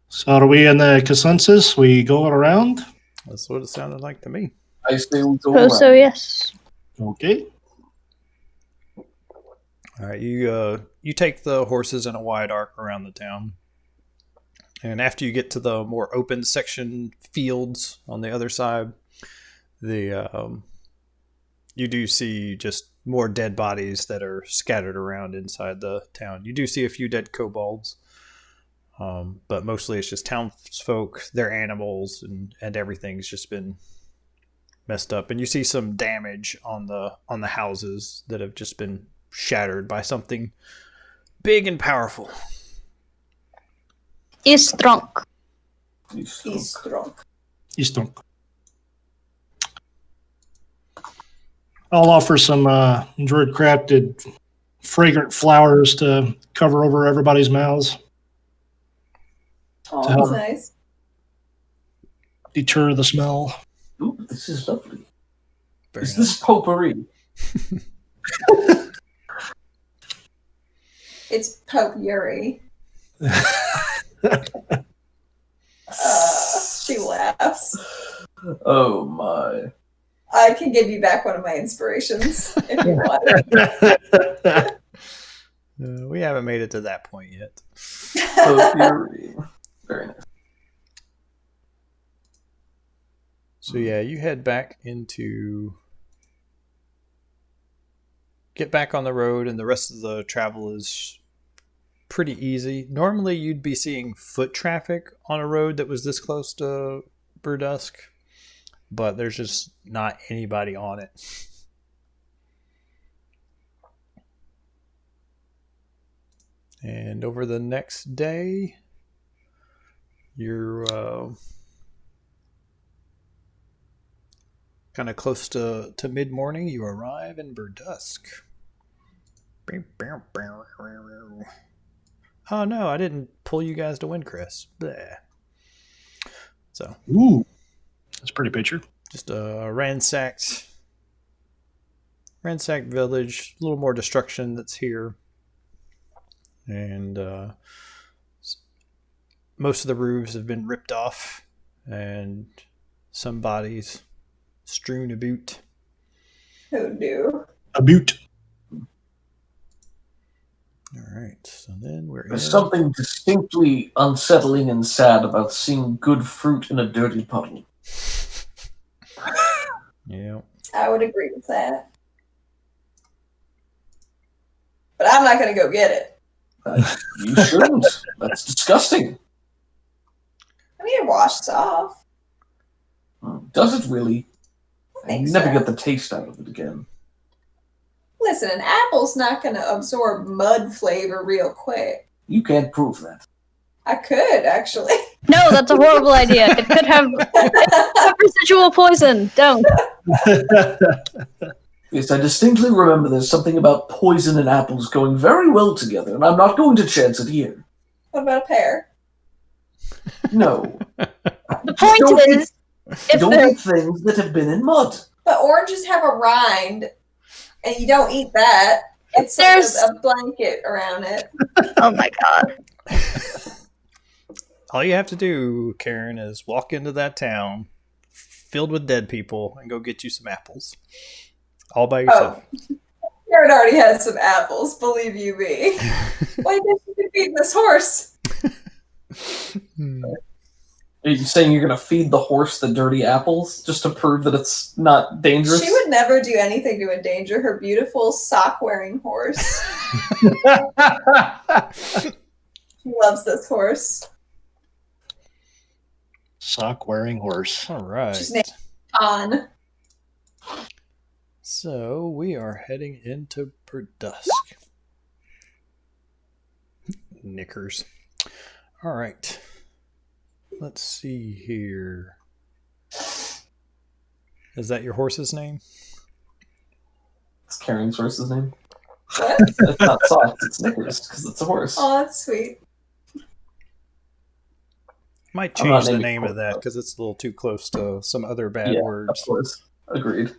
So are we in the consensus? We go around? That's what it sounded like to me. I say we go Oh, around. so yes. Okay. All right, you take the horses in a wide arc around the town, and after you get to the more open section fields on the other side, you do see just more dead bodies that are scattered around inside the town. You do see a few dead kobolds, but mostly it's just townsfolk, their animals, and everything's just been messed up. And you see some damage on the houses that have just been shattered by something big and powerful. Is drunk. He's drunk. He's drunk. I'll offer some druid-crafted fragrant flowers to cover over everybody's mouths. Oh, To that's help. nice. Deter the smell. Ooh, this is lovely. Very Is nice. this potpourri? It's Pope Yuri. She laughs. Oh my. I can give you back one of my inspirations if you want. We haven't made it to that point yet. Potpourri. Very nice. So yeah, you head back get back on the road, and the rest of the travel is pretty easy. Normally you'd be seeing foot traffic on a road that was this close to Berdusk, but there's just not anybody on it. And over the next day, you're kind of close to mid-morning. You arrive in Berdusk. Oh no, I didn't pull you guys to Windcrest. Bleh. So, Ooh. That's a pretty picture. just a ransacked village. A little more destruction that's here. And most of the roofs have been ripped off, and some bodies strewn about. Who knew? A butte. All right, so then we're in. There's something distinctly unsettling and sad about seeing good fruit in a dirty puddle. Yeah. I would agree with that. But I'm not going to go get it. You shouldn't. That's disgusting. I mean, it washes off. Does it really? I think You never so. get the taste out of it again. listen, an apple's not going to absorb mud flavor real quick. You can't prove that. I could, actually. No, that's a horrible idea. It could have residual poison. Don't. Yes, I distinctly remember there's something about poison and apples going very well together, and I'm not going to chance it here. What about a pear? No. The point is, if don't they're eat things that have been in mud. But oranges have a rind, and you don't eat that. It's There's- a blanket around it. oh my god. All you have to do, Karen, is walk into that town filled with dead people and go get you some apples. All by yourself. Karen already has some apples, believe you me. Why did you feed this horse? Are you saying you're going to feed the horse the dirty apples just to prove that it's not dangerous? She would never do anything to endanger her beautiful sock-wearing horse. She loves this horse. Sock-wearing horse. All right. She's named On. So we are heading into Berdusk. Knickers. All right. Let's see here. Is that your horse's name? It's Karen's horse's name. What? It's not Socks, it's Snickers, because it's a horse. Oh, that's sweet. Might I'm not change the naming name it. of that because it's a little too close to some other bad Yeah, words. of course. Agreed.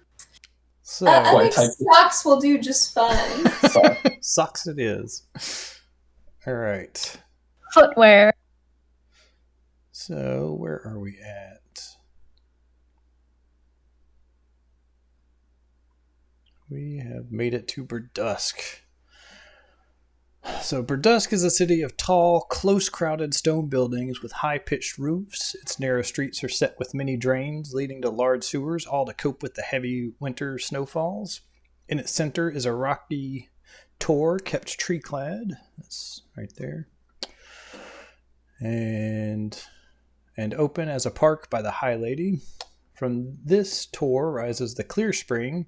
So, I Quite think typed it. socks will do just fine. So, socks it is. All right. Footwear. So, where are we at? We have made it to Berdusk. So, Berdusk is a city of tall, close crowded stone buildings with high pitched roofs. Its narrow streets are set with many drains leading to large sewers, all to cope with the heavy winter snowfalls. In its center is a rocky tor kept tree clad. That's right there. And open as a park by the High Lady. From this tor rises the Clear Spring,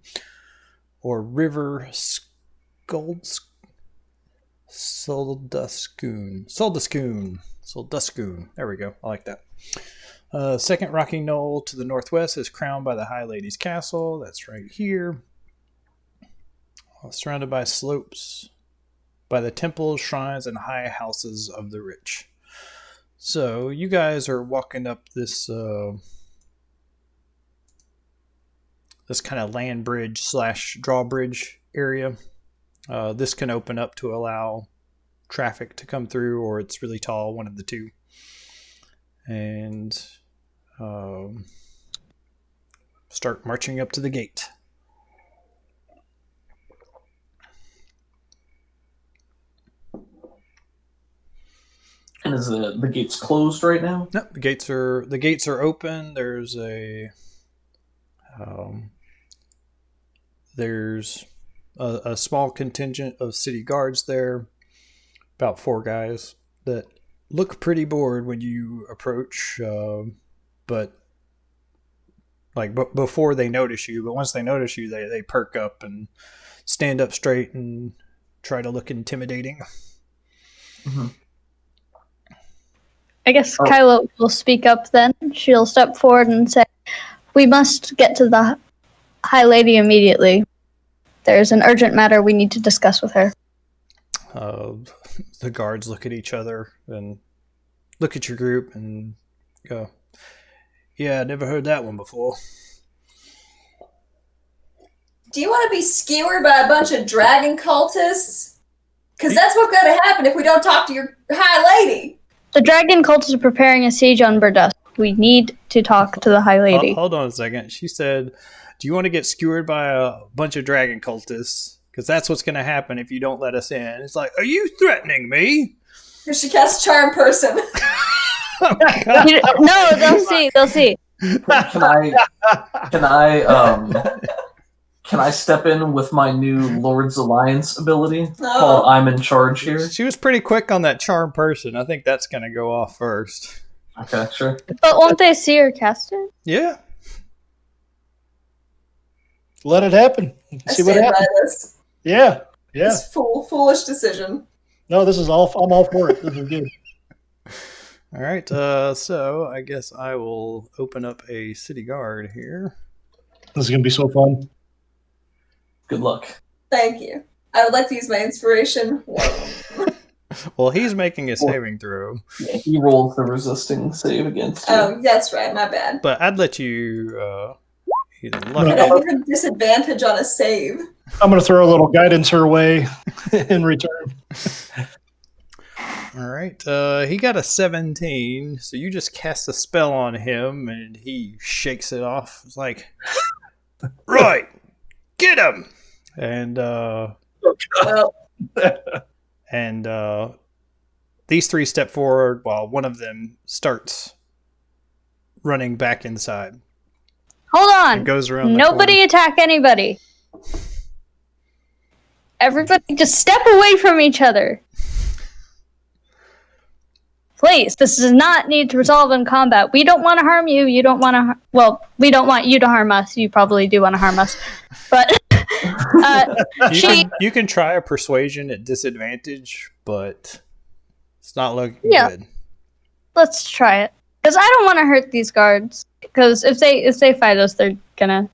or River Solduskoon. There we go. I like that. Second rocky knoll to the northwest is crowned by the High Lady's castle. That's right here. Surrounded by slopes by the temples, shrines, and high houses of the rich. So you guys are walking up this this kind of land bridge / drawbridge area. This can open up to allow traffic to come through, or it's really tall, one of the two. And start marching up to the gate. and is the gates closed right now? No, the gates are open. There's a small contingent of city guards there, about 4 guys that look pretty bored when you approach, but before they notice you. But once they notice you, they perk up and stand up straight and try to look intimidating. Mm-hmm. I guess Kylo will speak up then. She'll step forward and say, "We must get to the High Lady immediately. There's an urgent matter we need to discuss with her." The guards look at each other and look at your group and go, "Yeah, I never heard that one before." Do you want to be skewered by a bunch of dragon cultists? Because that's what's going to happen if we don't talk to your High Lady. The dragon cult is preparing a siege on Berdusk. We need to talk to the High Lady. Hold on a second. She said, "Do you want to get skewered by a bunch of dragon cultists? Because that's what's going to happen if you don't let us in." It's like, "Are you threatening me?" Because she casts Charm Person. No, they'll see. Can I step in with my new Lord's Alliance ability No. called I'm in Charge here? She was pretty quick on that charm person. I think that's going to go off first. Okay, sure. But won't they see her cast it? Yeah. Let it happen. I See what stand by happens. this. Yeah. Yeah. This foolish decision. No, this is all. I'm all for it. This is good. All right, so I guess I will open up a city guard here. This is gonna be so fun. Good luck. Thank you. I would like to use my inspiration. Well, he's making a saving throw. Yeah, he rolls the resisting save against you. Oh, that's right. My bad. But I'd let you either luck. Can I give him disadvantage on a save? I'm gonna throw a little guidance her way in return. All right, he got a 17, so you just cast a spell on him, and he shakes it off. It's like, right, get him! And Well, these three step forward while one of them starts running back inside. Hold on. It goes around. Nobody attack anybody. Everybody just step away from each other. Please, this does not need to resolve in combat. We don't want to harm you. You don't want to... Well, we don't want you to harm us. You probably do want to harm us. But you can try a persuasion at disadvantage, but it's not looking good. Let's try it. Because I don't want to hurt these guards. Because if they fight us, they're gonna...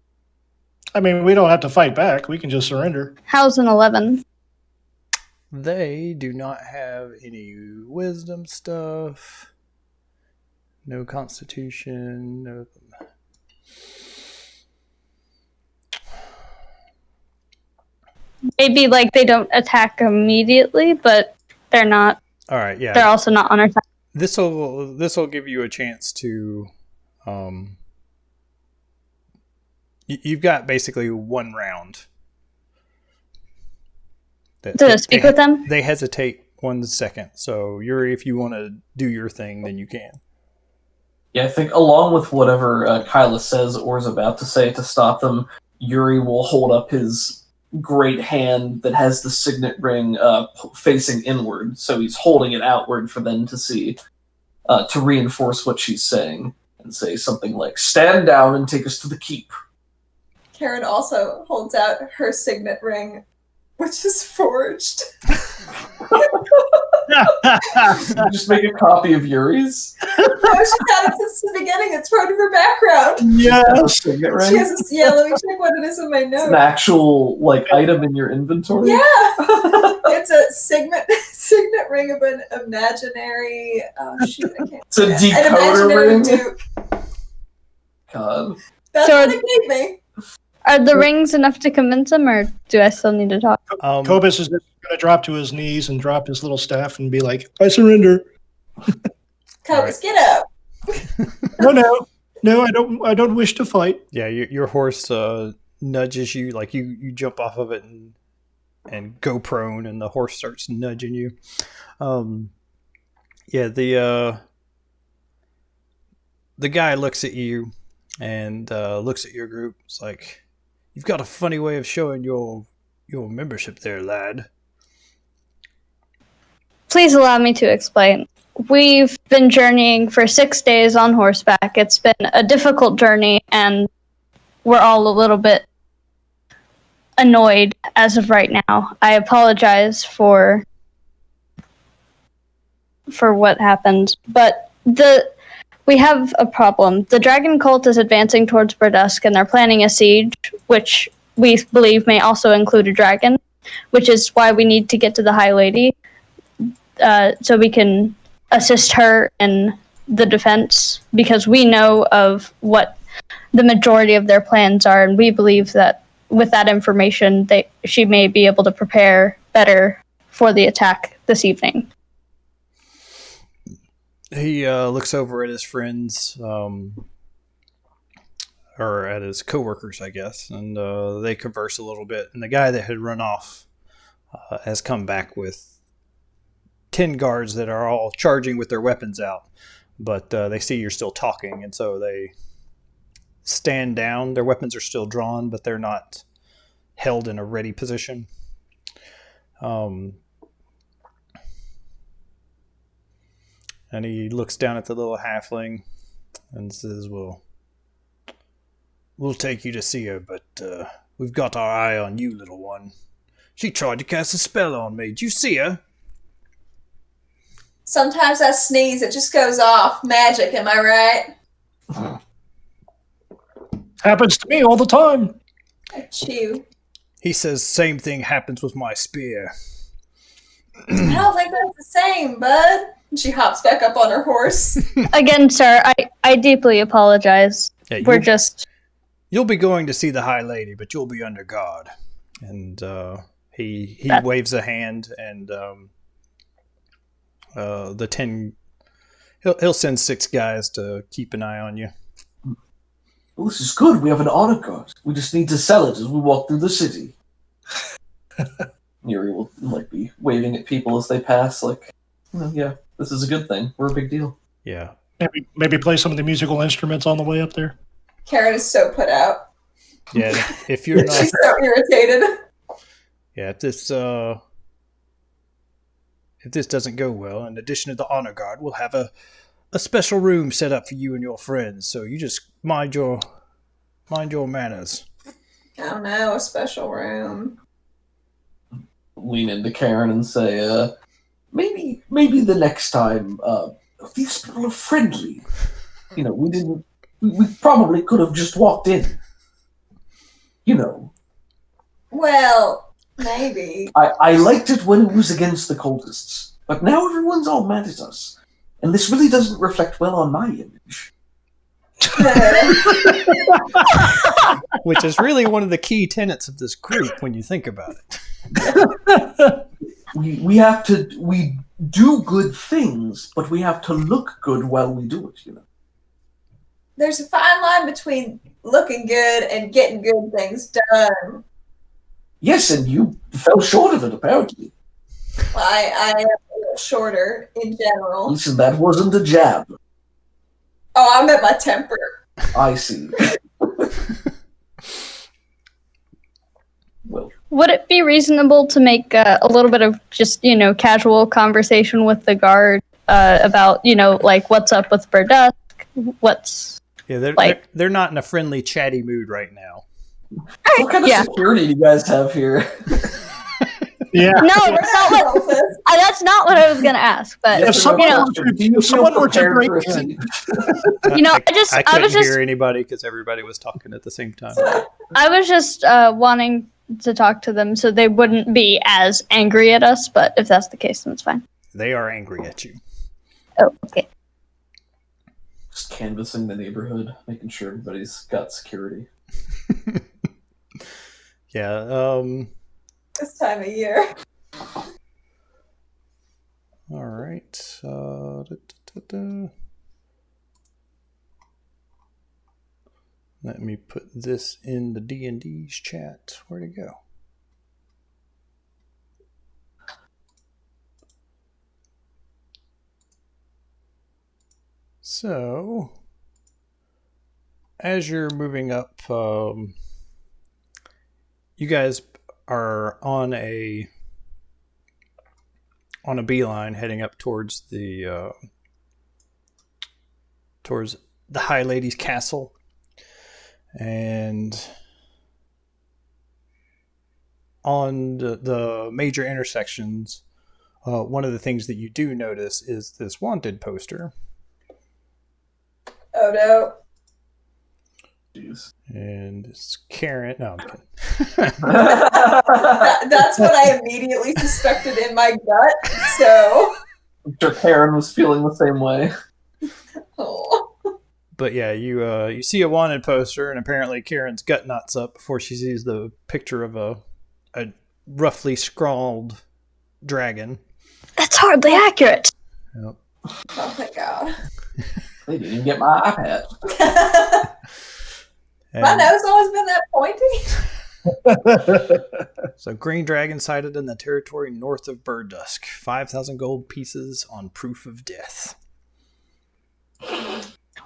I mean, we don't have to fight back. We can just surrender. How's an 11? They do not have any wisdom stuff. No constitution. No. Maybe like they don't attack immediately, but they're not. All right, yeah. They're also not on our side. This will give you a chance to. You've got basically one round. To speak with them? They hesitate 1 second. So, Yuri, if you want to do your thing, then you can. Yeah, I think along with whatever Kyla says or is about to say to stop them, Yuri will hold up his great hand that has the signet ring facing inward. So he's holding it outward for them to see, to reinforce what she's saying. And say something like, "Stand down and take us to the keep." Karen also holds out her signet ring, which is forged. Just make a copy of Yuri's. No, she's had it since the beginning. It's part of her background. Yes. Signet She ring. has let me check what it is in my It's notes. an actual item in your inventory. Yeah, it's a signet ring of an imaginary. Oh shoot, I can't. It's a An decoder imaginary ring. Duke. God. That's So- what they gave me. Are the rings enough to convince them, or do I still need to talk? Kobus is just going to drop to his knees and drop his little staff and be like, "I surrender." Cobus, get up. No, I don't wish to fight. Yeah, your horse nudges you, like you jump off of it and go prone, and the horse starts nudging you. Yeah, the guy looks at you and looks at your group. It's like, "You've got a funny way of showing your membership there, lad." Please allow me to explain. We've been journeying for 6 days on horseback. It's been a difficult journey, and we're all a little bit annoyed as of right now. I apologize for what happened, but we have a problem. The dragon cult is advancing towards Berdusk, and they're planning a siege, which we believe may also include a dragon, which is why we need to get to the High Lady, so we can assist her in the defense, because we know of what the majority of their plans are, and we believe that with that information, she may be able to prepare better for the attack this evening. He looks over at his friends, or at his coworkers, I guess, and they converse a little bit. And the guy that had run off has come back with 10 guards that are all charging with their weapons out. But they see you're still talking, and so they stand down. Their weapons are still drawn, but they're not held in a ready position. And he looks down at the little halfling and says, "Well, we'll take you to see her, but we've got our eye on you, little one. She tried to cast a spell on me. Did you see her? Sometimes I sneeze, it just goes off. Magic, am I right? Happens to me all the time. I chew. He says same thing happens with my spear. I don't think that's the same, bud. And she hops back up on her horse. Again, sir, I deeply apologize. Yeah, We're just... You'll be going to see the High Lady, but you'll be under guard. And he waves a hand, and the 10... He'll send 6 guys to keep an eye on you. Well, this is good. We have an honor guard. We just need to sell it as we walk through the city. Yuri will be waving at people as they pass, yeah, this is a good thing. We're a big deal. Yeah. Maybe play some of the musical instruments on the way up there. Karen is so put out. Yeah, if you're not... She's so irritated. Yeah, if this doesn't go well, in addition to the honor guard, we'll have a special room set up for you and your friends. So you just mind your manners. I don't know, a special room. Lean into Karen and say, maybe the next time, these people are friendly. We probably could have just walked in. Well, maybe. I liked it when it was against the cultists, but now everyone's all mad at us. And this really doesn't reflect well on my image. Which is really one of the key tenets of this group when you think about it. We do good things, but we have to look good while we do it, There's a fine line between looking good and getting good things done. Yes, and you fell short of it, apparently. I am a little shorter in general. Listen, that wasn't a jab. Oh, I meant my temper. I see. Well, Would it be reasonable to make a little bit of just, casual conversation with the guard about, what's up with Berdusk? Yeah, they're not in a friendly, chatty mood right now. what kind of security do you guys have here? Yeah. No, that's not what I was going to ask. But If someone were to break in, I couldn't hear anybody because everybody was talking at the same time. I was just wanting to talk to them so they wouldn't be as angry at us. But if that's the case, then it's fine. They are angry at you. Oh, okay. Just canvassing the neighborhood, making sure everybody's got security. Yeah. This time of year. All right. Let me put this in the D&D's chat. Where'd it go? So, as you're moving up, you guys are on a beeline heading up towards the High Lady's castle, and on the major intersections, one of the things that you do notice is this wanted poster. Oh no. Jeez. And it's Karen. No, I'm kidding. That's what I immediately suspected in my gut. So. I'm sure Karen was feeling the same way. Oh. But yeah, you see a wanted poster, and apparently Karen's gut knots up before she sees the picture of a roughly scrawled dragon. That's hardly accurate. Yep. Oh my god. They didn't even get my iPad. My nose always been that pointy. So green dragon sighted in the territory north of Berdusk. 5,000 gold pieces on proof of death.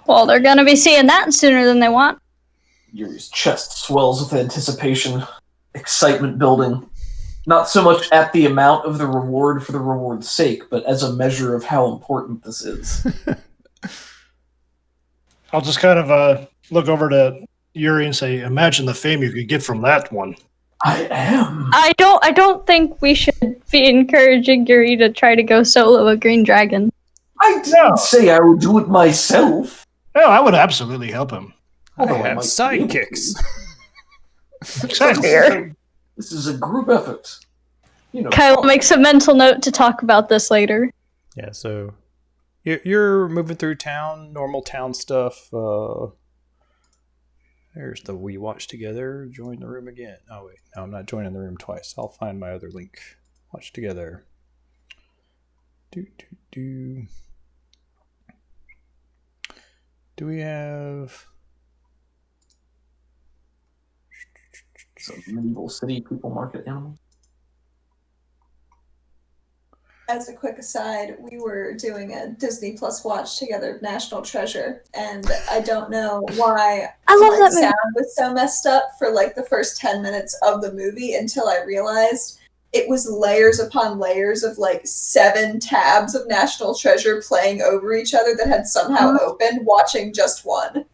Well, they're going to be seeing that sooner than they want. Yuri's chest swells with anticipation, excitement building. Not so much at the amount of the reward for the reward's sake, but as a measure of how important this is. I'll just kind of look over to Yuri and say, imagine the fame you could get from that one. I am. I don't think we should be encouraging Yuri to try to go solo a green dragon. I didn't say I would do it myself. No, I would absolutely help him. I Although have might be able to. sidekicks. Exactly. This is a group effort. You know, Kyle makes a mental note to talk about this later. Yeah, so you're moving through town, normal town stuff. There's the we watch together. Join the room again. Oh wait, no, I'm not joining the room twice. I'll find my other link. Watch together. Do we have? some medieval city people market animals. As a quick aside, we were doing a Disney Plus watch together of National Treasure, and I don't know why I love my that movie. sound was so messed up for like the first 10 minutes of the movie until I realized it was layers upon layers of like 7 tabs of National Treasure playing over each other that had somehow opened, watching just one.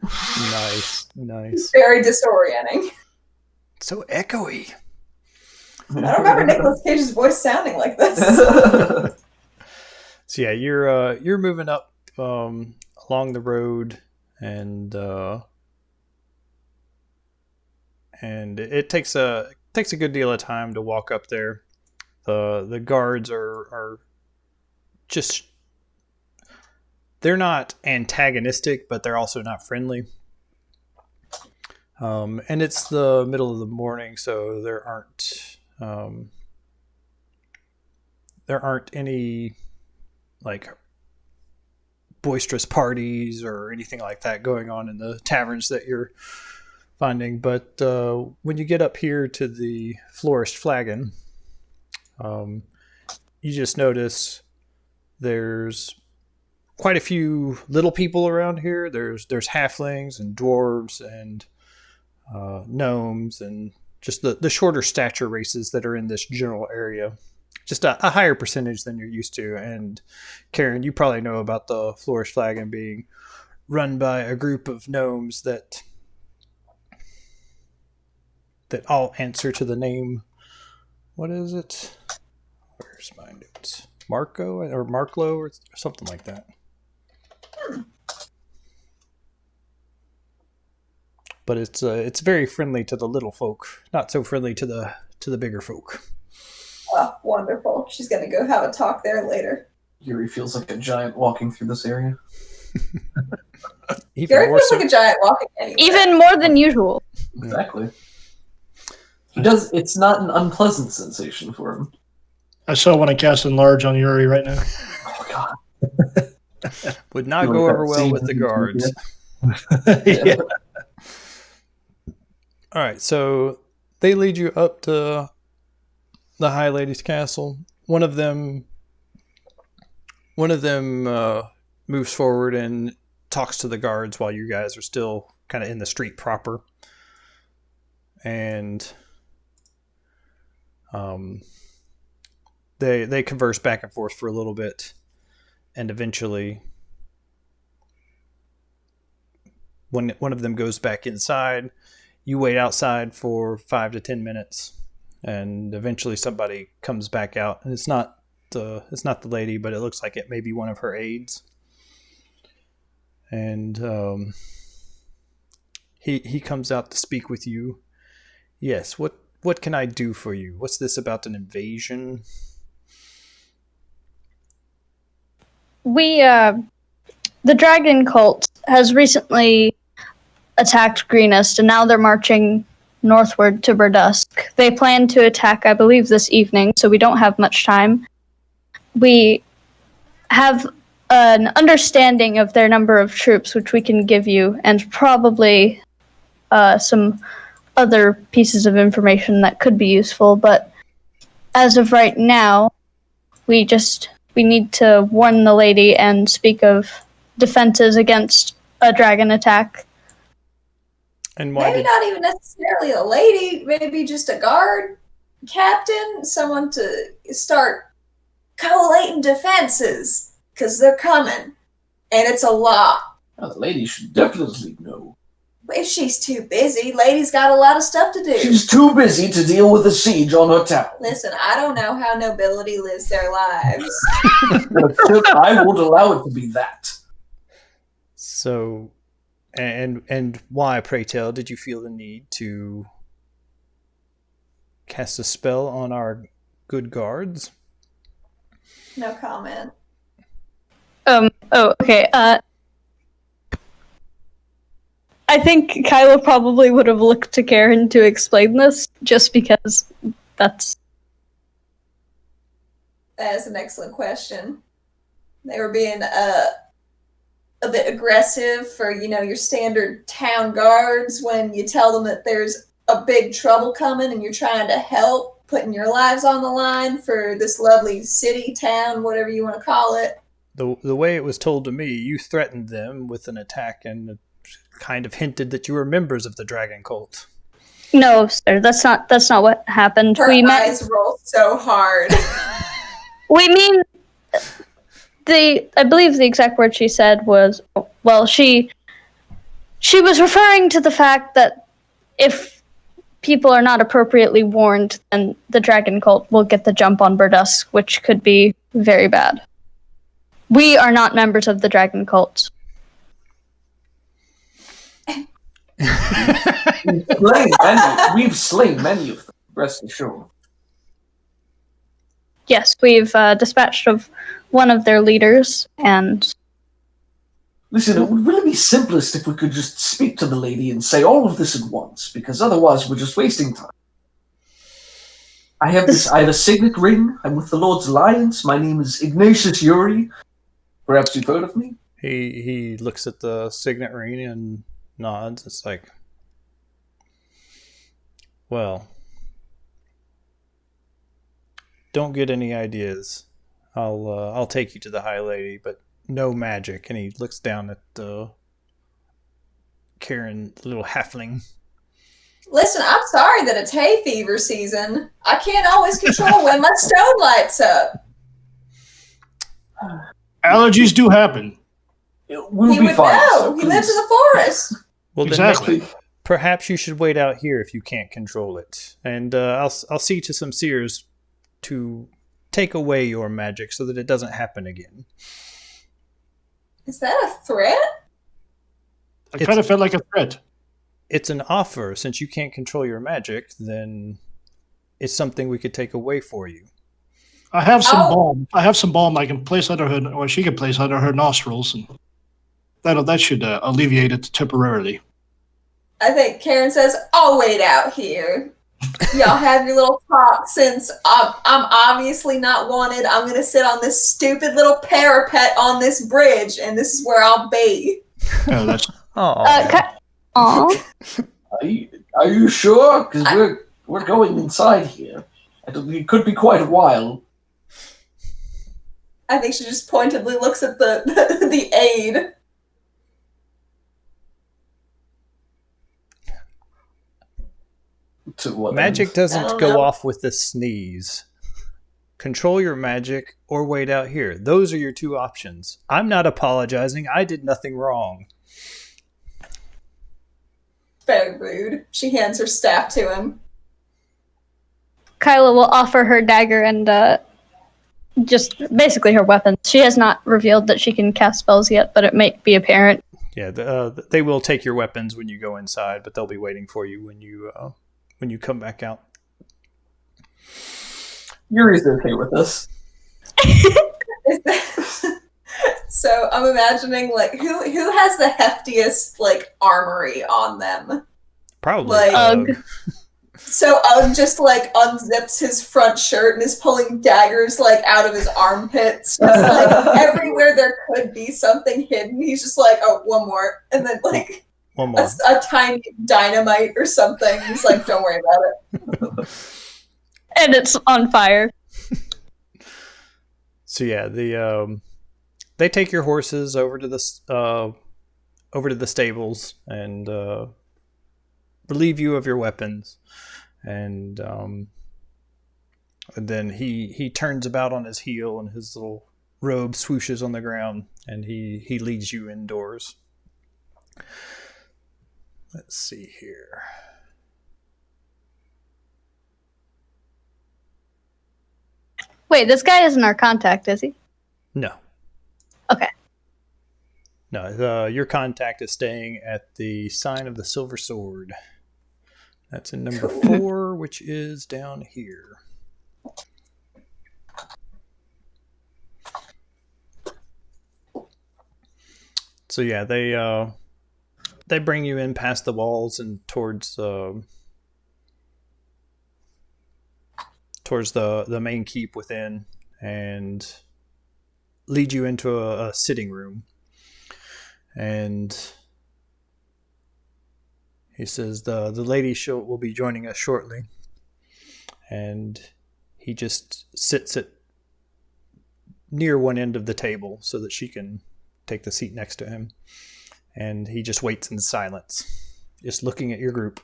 Nice. Very disorienting. So echoey. I don't remember Nicolas Cage's voice sounding like this. So yeah, you're moving up along the road, and it takes a good deal of time to walk up there. The guards are just, they're not antagonistic, but they're also not friendly. And it's the middle of the morning, so there aren't any like boisterous parties or anything like that going on in the taverns that you're finding. But when you get up here to the Florist Flagon, you just notice there's quite a few little people around here. There's halflings and dwarves and gnomes and just the shorter stature races that are in this general area. Just a higher percentage than you're used to. And Karen, you probably know about the Flourish Flagon being run by a group of gnomes that all answer to the name. What is it? Where's my notes? Marco or Marklo or something like that. But it's very friendly to the little folk, not so friendly to the bigger folk. Oh, wonderful. She's going to go have a talk there later. Yuri feels like a giant walking through this area. Gary feels like a giant walking anywhere. Even more than usual. Exactly. He does. It's not an unpleasant sensation for him. I still want to cast Enlarge on Yuri right now. Oh God. Would not go over well with the guards. Yeah. All right, so they lead you up to the High Lady's castle. One of them moves forward and talks to the guards while you guys are still kind of in the street proper. And they converse back and forth for a little bit, and eventually when one of them goes back inside, you wait outside for 5 to 10 minutes, and eventually somebody comes back out, and it's not the lady, but it looks like it may be one of her aides. And he comes out to speak with you. Yes, what can I do for you? What's this about an invasion? The dragon cult has recently attacked Greenest, and now they're marching northward to Berdusk. They plan to attack, I believe, this evening, so we don't have much time. We have an understanding of their number of troops, which we can give you, and probably some other pieces of information that could be useful, but as of right now, we need to warn the lady and speak of defenses against a dragon attack. And why Maybe not even necessarily a lady, maybe just a guard, captain, someone to start collating defenses, because they're coming, and it's a lot. Well, the lady should definitely know. If she's too busy, lady's got a lot of stuff to do. She's too busy to deal with the siege on her town. Listen, I don't know how nobility lives their lives. I won't allow it to be that. So, and why, pray tell, did you feel the need to cast a spell on our good guards? No comment. Oh, okay. I think Kyla probably would have looked to Karen to explain this, just because that's... That is an excellent question. They were being a bit aggressive for, your standard town guards when you tell them that there's a big trouble coming and you're trying to help, putting your lives on the line for this lovely city, town, whatever you want to call it. The way it was told to me, you threatened them with an attack and kind of hinted that you were members of the dragon cult. No, sir, that's not what happened. Her eyes roll so hard. We mean, I believe the exact word she said was, well, she was referring to the fact that if people are not appropriately warned, then the dragon cult will get the jump on Berdusk, which could be very bad. We are not members of the dragon cult. We've slain many of them, rest assured. Yes, we've dispatched of one of their leaders, and... Listen, it would really be simplest if we could just speak to the lady and say all of this at once, because otherwise we're just wasting time. I have a signet ring. I'm with the Lord's Alliance. My name is Ignatius Yuri. Perhaps you've heard of me? He looks at the signet ring and nods. It's like, well, don't get any ideas. I'll take you to the High Lady, but no magic. And he looks down at Karen, little halfling. Listen, I'm sorry that it's hay fever season. I can't always control when my stone lights up. Allergies do happen. We'll He be would fine. know. So He please. lives in the forest. Well, Exactly. then perhaps you should wait out here if you can't control it. And I'll see to some seers to take away your magic so that it doesn't happen again. Is that a threat? I kind of felt like a threat. It's an offer. Since you can't control your magic, then it's something we could take away for you. I have some balm. I have some balm I can place under her, or she can place under her nostrils, and that should alleviate it temporarily. I think Karen says, I'll wait out here. Y'all have your little talk. Since I'm obviously not wanted, I'm going to sit on this stupid little parapet on this bridge, and this is where I'll be. Yeah, that's Aw. Are you sure? Because we're going inside here. It could be quite a while. I think she just pointedly looks at the aide. To what Magic end? doesn't go off with a sneeze. Control your magic or wait out here. Those are your two options. I'm not apologizing. I did nothing wrong. Very rude. She hands her staff to him. Kyla will offer her dagger and just basically her weapons. She has not revealed that she can cast spells yet, but it might be apparent. Yeah, they will take your weapons when you go inside, but they'll be waiting for you when you come back out. Yuri's okay with this. So I'm imagining who has the heftiest armory on them. Probably Ugh. So just unzips his front shirt and is pulling daggers out of his armpits. Just, everywhere there could be something hidden, he's just oh, one more, and then one more. a tiny dynamite or something. He's don't worry about it. And it's on fire. So yeah, they take your horses over to the stables and relieve you of your weapons, and then he turns about on his heel and his little robe swooshes on the ground, and he leads you indoors. Let's see here. Wait, this guy isn't our contact, is he? No. Okay. No, your contact is staying at the Sign of the Silver Sword. That's in number 4, which is down here. So yeah, they bring you in past the walls and towards the main keep within, and lead you into a sitting room. And he says the lady will be joining us shortly. And he just sits at near one end of the table so that she can take the seat next to him. And he just waits in silence, just looking at your group.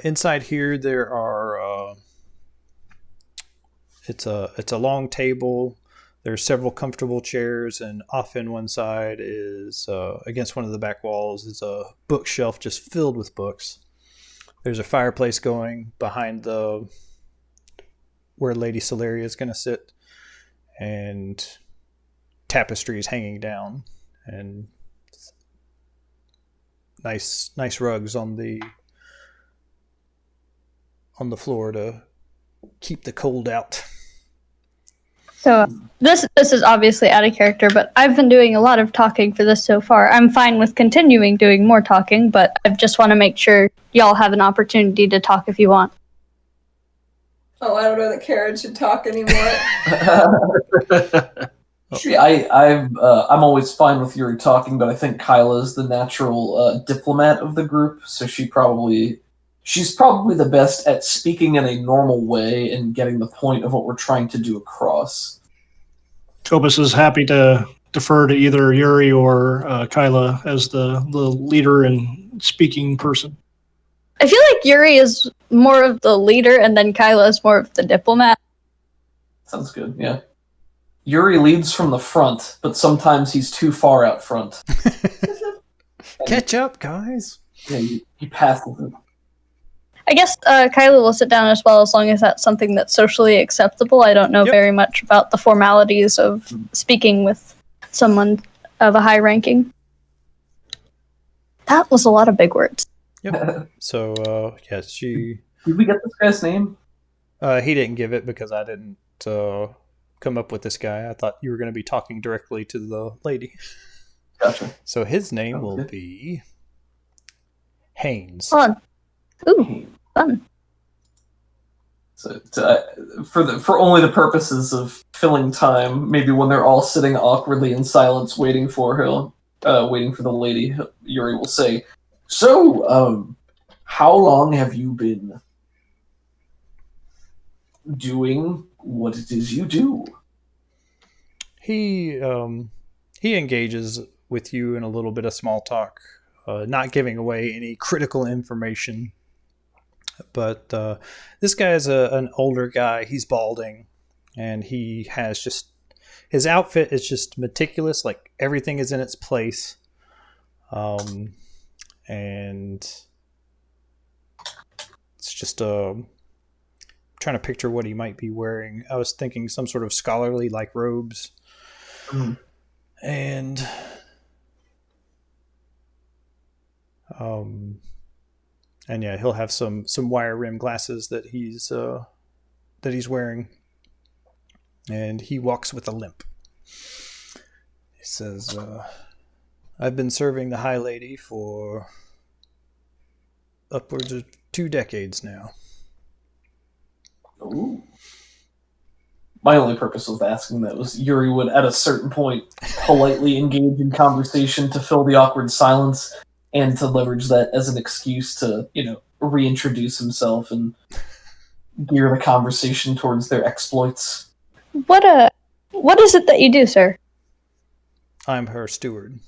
Inside here, there are. It's a long table. There's several comfortable chairs, and off in one side is against one of the back walls is a bookshelf just filled with books. There's a fireplace going behind where Lady Celeria is going to sit, and tapestries hanging down, and nice rugs on the floor to keep the cold out. So this is obviously out of character, but I've been doing a lot of talking for this so far. I'm fine with continuing doing more talking, but I just want to make sure y'all have an opportunity to talk if you want. Oh, I don't know that Karen should talk anymore. I'm always fine with Yuri talking, but I think Kyla's the natural diplomat of the group, so she's probably the best at speaking in a normal way and getting the point of what we're trying to do across. Cobus is happy to defer to either Yuri or Kyla as the leader and speaking person. I feel like Yuri is more of the leader, and then Kyla is more of the diplomat. Sounds good, yeah. Yuri leads from the front, but sometimes he's too far out front. Catch up, guys. Yeah, he passes it. I guess Kyla will sit down as well, as long as that's something that's socially acceptable. I don't know very much about the formalities of speaking with someone of a high ranking. That was a lot of big words. Yep. So, she... Did we get this guy's name? He didn't give it because I didn't come up with this guy. I thought you were going to be talking directly to the lady. Gotcha. So his name will be Haynes. Fun. Ooh, fun. So for only the purposes of filling time, maybe when they're all sitting awkwardly in silence, waiting for the lady, Yuri will say, "So, how long have you been doing what it is you do?" He engages with you in a little bit of small talk, not giving away any critical information. But this guy is an older guy. He's balding, and he has just... his outfit is just meticulous. Like, everything is in its place. And it's just trying to picture what he might be wearing. I was thinking some sort of scholarly like robes. And yeah, he'll have some wire rim glasses that he's wearing, and he walks with a limp. He says, "I've been serving the High Lady for upwards of 2 decades now." Ooh. My only purpose of asking that was Yuri would, at a certain point, politely engage in conversation to fill the awkward silence, and to leverage that as an excuse to, reintroduce himself and gear the conversation towards their exploits. What is it that you do, sir? I'm her steward.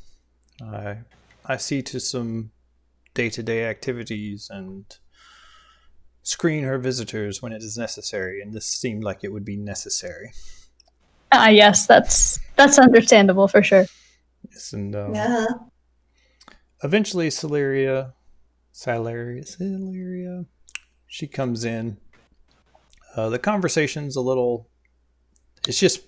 I see to some day-to-day activities and screen her visitors when it is necessary, and this seemed like it would be necessary. Yes, that's understandable for sure. Yes, and eventually, Celeria, she comes in. The conversation's a little. It's just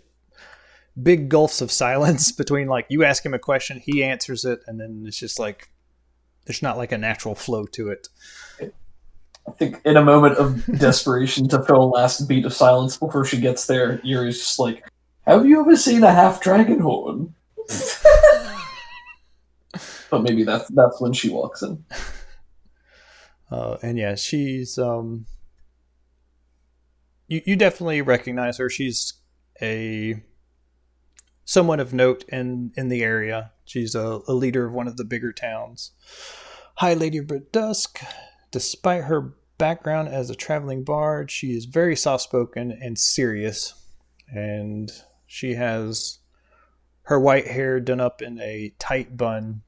big gulfs of silence between like you ask him a question, he answers it, and then it's just like there's not like a natural flow to it. I think in a moment of desperation to fill a last beat of silence before she gets there, Yuri's just like, "Have you ever seen a half dragon horn?" But maybe that's when she walks in. And yeah, she's you definitely recognize her. She's a someone of note in the area. She's a leader of one of the bigger towns. High Lady Berdusk. Despite her background as a traveling bard, she is very soft-spoken and serious. And she has her white hair done up in a tight bun.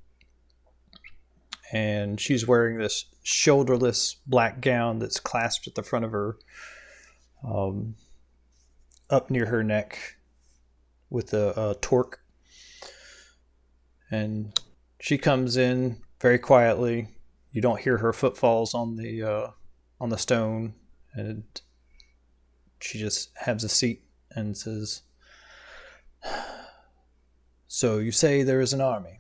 And she's wearing this shoulderless black gown that's clasped at the front of her, up near her neck with a torque. And she comes in very quietly. You don't hear her footfalls on the stone, and she just has a seat and says, "So you say there is an army?"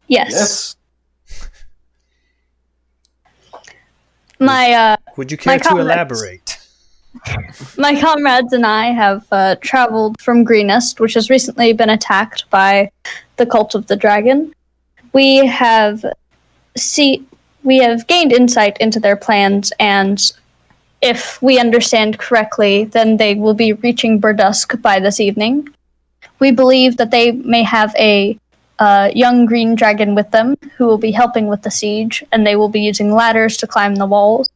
Yes. Would you care to elaborate? My comrades and I have traveled from Greenest, which has recently been attacked by the cult of the dragon. We have gained insight into their plans, and if we understand correctly, then they will be reaching Berdusk by this evening. We believe that they may have a young green dragon with them who will be helping with the siege, and they will be using ladders to climb the walls.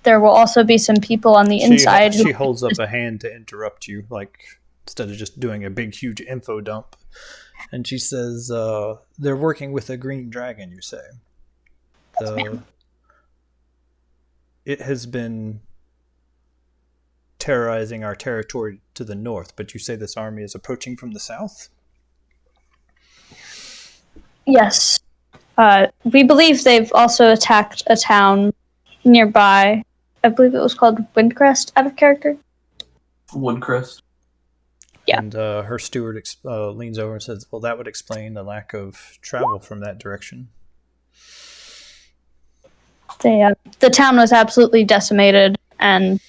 There will also be some people on the inside. She holds up a hand to interrupt you, like instead of just doing a big, huge info dump. And she says, "They're working with a green dragon, you say? It has been terrorizing our territory to the north, but you say this army is approaching from the south?" Yes. We believe they've also attacked a town nearby. I believe it was called Windcrest, out of character. Woodcrest. Yeah. And her steward leans over and says, "Well, that would explain the lack of travel from that direction." The town was absolutely decimated, and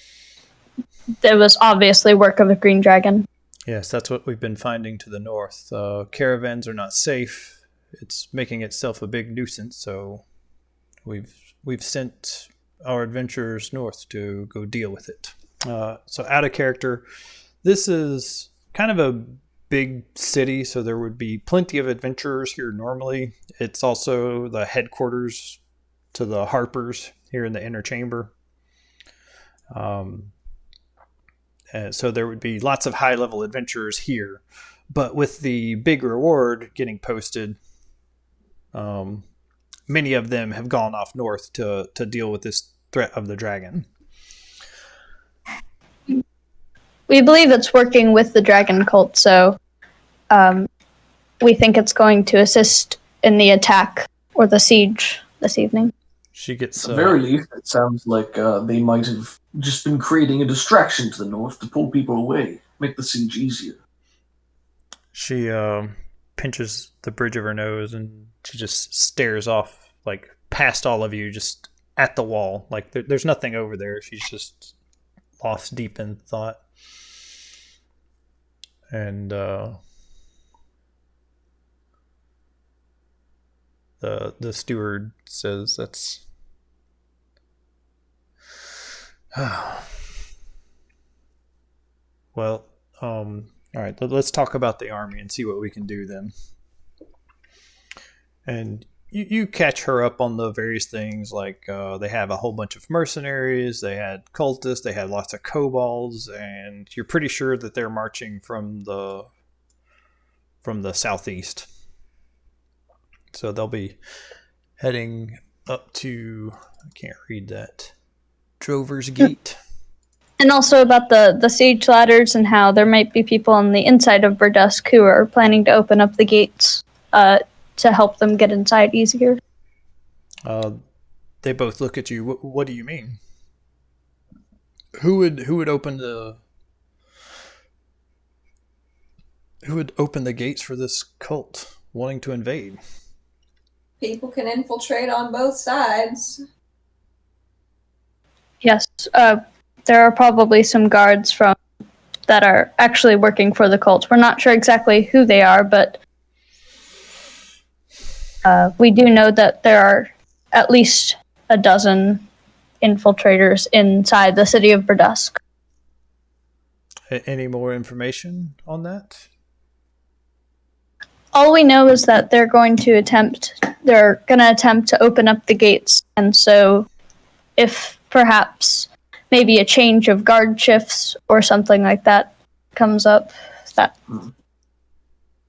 there was obviously work of a green dragon. Yes, that's what we've been finding to the north. Caravans are not safe. It's making itself a big nuisance, so we've sent our adventurers north to go deal with it. So out of character, this is kind of a big city, so there would be plenty of adventurers here normally. It's also the headquarters to the Harpers here in the inner chamber. And so there would be lots of high-level adventurers here. But with the big reward getting posted, many of them have gone off north to deal with this threat of the dragon. We believe it's working with the dragon cult, so we think it's going to assist in the attack or the siege this evening. She gets... At the very least, it sounds like they might have just been creating a distraction to the north to pull people away, make the siege easier. She pinches the bridge of her nose and she just stares off, like, past all of you, just at the wall. Like, there's nothing over there. She's just lost deep in thought. And the steward says, "That's... Well, all right, let's talk about the army and see what we can do then." And you catch her up on the various things, like they have a whole bunch of mercenaries, they had cultists, they had lots of kobolds, and you're pretty sure that they're marching from the southeast. So they'll be heading up to, I can't read that, Drover's Gate. And also about the siege ladders and how there might be people on the inside of Berdusk who are planning to open up the gates to help them get inside easier. They both look at you. What do you mean? Who would open the gates for this cult wanting to invade? People can infiltrate on both sides. Yes, there are probably some guards that are actually working for the cult. We're not sure exactly who they are, but we do know that there are at least a dozen infiltrators inside the city of Berdusk. Any more information on that? All we know is that they're going to attempt to open up the gates, and so if perhaps maybe a change of guard shifts or something like that comes up,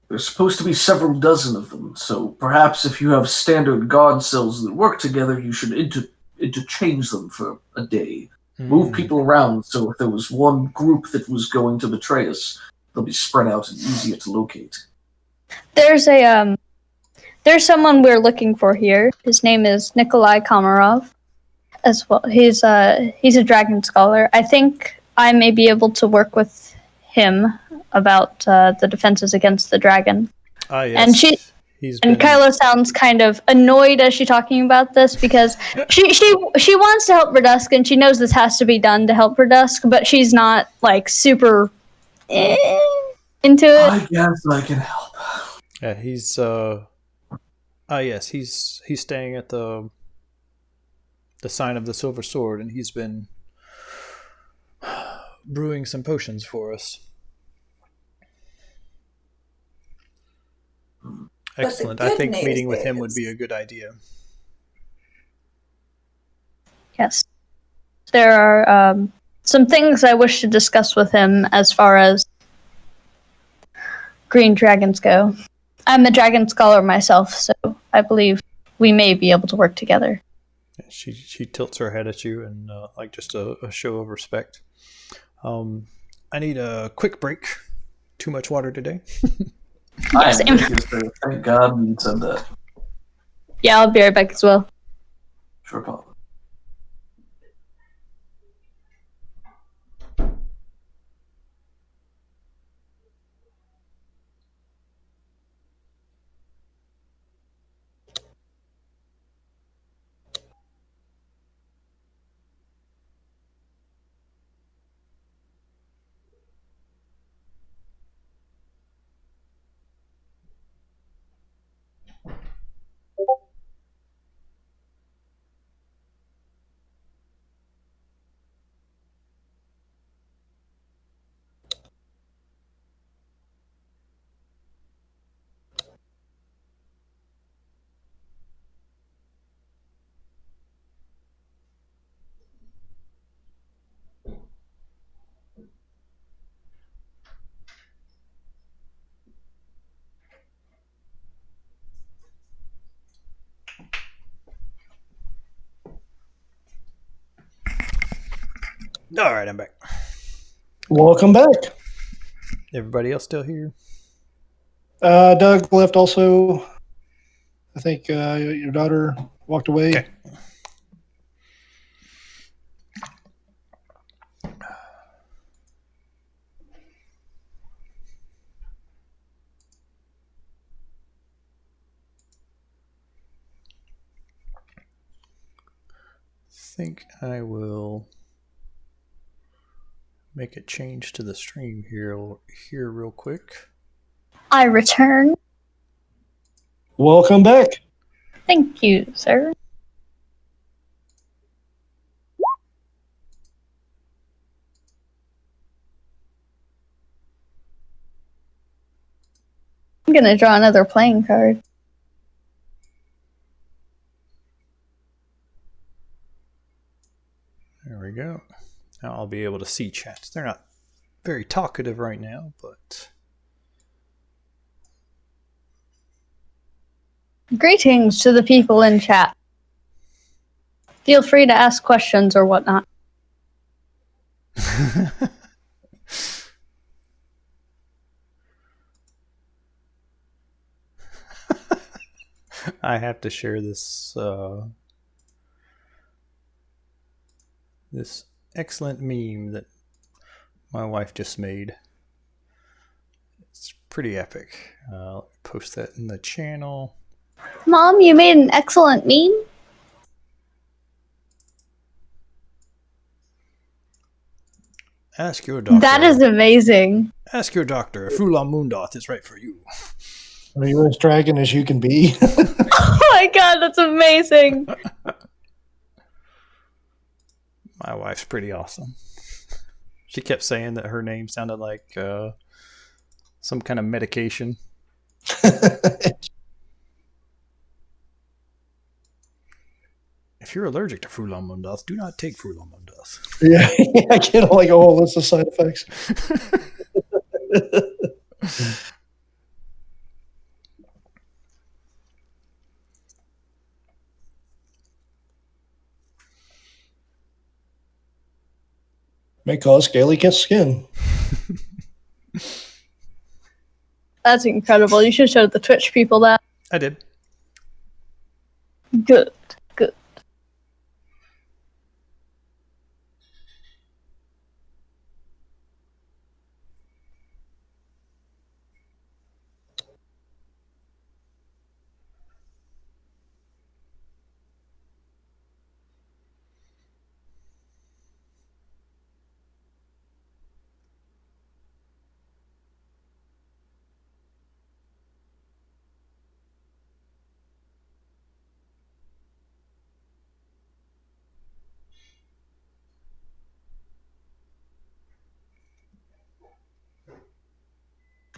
There's supposed to be several dozen of them, so perhaps if you have standard guard cells that work together, you should interchange them for a day. Move people around, so if there was one group that was going to betray us, they'll be spread out and easier to locate. there's someone we're looking for here. His name is Nikolai Komarov as well. He's a dragon scholar. I think I may be able to work with him about the defenses against the dragon. Ah, yes. And Kyla sounds kind of annoyed as she's talking about this because she wants to help Berdusk and she knows this has to be done to help Berdusk, but she's not like super into it. I guess I can help. Yeah, he's yes, he's staying at the sign of the Silver Sword, and he's been brewing some potions for us. Excellent. I think meeting with him would be a good idea. Yes. There are some things I wish to discuss with him as far as green dragons go. I'm a dragon scholar myself, so I believe we may be able to work together. She tilts her head at you and like just a show of respect. I need a quick break. Too much water today. Thank God you said that. Yeah, I'll be right back as well. Sure, Pop. All right, I'm back. Welcome back. Everybody else still here? Doug left also. I think your daughter walked away. Okay. I think I will make a change to the stream here real quick. I return. Welcome back. Thank you, sir. I'm gonna draw another playing card. There we go. Now I'll be able to see chats. They're not very talkative right now, but... Greetings to the people in chat. Feel free to ask questions or whatnot. I have to share this this excellent meme that my wife just made. It's pretty epic. Let me post that in the channel. Mom, you made an excellent meme. Ask your doctor. That is amazing. Ask your doctor if Ulam Mundoth is right for you. Are you as dragon as you can be? Oh my god, that's amazing. My wife's pretty awesome. She kept saying that her name sounded like some kind of medication. If you're allergic to Fulam Mundoth, do not take Fulam Mundoth. Yeah, I get like a whole list of side effects. May cause scaly skin. That's incredible. You should show the Twitch people that. I did. Good. Good.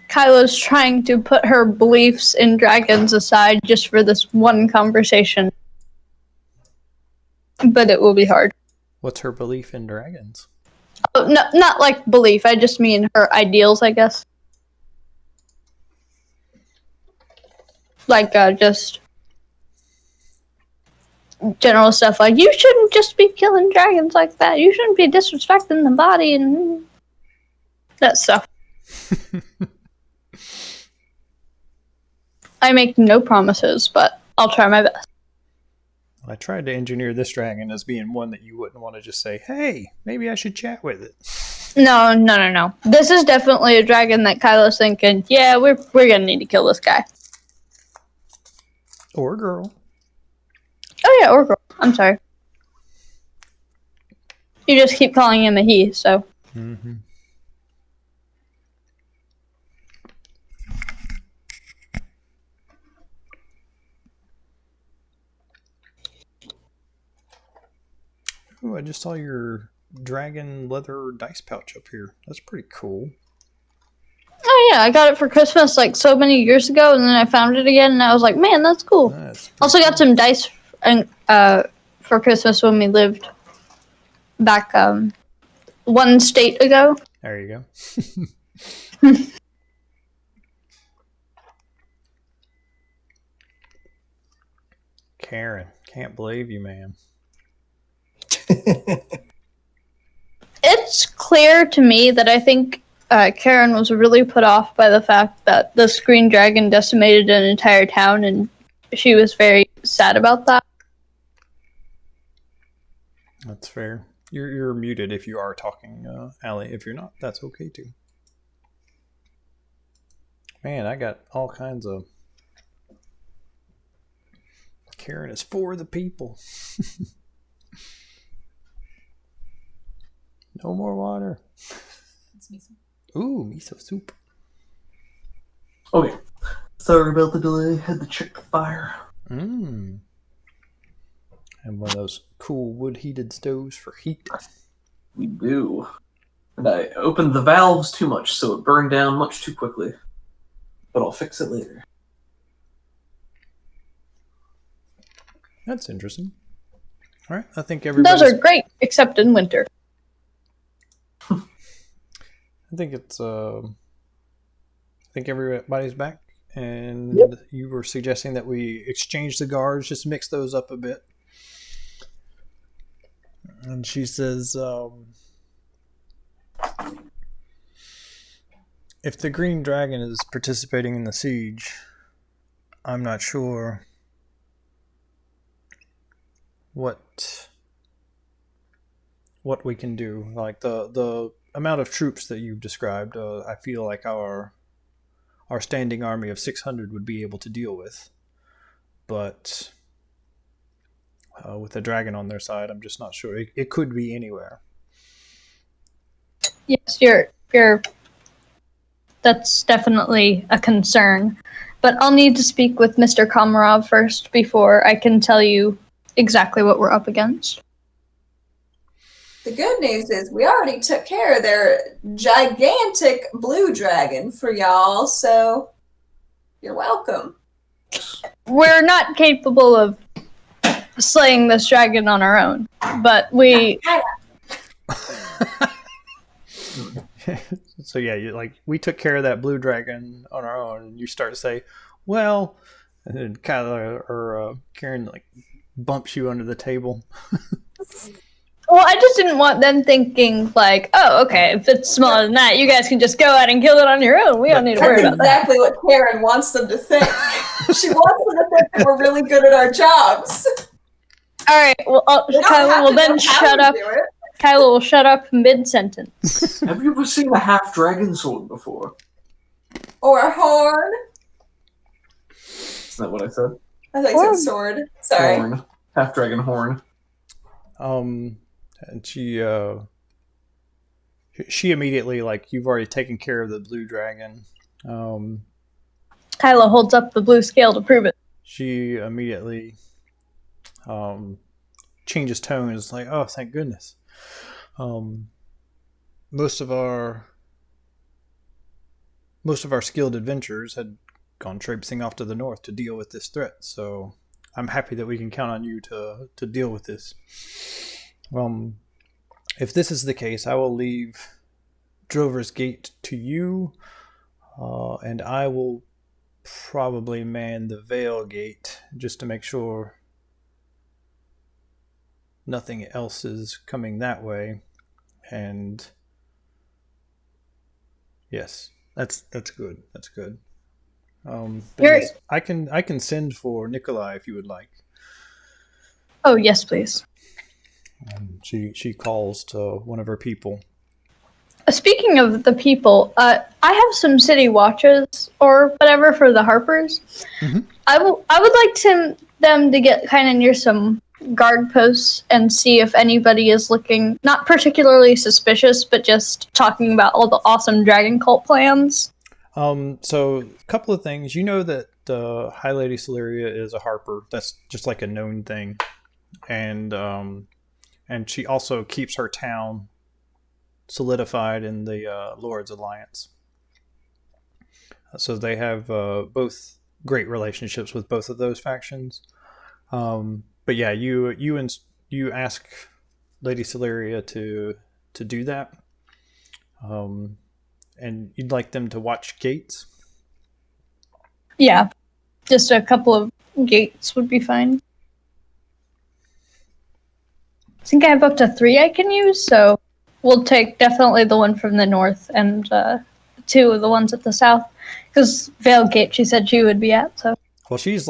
Kyla's trying to put her beliefs in dragons aside just for this one conversation. But it will be hard. What's her belief in dragons? Oh, no, not like belief. I just mean her ideals, I guess. Like, just general stuff like, you shouldn't just be killing dragons like that. You shouldn't be disrespecting the body and that stuff. I make no promises, but I'll try my best. I tried to engineer this dragon as being one that you wouldn't want to just say, hey, maybe I should chat with it. No. This is definitely a dragon that Kyla's thinking, yeah, we're gonna need to kill this guy. Or a girl. Oh yeah, or girl. I'm sorry. You just keep calling him a he, so. Mm-hmm. Ooh, I just saw your dragon leather dice pouch up here. That's pretty cool. Oh yeah, I got it for Christmas like so many years ago, and then I found it again, and I was like, man, that's cool. That's Also got some dice for Christmas when we lived back one state ago. There you go. Karen, can't believe you, man. It's clear to me that I think Karen was really put off by the fact that the Screen Dragon decimated an entire town, and she was very sad about that. That's fair. You're muted if you are talking, Allie. If you're not, that's okay too. Man, I got all kinds of... Karen is for the people. No more water. It's miso. Ooh, miso soup. Okay. Sorry about the delay. Had to check the fire. Mmm. And one of those cool wood-heated stoves for heat. We do. And I opened the valves too much, so it burned down much too quickly. But I'll fix it later. That's interesting. All right, I think everybody. Those are great, except in winter. I think it's. I think everybody's back, and you were suggesting that we exchange the guards, just mix those up a bit. And she says, If the green dragon is participating in the siege, I'm not sure what we can do. Like the amount of troops that you've described, I feel like our standing army of 600 would be able to deal with. But with a dragon on their side, I'm just not sure. It could be anywhere. Yes, you're. That's definitely a concern. But I'll need to speak with Mr. Komarov first before I can tell you exactly what we're up against. The good news is we already took care of their gigantic blue dragon for y'all, so you're welcome. We're not capable of slaying this dragon on our own, but we... So yeah, we took care of that blue dragon on our own, and you start to say, well, and then Kyla or Karen bumps you under the table. Well, I just didn't want them thinking oh, okay, if it's smaller than that, you guys can just go out and kill it on your own. We don't need to worry about that. That's exactly what Karen wants them to think. She wants them to think that we're really good at our jobs. All right, well, Kyla will then shut up. Kyla will shut up mid-sentence. Have you ever seen a half-dragon sword before? Or a horn. Isn't that what I said? I think it's sword. Sorry. Horn. Half-dragon horn. And she immediately, you've already taken care of the blue dragon. Kyla holds up the blue scale to prove it. She immediately changes tone and is like, oh, thank goodness. Most of our skilled adventurers had gone traipsing off to the north to deal with this threat, so I'm happy that we can count on you to deal with this. If this is the case, I will leave Drover's Gate to you, and I will probably man the Vale Gate just to make sure nothing else is coming that way. And yes, that's good. That's good. Yes, I can send for Nikolai if you would like. Oh yes, please. She calls to one of her people. Speaking of the people, I have some city watches or whatever for the Harpers. Mm-hmm. I would like them to get kind of near some guard posts and see if anybody is looking not particularly suspicious, but just talking about all the awesome dragon cult plans. So a couple of things. You know that High Lady Celeria is a Harper. That's just a known thing, and she also keeps her town solidified in the Lord's Alliance. So they have both great relationships with both of those factions. But yeah, you ask Lady Celeria to do that, and you'd like them to watch gates. Yeah, just a couple of gates would be fine. I think I have up to 3 I can use, so we'll take definitely the one from the north and 2 of the ones at the south, because Vale Gate she said she would be at. So well, she's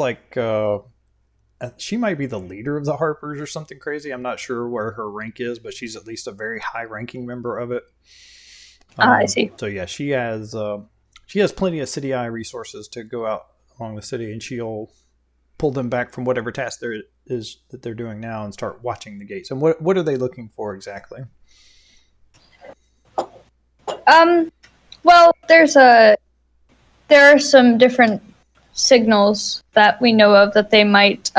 she might be the leader of the Harpers or something crazy. I'm not sure where her rank is, but she's at least a very high-ranking member of it. I see. So yeah, she has plenty of city eye resources to go out along the city, and she'll pull them back from whatever task there is that they're doing now and start watching the gates. And what are they looking for exactly? Well, there are some different signals that we know of that they might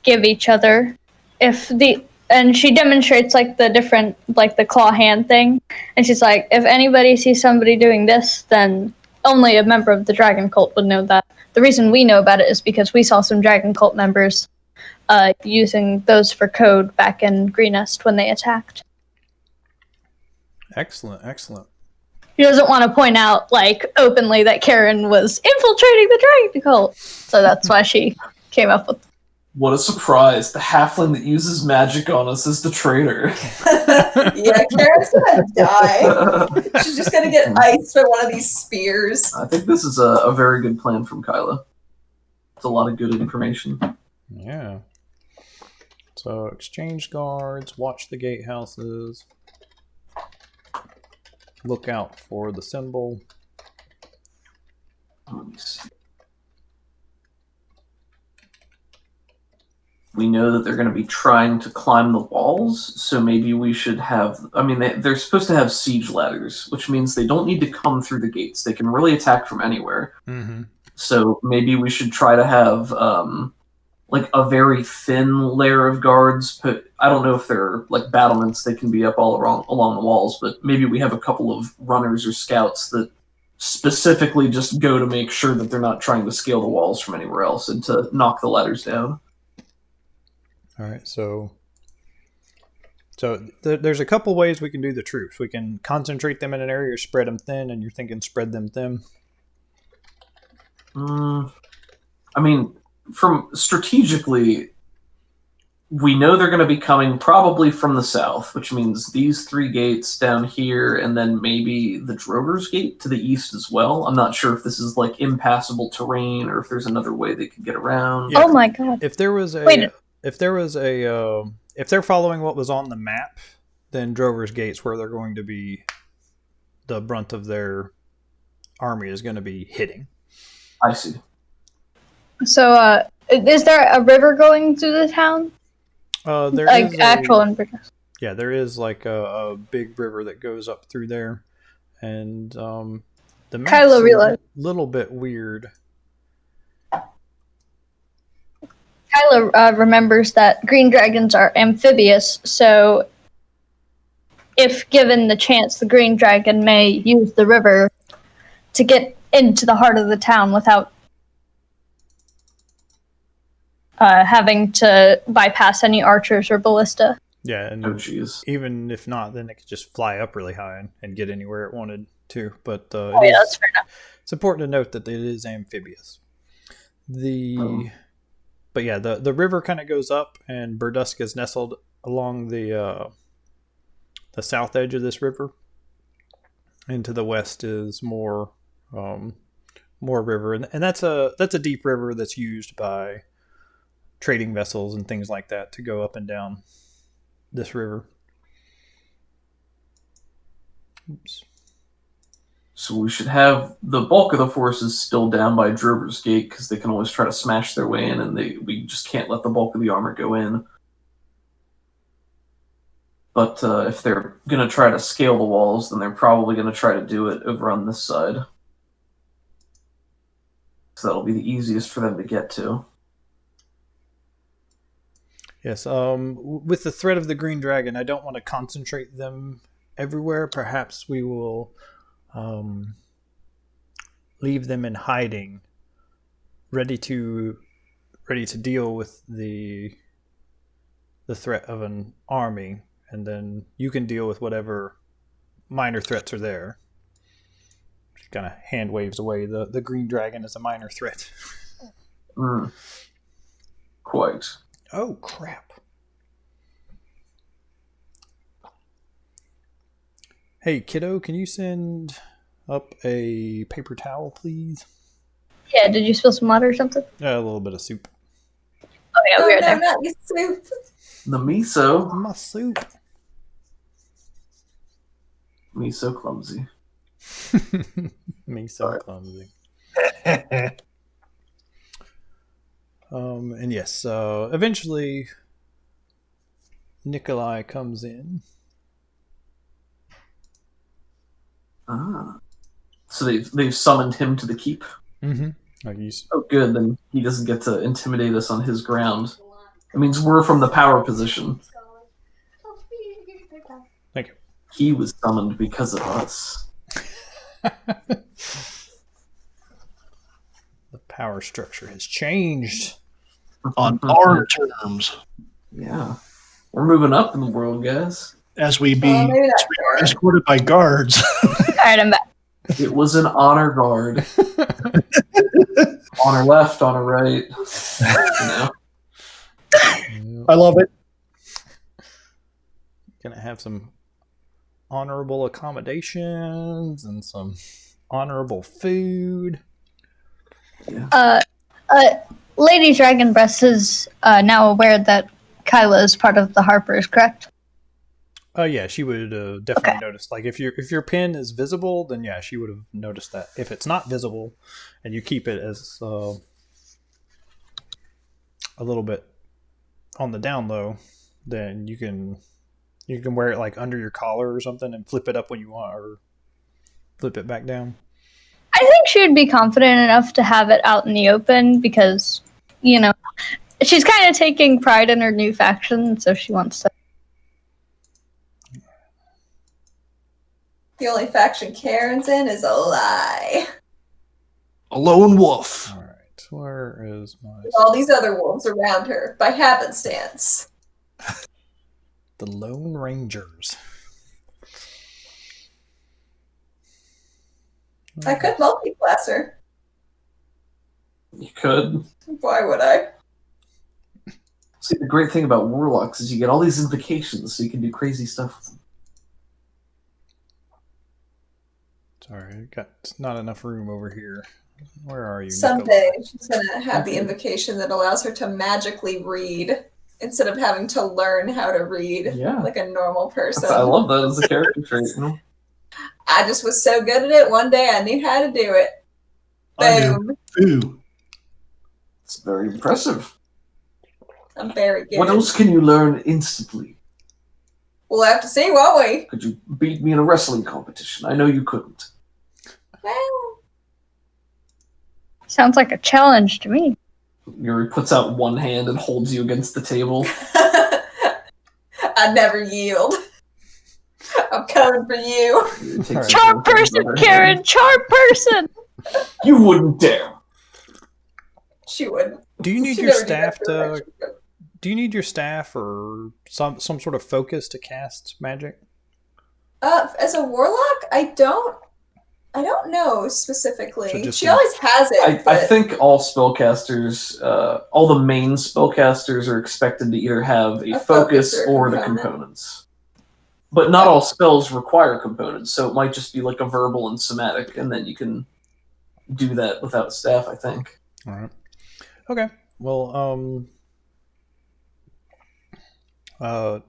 give each other. And she demonstrates the different the claw hand thing, and she's like, if anybody sees somebody doing this, then only a member of the dragon cult would know that. The reason we know about it is because we saw some dragon cult members using those for code back in Greenest when they attacked. Excellent. She doesn't want to point out openly that Karen was infiltrating the dragon cult, so that's why she came up with What a surprise! The halfling that uses magic on us is the traitor. Yeah, Karen's gonna die. She's just gonna get iced by one of these spears. I think this is a very good plan from Kyla. It's a lot of good information. Yeah. So exchange guards, watch the gatehouses, look out for the symbol. Let me see. We know that they're going to be trying to climb the walls, so maybe we should have... I mean, they're supposed to have siege ladders, which means they don't need to come through the gates. They can really attack from anywhere. Mm-hmm. So maybe we should try to have, like, a very thin layer of guards. But I don't know if they're, like, battlements. They can be up all along the walls, but maybe we have a couple of runners or scouts that specifically just go to make sure that they're not trying to scale the walls from anywhere else and to knock the ladders down. All right, so there's a couple ways we can do the troops. We can concentrate them in an area or spread them thin, and you're thinking spread them thin? I mean, from strategically, we know they're going to be coming probably from the south, which means these 3 gates down here, and then maybe the Drover's Gate to the east as well. I'm not sure if this is like impassable terrain or if there's another way they could get around. Yeah. Oh my god. If there was if they're following what was on the map, then Drover's Gate's where they're going to be. The brunt of their army is going to be hitting. I see. So, is there a river going through the town? There like is actual in Berdusk? Yeah, there is like a big river that goes up through there, and the map's Kylo realized. a little bit weird. Kyla remembers that green dragons are amphibious, so if given the chance, the green dragon may use the river to get into the heart of the town without having to bypass any archers or ballista. Yeah, and Oh, jeez. even if not, then it could just fly up really high and get anywhere it wanted to. But Oh yeah, that's fair enough. it's important to note that it is amphibious. But yeah, the river kind of goes up, and Berdusk is nestled along the south edge of this river. And to the west is more river, and that's a deep river that's used by trading vessels and things like that to go up and down this river. Oops. So we should have the bulk of the forces still down by Drover's Gate because they can always try to smash their way in, and we just can't let the bulk of the armor go in. But if they're going to try to scale the walls, then they're probably going to try to do it over on this side. So that'll be the easiest for them to get to. Yes, with the threat of the green dragon, I don't want to concentrate them everywhere. Perhaps we will leave them in hiding, ready to deal with the threat of an army, and then you can deal with whatever minor threats are there. Just kind of hand waves away the green dragon as a minor threat. Quite. Oh crap! Hey, kiddo, can you send up a paper towel, please? Yeah, did you spill some water or something? Yeah, a little bit of soup. Oh yeah, we were there. Not your soup. The miso. My soup. Miso clumsy. Me so clumsy. And yes, eventually Nikolai comes in. So they've summoned him to the keep. Mm-hmm. Oh, good. Then he doesn't get to intimidate us on his ground. It means we're from the power position. Thank you. He was summoned because of us. The power structure has changed. On our terms, Yeah. We're moving up in the world, guys. as we Maybe not are escorted by guards. Alright, I'm back. It was an honor guard. Honor left, honor right. You know. I love it. Gonna have some honorable accommodations and some honorable food. Lady Dragonbreast is now aware that Kyla is part of the Harpers, correct? Yeah, she would definitely notice. Like if your pin is visible, then yeah, she would have noticed that. If it's not visible, and you keep it as a little bit on the down low, then you can wear it like under your collar or something and flip it up when you want, or flip it back down. I think she would be confident enough to have it out in the open because, she's kind of taking pride in her new faction, so she wants to. The only faction Karen's in is a lie. A lone wolf. All right, where is my... With all these other wolves around her, by happenstance. The Lone Rangers. I could multi-class her. You could. Why would I? See, the great thing about warlocks is you get all these invocations, so you can do crazy stuff with them. Sorry, I got not enough room over here. Where are you, Someday Nikolai? she's gonna have the invocation that allows her to magically read instead of having to learn how to read like a normal person. I love that as a character trait. I just was so good at it. One day I knew how to do it. Boom. Ooh. It's very impressive. I'm very good. What else can you learn instantly? We'll have to see, won't we? Could you beat me in a wrestling competition? I know you couldn't. Well, Sounds like a challenge to me. Yuri puts out one hand and holds you against the table. I never yield. I'm coming for you. Right. Charm person, Karen! Charm person! You wouldn't dare. She wouldn't. Do you need She your never did staff that her to? action. Do you need your staff or some sort of focus to cast magic? As a warlock, I don't know specifically. So just She always has it. I but think all spellcasters, all the main spellcasters are expected to either have a focus or the component. components. But not all spells require components, so it might just be like a verbal and somatic, and then you can do that without staff, I think. All right. Okay. Well,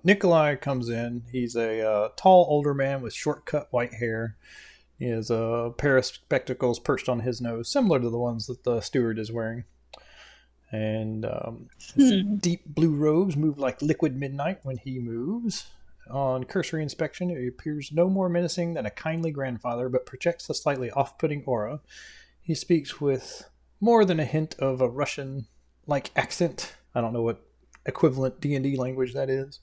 Nikolai comes in. He's a tall, older man with short-cut white hair. He has a pair of spectacles perched on his nose, similar to the ones that the steward is wearing. And his deep blue robes move like liquid midnight when he moves. On cursory inspection, it appears no more menacing than a kindly grandfather, but projects a slightly off-putting aura. He speaks with more than a hint of a Russian-like accent. I don't know what equivalent D&D language that is,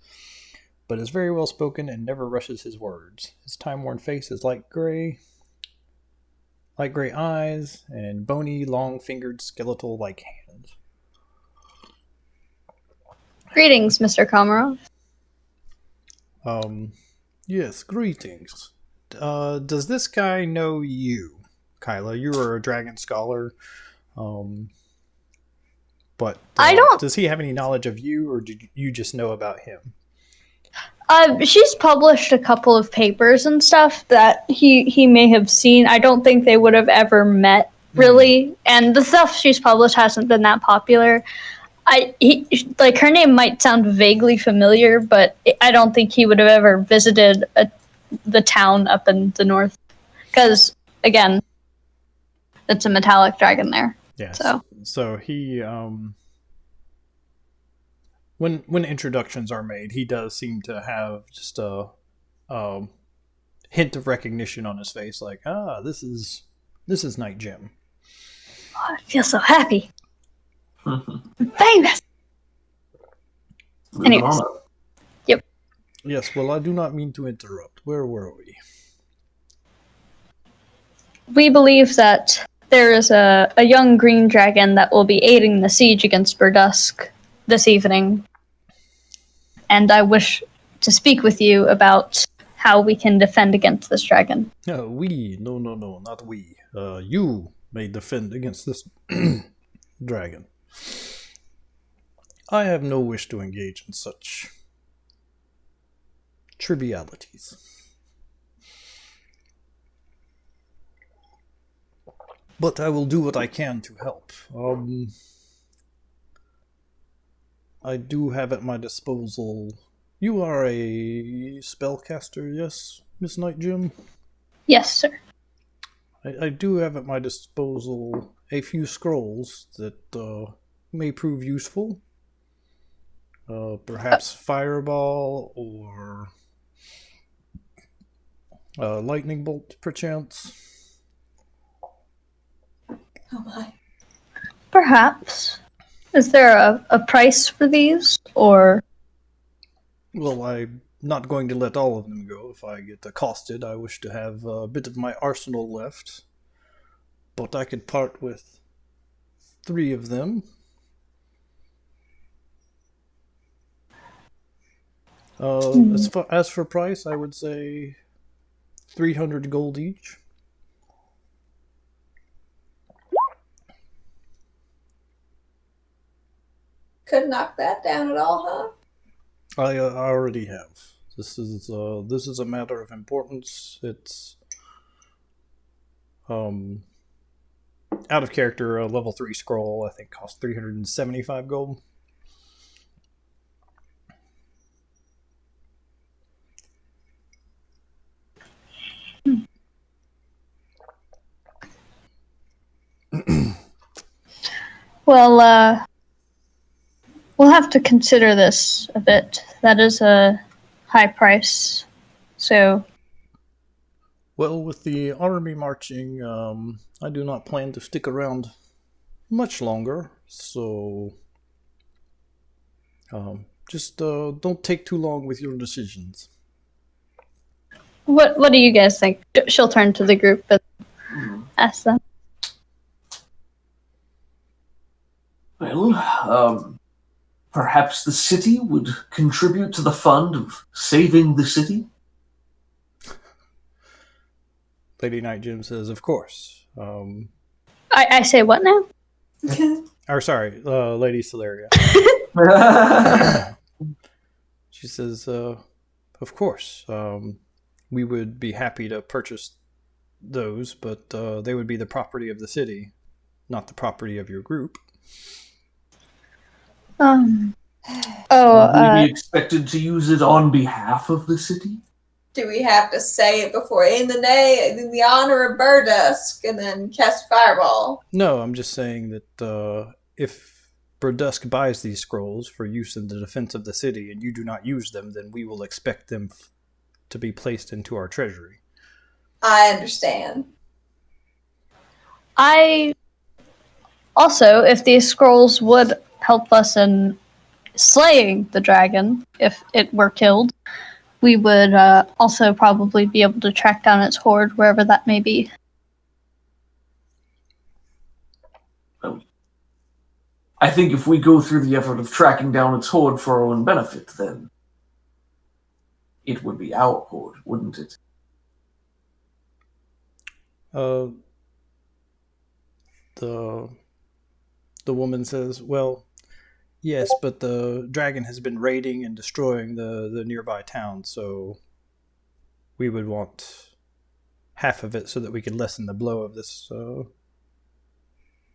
but is very well spoken and never rushes his words. His time-worn face is light gray eyes, and bony, long-fingered, skeletal-like hands. Greetings, Mr. Komarov. Yes, greetings. Does this guy know you, Kyla? You are a dragon scholar, but I don't. Does he have any knowledge of you, or did you just know about him? She's published a couple of papers and stuff that he may have seen. I don't think they would have ever met, really. And the stuff she's published hasn't been that popular. Her name might sound vaguely familiar, but I don't think he would have ever visited the town up in the north. Because, again, it's a metallic dragon there. Yes. So he, when introductions are made, he does seem to have just a hint of recognition on his face, like, this is Night Jim. I feel so happy. Famous. Anyways. Yep. Yes, well, I do not mean to interrupt. Where were we? We believe that there is a young green dragon that will be aiding the siege against Berdusk this evening. And I wish to speak with you about how we can defend against this dragon. We? No, not we. You may defend against this dragon. I have no wish to engage in such trivialities. But I will do what I can to help. I do have at my disposal... You are a spellcaster, yes, Miss Nightgem? Yes, sir. I do have at my disposal a few scrolls that may prove useful. Perhaps Fireball or Lightning Bolt, perchance. Oh my. Perhaps. Is there a price for these, or? Well, I'm not going to let all of them go. If I get accosted, I wish to have a bit of my arsenal left. But I could part with 3 of them. As for price, I would say 300 gold each. Couldn't knock that down at all, huh? I already have. This is a matter of importance. It's out of character. A level 3 scroll I think costs 375 gold. Well, we'll have to consider this a bit. That is a high price. So, Well, with the army marching, I do not plan to stick around much longer. So, just don't take too long with your decisions. what do you guys think? She'll turn to the group and ask them. Well, perhaps the city would contribute to the fund of saving the city? Lady Nightgem says, of course. I say what now? Or sorry, Lady Celeria. She says, of course. We would be happy to purchase those, but they would be the property of the city, not the property of your group. Would we be expected to use it on behalf of the city? Do we have to say it before in the honor of Berdusk and then cast a fireball? No, I'm just saying that if Berdusk buys these scrolls for use in the defense of the city and you do not use them, then we will expect them to be placed into our treasury. I understand. Also, if these scrolls would help us in slaying the dragon, if it were killed, we would also probably be able to track down its hoard wherever that may be. I think if we go through the effort of tracking down its hoard for our own benefit, then it would be our hoard, wouldn't it? The woman says, well, yes, but the dragon has been raiding and destroying the nearby town, so we would want half of it so that we could lessen the blow of this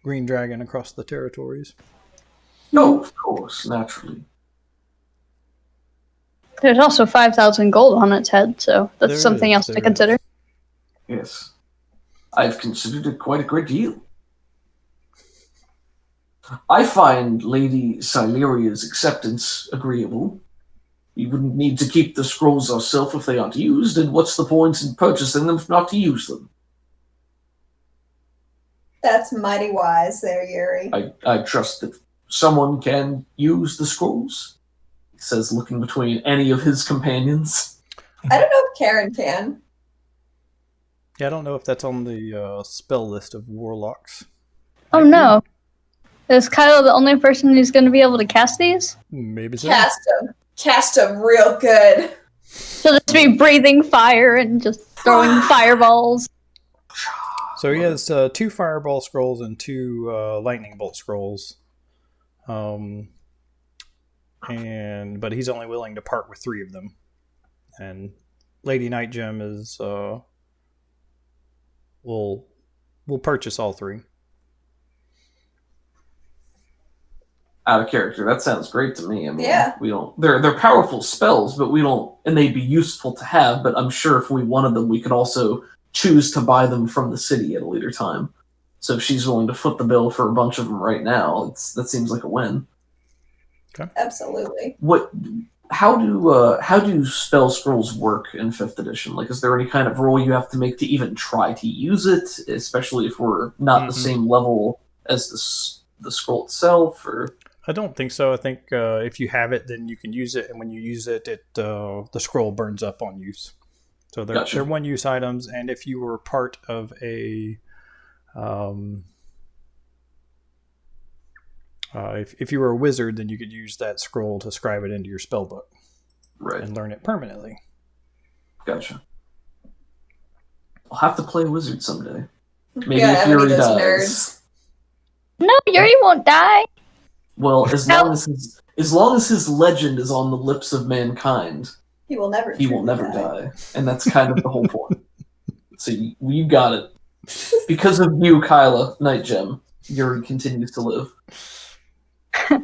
green dragon across the territories. No, of course, naturally. There's also 5,000 gold on its head, so that's something else to consider. Yes. I've considered it quite a great deal. I find Lady Sileria's acceptance agreeable. We wouldn't need to keep the scrolls ourselves if they aren't used, and what's the point in purchasing them if not to use them? That's mighty wise there, Yuri. I trust that someone can use the scrolls, he says, looking between any of his companions. I don't know if Karen can. Yeah, I don't know if that's on the spell list of warlocks. Oh no. Is Kylo the only person who's going to be able to cast these? Maybe so. Cast them real good. She'll just be breathing fire and just throwing fireballs. So he has 2 fireball scrolls and 2 lightning bolt scrolls. but he's only willing to part with 3 of them. And Lady Night Gem is will purchase all 3. Out of character. That sounds great to me. I mean, Yeah. we don't. They're powerful spells, but we don't, and they'd be useful to have. But I'm sure if we wanted them, we could also choose to buy them from the city at a later time. So if she's willing to foot the bill for a bunch of them right now, that seems like a win. Absolutely. How do spell scrolls work in 5th edition? Like, is there any kind of roll you have to make to even try to use it, especially if we're not the same level as the scroll itself? Or I don't think so. I think if you have it, then you can use it, and when you use it, the scroll burns up on use. So they're one-use items, and if you were part of a if you were a wizard, then you could use that scroll to scribe it into your spell book, right, and learn it permanently. Gotcha. I'll have to play wizard someday. Maybe Yeah, if Yuri those dies. nerds. No, Yuri won't die. Well, as long as his legend is on the lips of mankind, He will never die, and that's kind of the whole point. So you got it. Because of you, Kyla, Night Gem, Yuri continues to live. All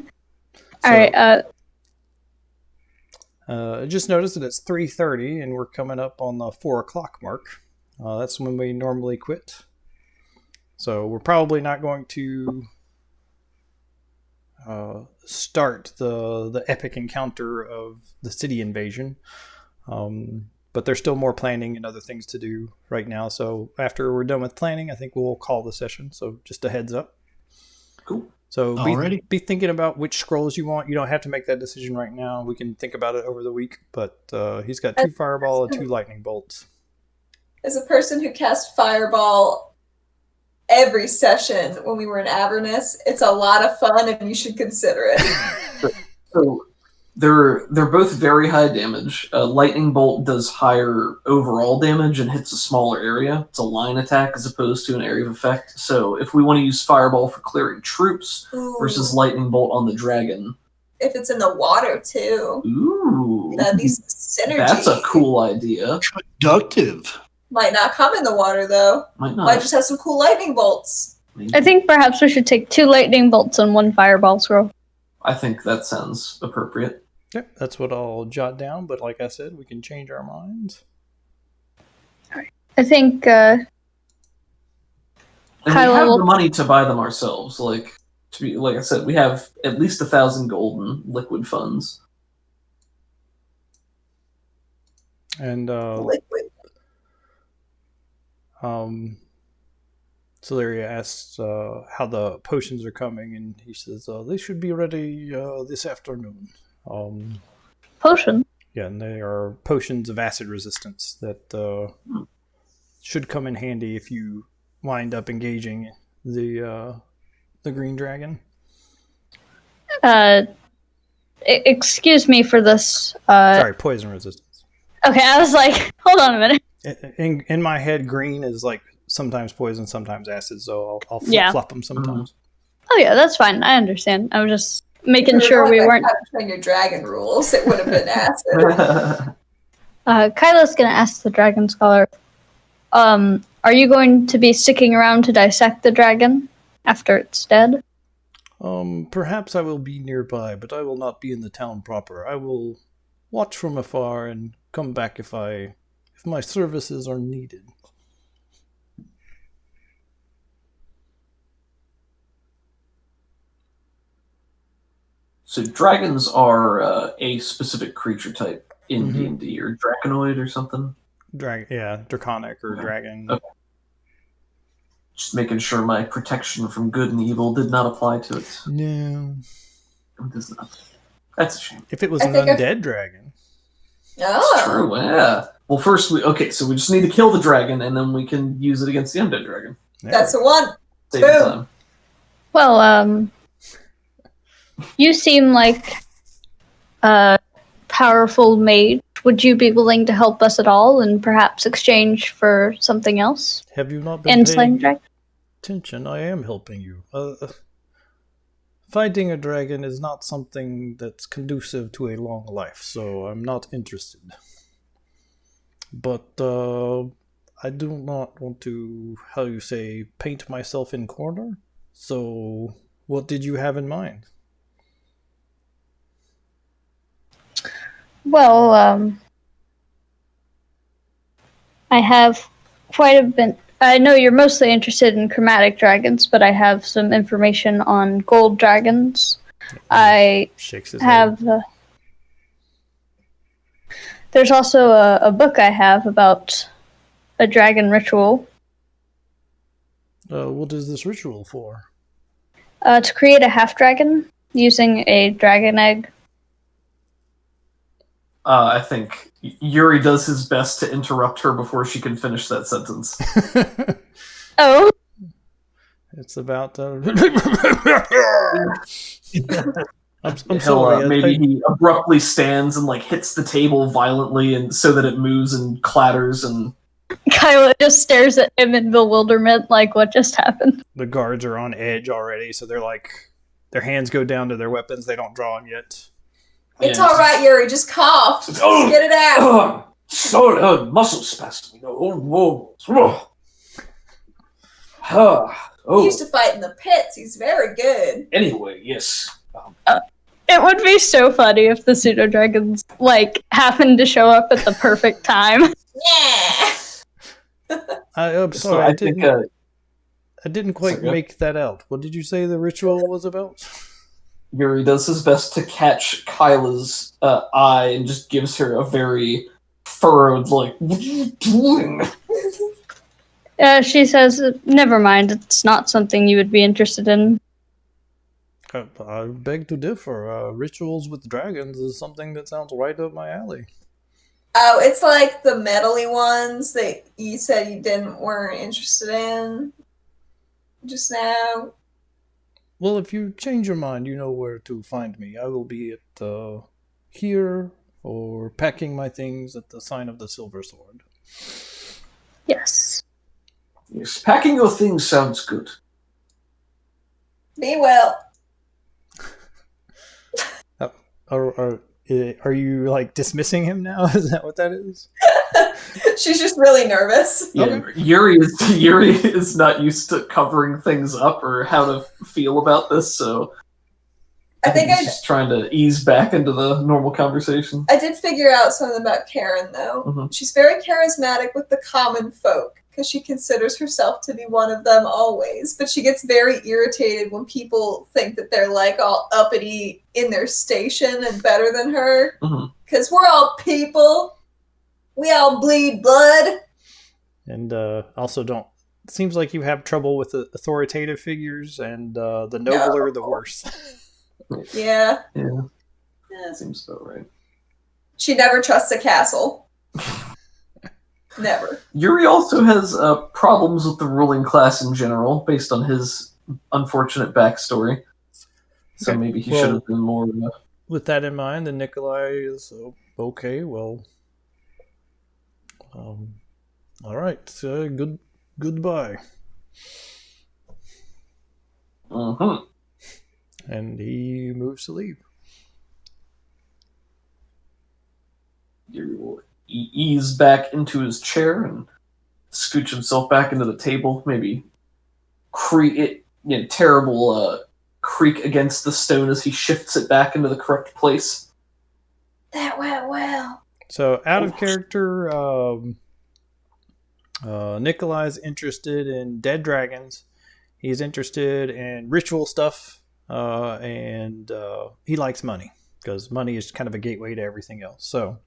right. I just noticed that it's 3:30, and we're coming up on the 4 o'clock mark. That's when we normally quit. So we're probably not going to start the epic encounter of the city invasion. But there's still more planning and other things to do right now. So after we're done with planning, I think we'll call the session. So just a heads up. Cool. So be thinking about which scrolls you want. You don't have to make that decision right now. We can think about it over the week. But he's got 2 fireball and 2 lightning bolts. As a person who cast fireball every session when we were in Avernus, it's a lot of fun, and you should consider it. So they're both very high damage. Lightning bolt does higher overall damage and hits a smaller area. It's a line attack as opposed to an area of effect. So if we want to use fireball for clearing troops versus lightning bolt on the dragon, if it's in the water too, that'd be synergy. That's a cool idea. Productive. Might not come in the water though. Might not. Might just have some cool lightning bolts. Maybe. I think perhaps we should take 2 lightning bolts and 1 fireball scroll. I think that sounds appropriate. Yep, that's what I'll jot down. But like I said, we can change our minds. I think And we Kyla have will- the money to buy them ourselves. Like I said, we have at least 1,000 golden liquid funds. And Liquid. Celeria asks how the potions are coming, and he says they should be ready this afternoon. potion. Yeah, and they are potions of acid resistance that should come in handy if you wind up engaging the green dragon. Excuse me for this. Sorry, poison resistance. Okay, I was like, hold on a minute. In my head, green is like sometimes poison, sometimes acid, so I'll flip-flop them sometimes. Oh yeah, that's fine. I understand. I was just making sure we weren't. Train your dragon rules. It would have been acid. Kyla's gonna ask the dragon scholar. Are you going to be sticking around to dissect the dragon after it's dead? Perhaps I will be nearby, but I will not be in the town proper. I will watch from afar and come back if my services are needed. So dragons are a specific creature type in D&D, or draconoid or something? Draconic or dragon. Okay. Just making sure my protection from good and evil did not apply to it. No. It does not. That's a shame. If it was an undead dragon. Oh. It's true, yeah. Well, first, so we just need to kill the dragon, and then we can use it against the undead dragon. That's the one. Save the Boom. time. Well, you seem like a powerful mage. Would you be willing to help us at all, and perhaps exchange for something else? Have you not been Slaying paying dragon? attention? I am helping you. fighting a dragon is not something that's conducive to a long life, so I'm not interested. But I do not want to, how you say, paint myself in corner. So, what did you have in mind? Well, I have quite a bit. I know you're mostly interested in chromatic dragons, but I have some information on gold dragons. I Shakes his have. head. There's also a book I have about a dragon ritual. What is this ritual for? To create a half dragon using a dragon egg. I think Yuri does his best to interrupt her before she can finish that sentence. Oh. It's about. I'm He'll, sorry. maybe he abruptly stands and like hits the table violently, and so that it moves and clatters. And Kyla just stares at him in bewilderment, like, what just happened? The guards are on edge already, so they're like, their hands go down to their weapons. They don't draw them yet. It's all right, Yuri. Just cough. Just get it out. Muscle spasm. You know. He used to fight in the pits. He's very good. Anyway, yes. It would be so funny if the pseudo dragons like happened to show up at the perfect time. Yeah. I'm so sorry. I think I didn't quite Sorry, make that out. What did you say the ritual was about? Yuri does his best to catch Kyla's eye and just gives her a very furrowed, like, "What are you doing?" She says, never mind, it's not something you would be interested in. I beg to differ. Rituals with dragons is something that sounds right up my alley. Oh, it's like the metally ones that you said you weren't interested in just now. Well, if you change your mind, you know where to find me. I will be at here or packing my things at the sign of the Silver Sword. Yes. Yes, packing your things sounds good. Be well. Are you like dismissing him now? Is that what that is? She's just really nervous. Yeah, Okay. Yuri is not used to covering things up or how to feel about this, so I think he's just trying to ease back into the normal conversation. I did figure out something about Karen, though. Mhm. She's very charismatic with the common folk because she considers herself to be one of them always. But she gets very irritated when people think that they're like all uppity in their station and better than her. Mhm. Because we're all people. We all bleed blood. And also don't. It seems like you have trouble with the authoritative figures, and the nobler the worse. Yeah. Yeah, that seems about right. She never trusts a castle. Never. Yuri also has problems with the ruling class in general, based on his unfortunate backstory. So Okay, maybe he well- should have been more. With that in mind, then Nikolai is okay. Well, all right. Goodbye. Mhm. And he moves to leave. Yuri will ease back into his chair and scooch himself back into the table. Maybe terrible creak against the stone as he shifts it back into the correct place. That went well. So, out of character, Nikolai's interested in dead dragons. He's interested in ritual stuff, and he likes money because money is kind of a gateway to everything else. So,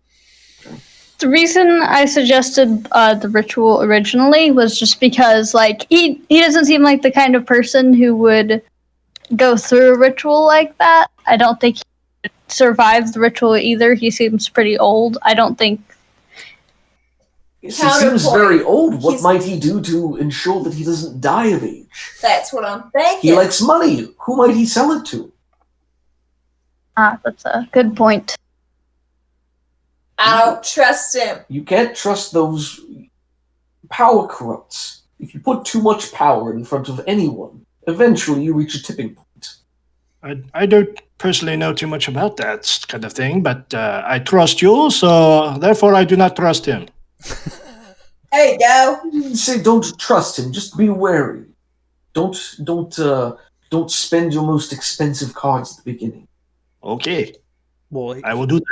The reason I suggested the ritual originally was just because, like, he doesn't seem like the kind of person who would go through a ritual like that. I don't think he would survive the ritual either. He seems pretty old. I don't think. Yes, he seems Counterpoint. very old. What He's- might he do to ensure that he doesn't die of age? That's what I'm thinking. He likes money. Who might he sell it to? That's a good point. I don't trust him. You can't trust those power corrupts. If you put too much power in front of anyone, eventually you reach a tipping point. I don't personally know too much about that kind of thing, but I trust you, so therefore I do not trust him. There you go. I didn't say don't trust him. Just be wary. Don't spend your most expensive cards at the beginning. Okay, Well, I will do that.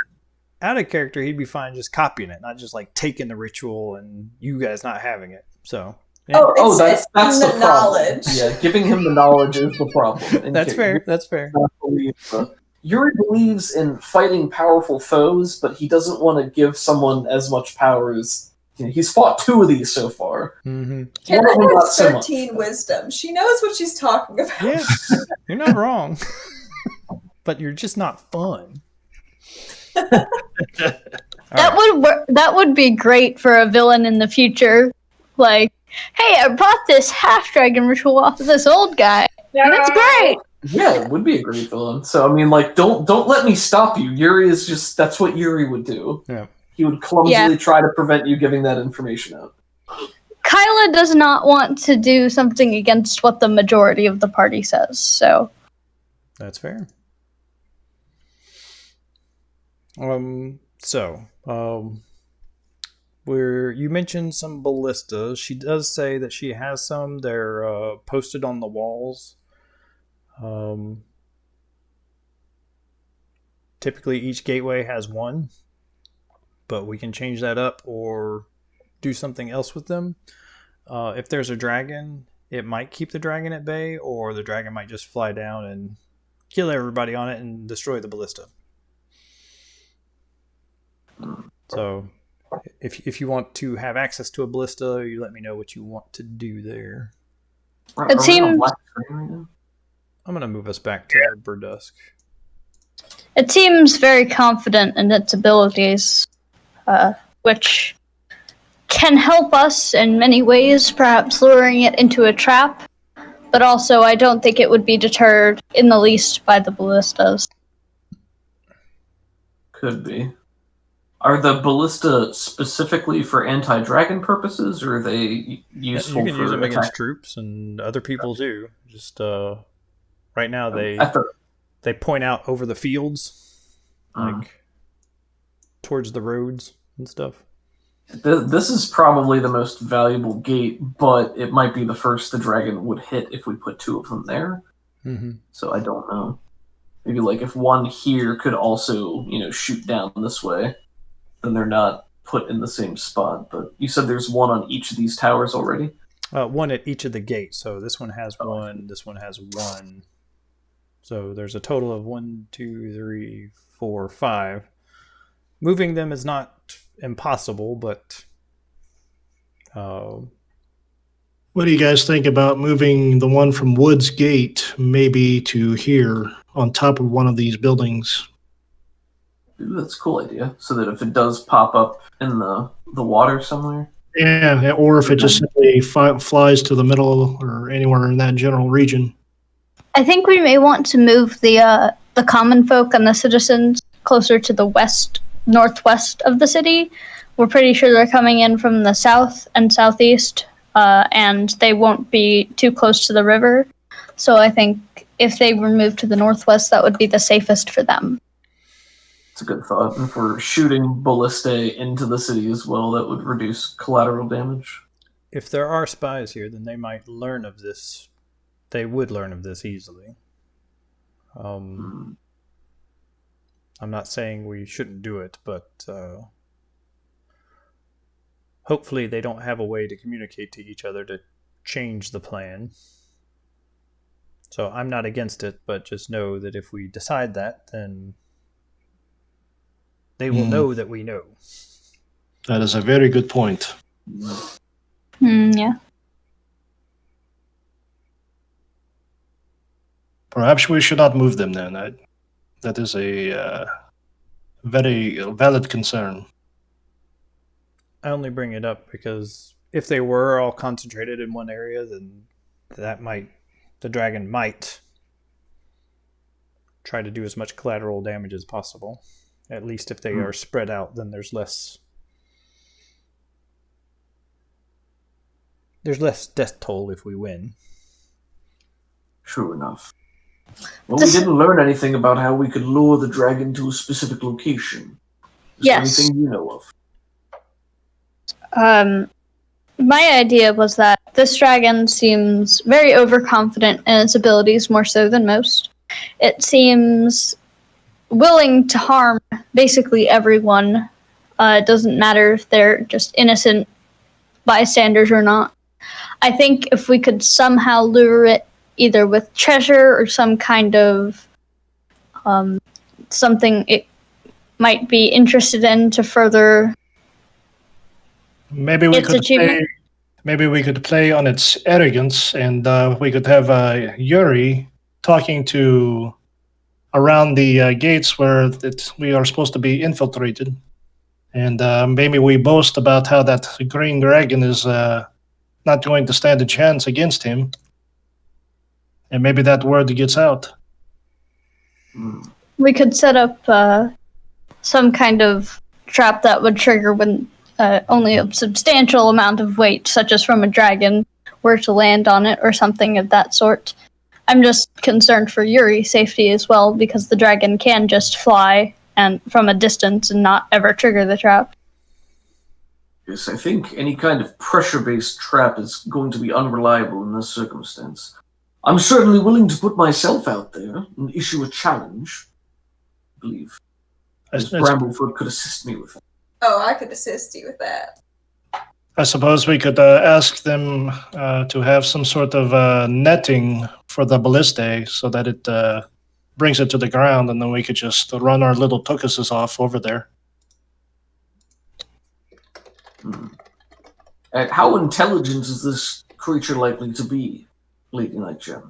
out of character, he'd be fine just copying it, not just like taking the ritual and you guys not having it. So, yeah. Oh, That's the the problem. knowledge. Yeah, giving him the knowledge is the problem. That's fair. That's fair. Yuri believes in fighting powerful foes, but he doesn't want to give someone as much power as he's fought 2 of these so far. Mm-hmm. Kara One of them not has so much. 13 wisdom. She knows what she's talking about. Yeah, you're not wrong, but you're just not fun. That would be great for a villain in the future. Like, hey, I brought this half dragon ritual off of this old guy, and it's great. Yeah, it would be a great villain. So I mean, like, don't let me stop you. Yuri is just that's what Yuri would do. Yeah. He would clumsily try to prevent you giving that information out. Kyla does not want to do something against what the majority of the party says, so. That's fair. Where you mentioned some ballistas. She does say that she has some. They're posted on the walls. Typically, each gateway has one, but we can change that up or do something else with them. If there's a dragon, it might keep the dragon at bay, or the dragon might just fly down and kill everybody on it and destroy the ballista. So, if you want to have access to a ballista, you let me know what you want to do there. It seems I'm going to move us back to Berdusk. It seems very confident in its abilities, which can help us in many ways, perhaps luring it into a trap, but also I don't think it would be deterred in the least by the ballistas. Could be. Are the ballista specifically for anti-dragon purposes, or are they useful you can for use them attack? against troops and other people too. Just right now they point out over the fields, like towards the roads and stuff. This is probably the most valuable gate, but it might be the first the dragon would hit if we put 2 of them there. Mm-hmm. So I don't know. Maybe like if one here could also, shoot down this way, then they're not put in the same spot. But you said there's one on each of these towers already? One at each of the gates. So this one has one, this one has one. So there's a total of 1, 2, 3, 4, 5. Moving them is not impossible, but what do you guys think about moving the one from Woods Gate maybe to here on top of one of these buildings? Ooh, that's a cool idea. So that if it does pop up in the water somewhere. Yeah, or if it just simply flies to the middle or anywhere in that general region. I think we may want to move the common folk and the citizens closer to the northwest of the city. We're pretty sure they're coming in from the south and southeast, and they won't be too close to the river. So I think if they were moved to the northwest, that would be the safest for them. It's a good thought. And if we're shooting ballistae into the city as well, that would reduce collateral damage. If there are spies here, then they might learn of this. They would learn of this easily. I'm not saying we shouldn't do it, but hopefully they don't have a way to communicate to each other to change the plan. So I'm not against it, but just know that if we decide that, then they will know that we know. That is a very good point. Yeah. Perhaps we should not move them then. That is a very valid concern. I only bring it up because if they were all concentrated in one area, then the dragon might try to do as much collateral damage as possible. At least if they are spread out, then there's less death toll if we win. True enough. Well, This- we didn't learn anything about how we could lure the dragon to a specific location. Is there Yes. anything you know of? My idea was that this dragon seems very overconfident in its abilities, more so than most. It seems willing to harm basically everyone. It doesn't matter if they're just innocent bystanders or not. I think if we could somehow lure it either with treasure or some kind of something it might be interested in to further Maybe we its could achievement. play. Maybe we could play on its arrogance, and we could have Yuri talking to around the gates where we are supposed to be infiltrated, and maybe we boast about how that green dragon is not going to stand a chance against him, and maybe that word gets out. We could set up some kind of trap that would trigger when only a substantial amount of weight, such as from a dragon, were to land on it or something of that sort. I'm just concerned for Yuri's safety as well, because the dragon can just fly and from a distance and not ever trigger the trap. Yes, I think any kind of pressure-based trap is going to be unreliable in this circumstance. I'm certainly willing to put myself out there and issue a challenge. I believe Ms. Bramblefoot could assist me with it. Oh, I could assist you with that. I suppose we could ask them to have some sort of netting for the ballistae so that it brings it to the ground, and then we could just run our little tukuses off over there. And how intelligent is this creature likely to be, Lady Nightgem?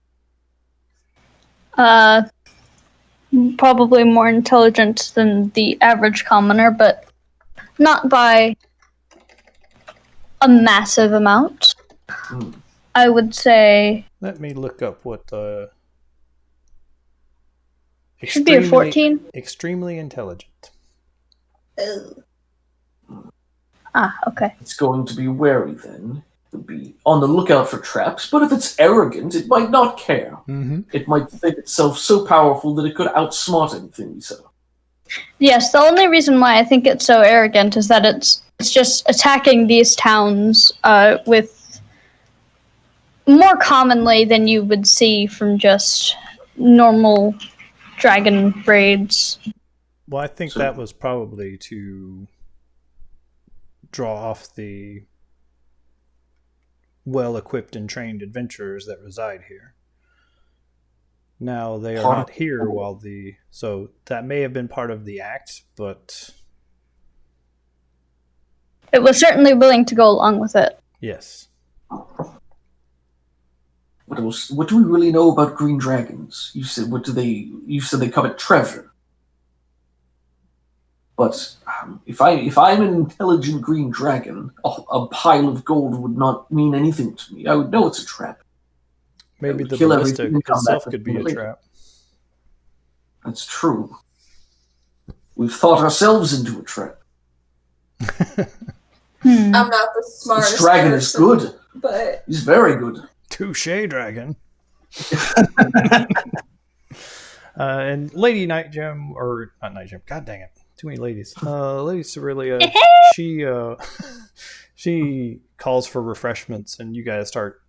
Probably more intelligent than the average commoner, but not by a massive amount. I would say Let me look up what should be a 14. Extremely intelligent. Oh. Ah, okay. It's going to be wary then. It'll be on the lookout for traps, but if it's arrogant, it might not care. Mm-hmm. It might think itself so powerful that it could outsmart anything we saw. Yes, the only reason why I think it's so arrogant is that it's just attacking these towns with more commonly than you would see from just normal dragon raids. Well, I think So- that was probably to draw off the well-equipped and trained adventurers that reside here. Now, they are not here while so that may have been part of the act, but It was certainly willing to go along with it. yes. What do we really know about green dragons? You said they covet treasure. But if I'm an intelligent green dragon, a pile of gold would not mean anything to me. I would know it's a trap. Maybe the kill ballistic everything and come itself back could be a later. trap. That's true. We've thought ourselves into a trap. I'm not the smartest This dragon is person, good. but He's very good. Touche, dragon. And Lady Nightgem, or not Nightgem, god dang it, too many ladies. Lady Cerelia, she calls for refreshments, and you guys start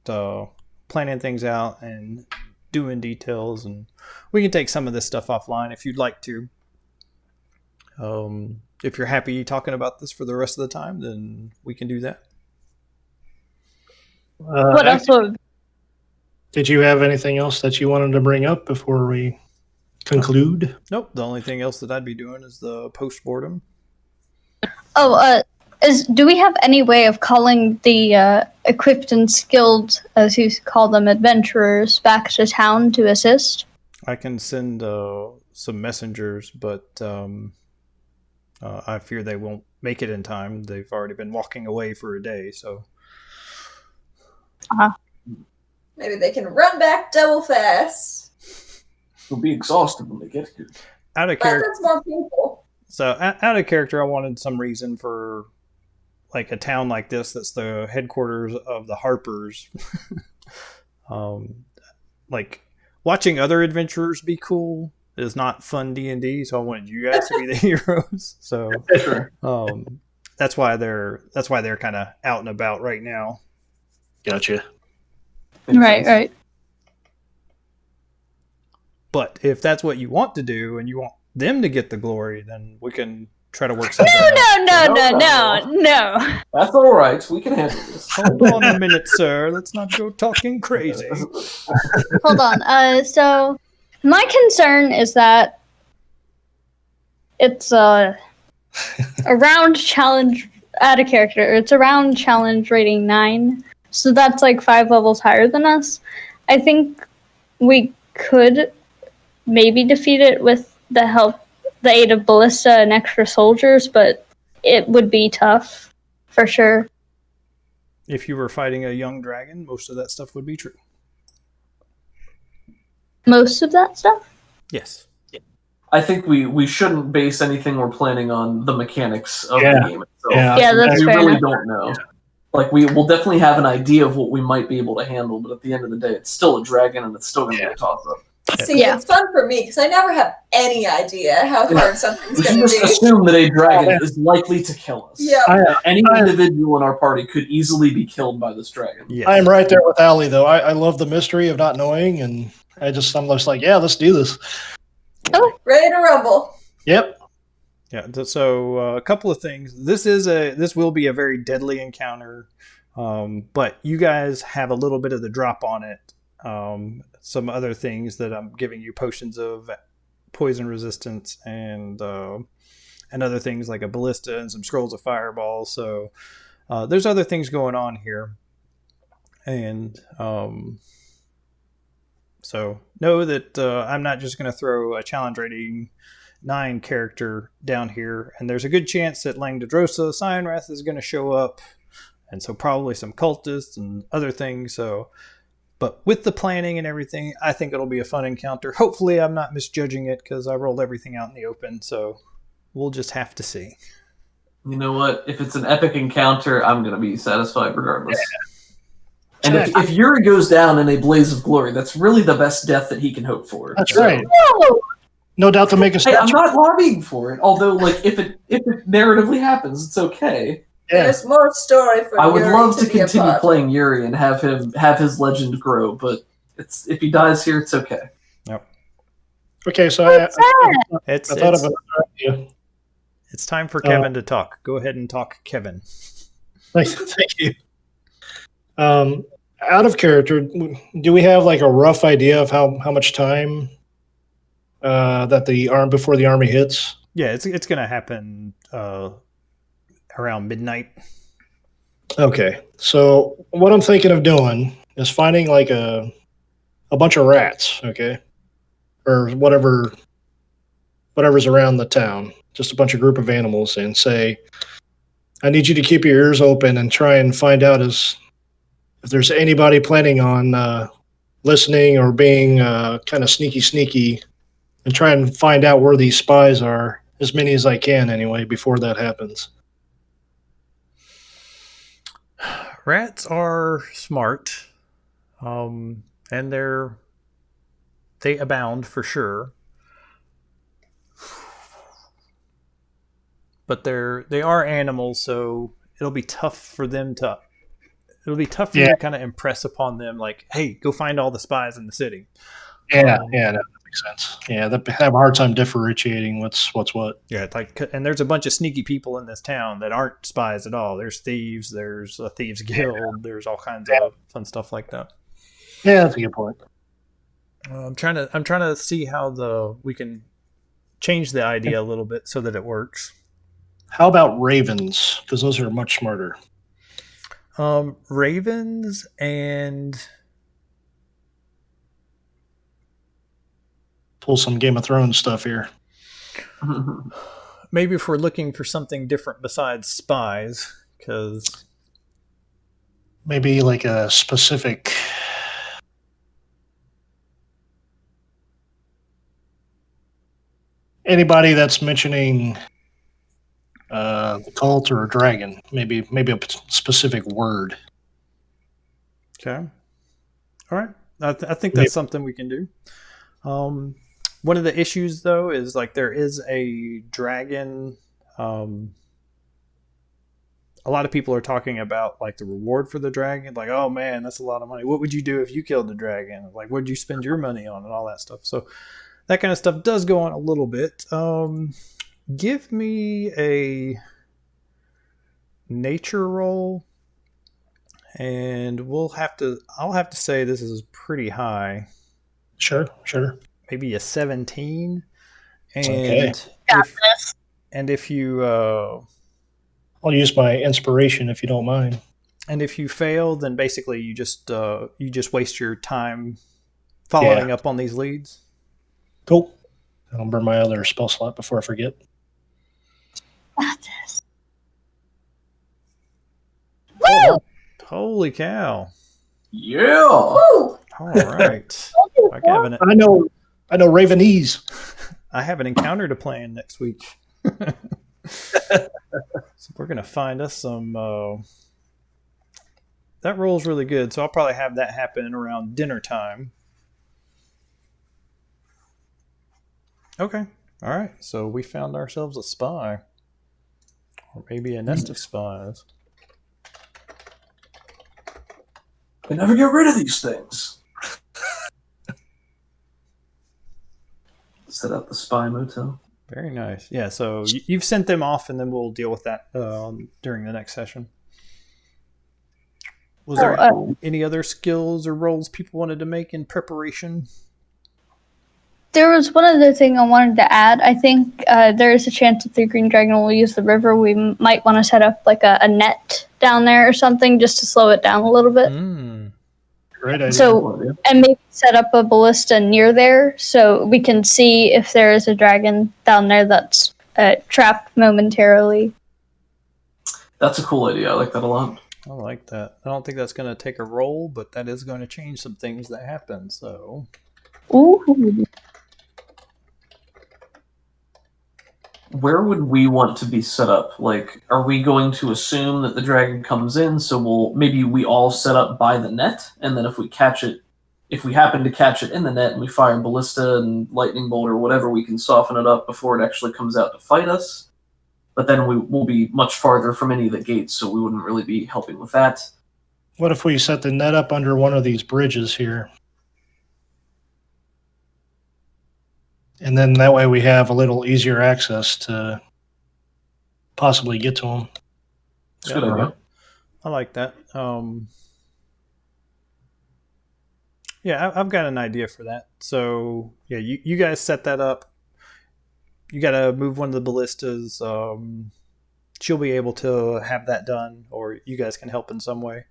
planning things out and doing details, and we can take some of this stuff offline if you'd like to. If you're happy talking about this for the rest of the time, then we can do that. What else would... Did you have anything else that you wanted to bring up before we conclude? Nope, the only thing else that I'd be doing is the post-mortem. Do we have any way of calling the equipped and skilled, as you call them, adventurers back to town to assist? I can send some messengers, but I fear they won't make it in time. They've already been walking away for a day, so... maybe they can run back double fast. They'll be exhausted when they get here. Out of But character, that's more people. so out of character, I wanted some reason for like a town like this that's the headquarters of the Harpers. Like, watching other adventurers be cool is not fun D&D, so I wanted you guys to be the heroes. So Sure. that's why they're kind of out and about right now. Gotcha. Makes Right, sense. right. But if that's what you want to do and you want them to get the glory, then we can try to work something No, out. no. That's all right. We can handle this. Hold on a minute, sir. Let's not go talking crazy. Hold on. So my concern is that it's a round challenge out of character. It's around challenge rating 9, so that's like 5 levels higher than us. I think we could maybe defeat it with the aid of ballista and extra soldiers, but it would be tough for sure. If you were fighting a young dragon, most of that stuff would be true. Most of that stuff. Yes. I think we shouldn't base anything we're planning on the mechanics of Yeah. the game itself. Yeah, that's we fair really enough. don't know. Like we'll definitely have an idea of what we might be able to handle, but at the end of the day, it's still a dragon, and it's still going to be a toss-up. See, Yeah. it's fun for me because I never have any idea how hard something's We going should to just be. assume that a dragon is likely to kill us. Yeah. Any individual in our party could easily be killed by this dragon. Yes. I'm right there with Allie, though. I love the mystery of not knowing, and I'm just like, yeah, let's do this. Ready to rumble. Yep. Yeah. So a couple of things. This will be a very deadly encounter, but you guys have a little bit of the drop on it. Some other things that I'm giving you: potions of poison resistance and other things like a ballista and some scrolls of fireball. So there's other things going on here, and so know that I'm not just going to throw a challenge rating 9 character down here, and there's a good chance that Langdodrosa Cyanrath is going to show up, and so probably some cultists and other things. So, but with the planning and everything, I think it'll be a fun encounter. Hopefully I'm not misjudging it because I rolled everything out in the open, so we'll just have to see. You know what? If it's an epic encounter, I'm going to be satisfied regardless. And if Yuri goes down in a blaze of glory, that's really the best death that he can hope for. That's right. No! No doubt to make a Hey, I'm statue. not lobbying for it. Although, like, if it narratively happens, it's okay. Yeah. There's more story for I would Yuri love to be a continue part. playing Yuri and have his legend grow, but if he dies here, it's okay. Okay, so I It's thought of another idea. it's time for Kevin to talk. Go ahead and talk, Kevin. Thank you. Out of character, do we have like a rough idea of how much time that before the army hits? Yeah, it's going to happen around midnight. Okay, so what I'm thinking of doing is finding like a bunch of rats, okay, or whatever's around the town, just a bunch of group of animals, and say, I need you to keep your ears open and try and find out if there's anybody planning on listening or being kind of sneaky, and try and find out where these spies are, as many as I can anyway, before that happens. Rats are smart, and they abound for sure. But they are animals, so it'll be tough for them to. It'll be tough for you to kind of impress upon them, like, "Hey, go find all the spies in the city." Yeah, that makes sense. Yeah, they have a hard time differentiating what's what. Yeah, and there's a bunch of sneaky people in this town that aren't spies at all. There's thieves. There's a thieves guild. There's all kinds of fun stuff like that. Yeah, that's a good point. I'm trying to see how we can change the idea a little bit so that it works. How about ravens? Because those are much smarter. Ravens and Pull some Game of Thrones stuff here. maybe if we're looking for something different besides spies, because Maybe like a specific. Anybody that's mentioning the cult or a dragon, maybe a specific word. okay, all right. I think that's something we can do. One of the issues, though, is like there is a dragon. A lot of people are talking about like the reward for the dragon. Like, oh man, that's a lot of money. What would you do if you killed the dragon? Like, what would you spend your money on and all that stuff? So that kind of stuff does go on a little bit. Give me a nature roll, and I'll have to say this is pretty high. Sure. Maybe a 17. And Okay. if you I'll use my inspiration if you don't mind. and if you fail, then basically you just waste your time following up on these leads. Cool. I'll burn my other spell slot before I forget. Woo! Holy cow! Yeah. Woo! All right, I know Ravenese. I have an encounter to plan next week. So we're gonna find us some. That roll's really good, so I'll probably have that happen around dinner time. Okay, all right. So we found ourselves a spy, or maybe a nest of spies. We never get rid of these things. Set up the spy motel. Very nice. Yeah. So you've sent them off, and then we'll deal with that during the next session. Was there any other skills or roles people wanted to make in preparation? There was one other thing I wanted to add. I think there is a chance that the Green Dragon will use the river. We might want to set up like a net down there or something just to slow it down a little bit. Great idea. So, and maybe set up a ballista near there so we can see if there is a dragon down there that's trapped momentarily. That's a cool idea. I like that a lot. I like that. I don't think that's going to take a roll, but that is going to change some things that happen. So, Ooh. Where would we want to be set up? Like, are we going to assume that the dragon comes in, so maybe we all set up by the net, and then if we happen to catch it in the net and we fire ballista and lightning bolt or whatever, we can soften it up before it actually comes out to fight us. But then we will be much farther from any of the gates, so we wouldn't really be helping with that. What if we set the net up under one of these bridges here? And then that way we have a little easier access to possibly get to them. That's a good idea. I like that. Yeah, I've got an idea for that. So, yeah, you guys set that up. You got to move one of the ballistas. She'll be able to have that done, or you guys can help in some way.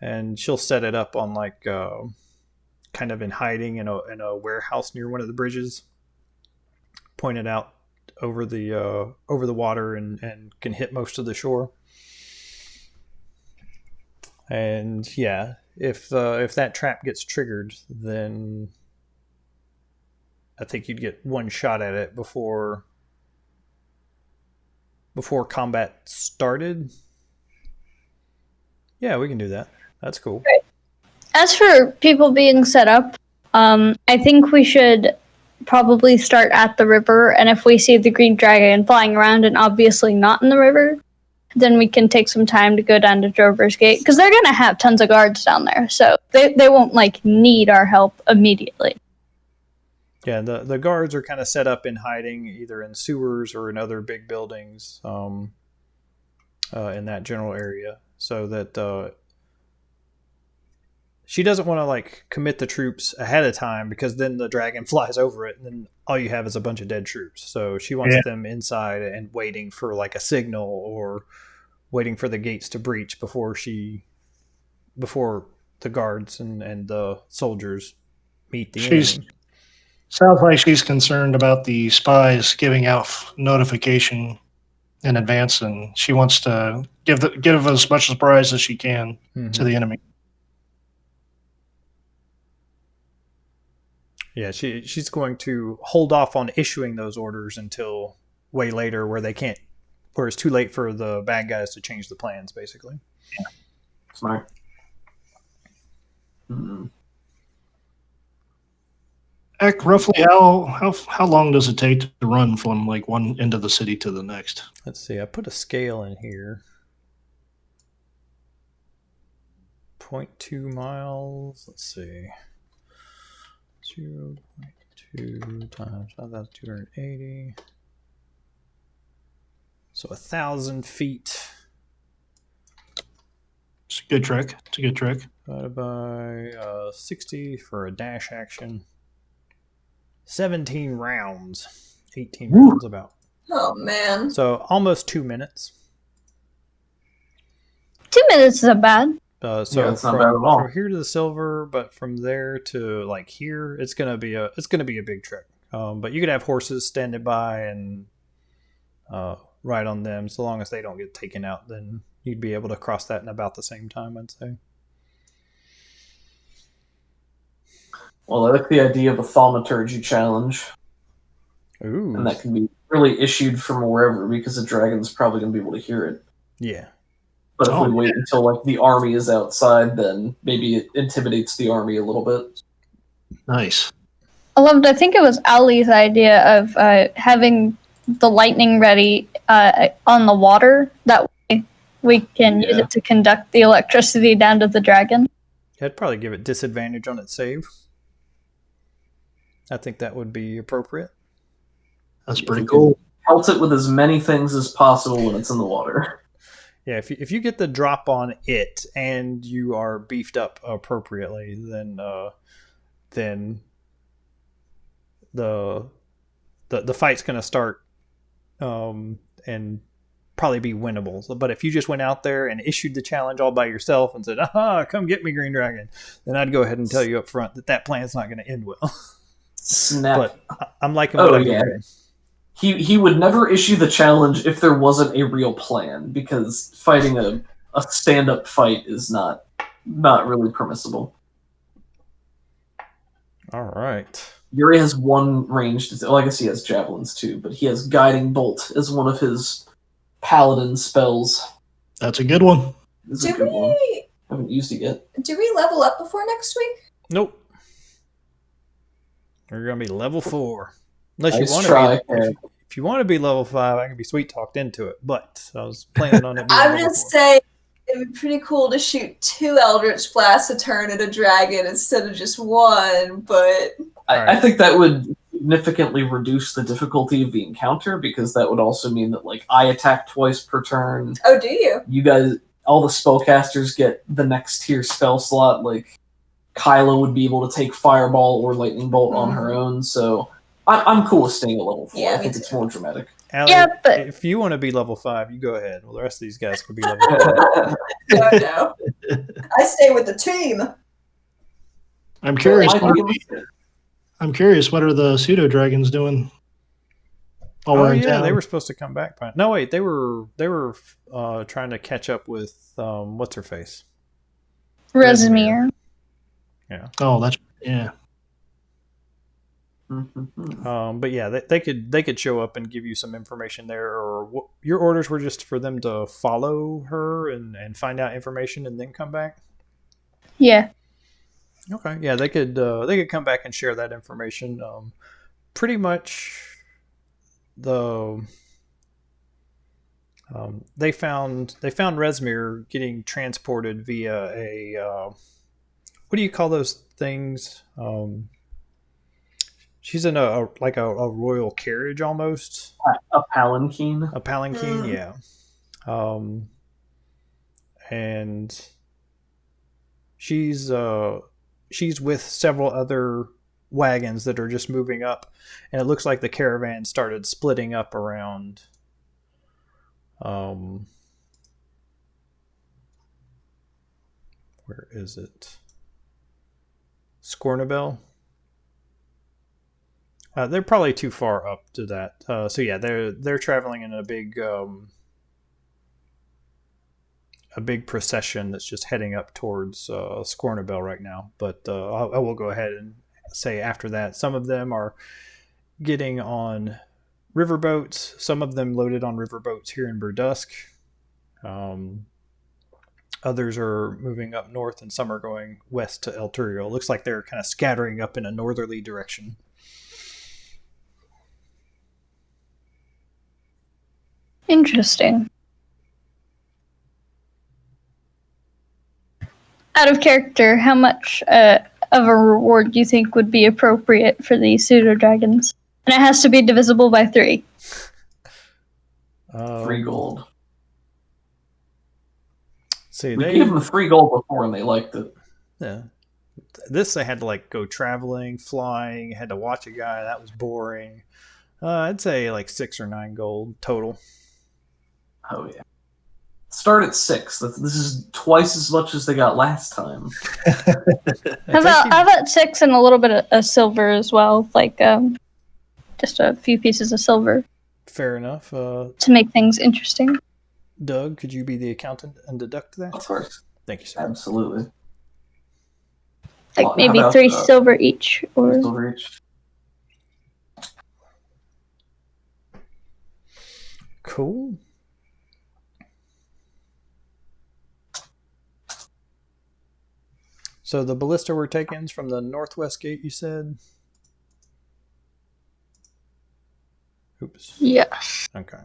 And she'll set it up on like kind of in hiding in a warehouse near one of the bridges. Point it out over the water and can hit most of the shore. And yeah, if that trap gets triggered, then I think you'd get one shot at it before combat started. Yeah, we can do that. That's cool. As for people being set up, I think we should probably start at the river, and if we see the green dragon flying around and obviously not in the river, then we can take some time to go down to Drover's Gate, because they're going to have tons of guards down there, so they won't like need our help immediately. Yeah, the guards are kind of set up in hiding, either in sewers or in other big buildings in that general area, so that she doesn't want to like commit the troops ahead of time, because then the dragon flies over it and then all you have is a bunch of dead troops. So she wants them inside and waiting for like a signal or waiting for the gates to breach before the guards and the soldiers meet the enemy. Sounds like she's concerned about the spies giving out notification in advance, and she wants to give as much surprise as she can to the enemy. Yeah, she's going to hold off on issuing those orders until way later, where it's too late for the bad guys to change the plans, basically. Yeah. Smart. Mm-hmm. Eck, roughly how long does it take to run from like one end of the city to the next? Let's see. I put a scale in here. 0.2 miles. Let's see. 0.2 times 5,280. So 1,000 feet. It's a good trick. It's a good trick. Divided by 60 for a dash action. 17 rounds. 18 rounds about. Oh man. So almost 2 minutes. 2 minutes isn't bad. So Yeah, it's not bad at all. from here to the silver, but from there to like here, it's gonna be a big trek. But you could have horses standing by and ride on them. So long as they don't get taken out, then you'd be able to cross that in about the same time, I'd say. Well, I like the idea of a thaumaturgy challenge, Ooh. and that can be really issued from wherever because the dragon's probably going to be able to hear it. Yeah. But if we wait until like the army is outside, then maybe it intimidates the army a little bit. Nice. I think it was Ali's idea of having the lightning ready on the water. That way we can use it to conduct the electricity down to the dragon. I'd probably give it disadvantage on its save. I think that would be appropriate. That's pretty cool. Pelt it with as many things as possible when it's in the water. Yeah, if you get the drop on it and you are beefed up appropriately, then the fight's going to start and probably be winnable. But if you just went out there and issued the challenge all by yourself and said, "Aha, come get me, Green Dragon," then I'd go ahead and tell you up front that plan's not going to end well. Snap. But I'm liking what I'm doing. He would never issue the challenge if there wasn't a real plan, because fighting a stand-up fight is not really permissible. All right. Yuri has one ranged, well, I guess he has javelins too, but he has Guiding Bolt as one of his paladin spells. That's a good one. This is a good one. I haven't used it yet. Do we level up before next week? Nope. We're going to be level 4. Unless Nice you want try, to be, if you want to be level 5, I can be sweet talked into it. But I was planning on it being I would level just 4. say it would be pretty cool to shoot 2 Eldritch Blasts a turn at a dragon instead of just 1, but I think that would significantly reduce the difficulty of the encounter, because that would also mean that like I attack twice per turn. oh, do you? You guys, all the spellcasters get the next tier spell slot. Like Kyla would be able to take Fireball or Lightning Bolt on her own. So I'm cool with staying at level 4. Yeah, I me think too. it's more dramatic. Allie, Yeah, but- if you want to be level 5, you go ahead. Well, the rest of these guys could be level 4. No. I stay with the team. I'm curious. Well, I'm curious. What are the pseudo dragons doing? While Oh we're in yeah, town? they were supposed to come back. No, wait, they were trying to catch up with what's her face. Resimir. Yeah. Oh, that's yeah. But yeah, they could show up and give you some information there, or your orders were just for them to follow her and find out information and then come back. Yeah. Okay, yeah, they could come back and share that information. Pretty much, they found Resmir getting transported via a what do you call those things? She's in a royal carriage almost. A palanquin. A palanquin, yeah. And she's with several other wagons that are just moving up, and it looks like the caravan started splitting up around where is it? Scornabel. They're probably too far up to that. So yeah, they're traveling in a big procession that's just heading up towards Scornabel right now. But I will go ahead and say after that, some of them are getting on riverboats. Some of them loaded on riverboats here in Berdusk. Others are moving up north, and some are going west to El Turio. Looks like they're kind of scattering up in a northerly direction. Interesting. Out of character, how much of a reward do you think would be appropriate for these pseudo dragons? And it has to be divisible by 3. 3 gold. See, We they gave them 3 gold before and they liked it. yeah. This they had to like go traveling, flying, had to watch a guy. That was boring. I'd say like 6 or 9 gold total. Oh yeah. Start at 6. This is twice as much as they got last time. How about 6 and a little bit of silver as well, like just a few pieces of silver Fair enough. to make things interesting. Doug, could you be the accountant and deduct that? Of course. Thank you, sir. Absolutely. Like Well, maybe how about, 3 silver each, or Silver each. Cool. So the ballista we're taking is from the northwest gate, you said? Oops. yes. Okay.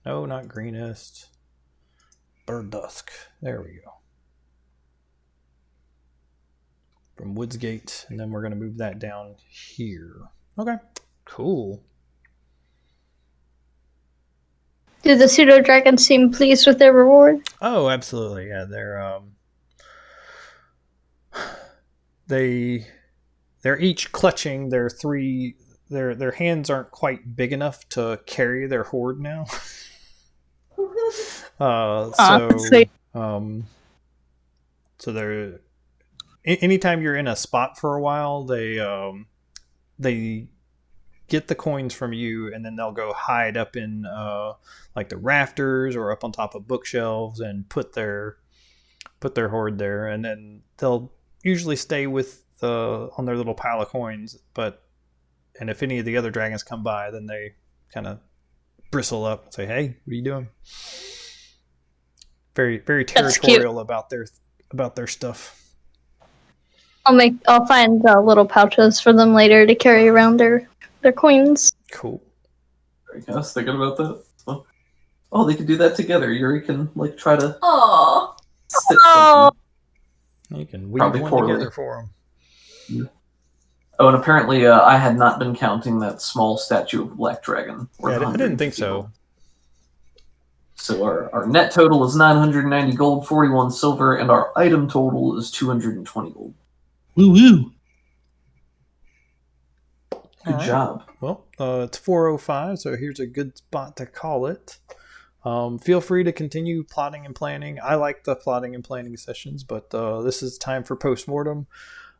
No, not Greenest. Berdusk. There we go. From Woodsgate, and then we're going to move that down here. Okay. Cool. Do the pseudo dragons seem pleased with their reward? Oh, absolutely. Yeah, they're each clutching their 3. Their hands aren't quite big enough to carry their hoard now. Sweet. So they're anytime you're in a spot for a while, they get the coins from you, and then they'll go hide up in like the rafters or up on top of bookshelves and put their hoard there, and then they'll usually stay with on their little pile of coins. And if any of the other dragons come by, then they kind of bristle up and say, "Hey, what are you doing?" Very, very territorial about their stuff. I'll find little pouches for them later to carry around their coins. Cool. I was thinking about that. Oh, they could do that together. Yuri can like try to Aw. stick Oh. something. You can weave Probably one poorly. together for them. Oh, and apparently I had not been counting that small statue of Black Dragon. Yeah, I didn't think 150 so. gold. So our net total is 990 gold, 41 silver, and our item total is 220 gold. Woo woo. Good Alright. job. Well, it's 4:05, so here's a good spot to call it. Feel free to continue plotting and planning. I like the plotting and planning sessions, but this is time for postmortem.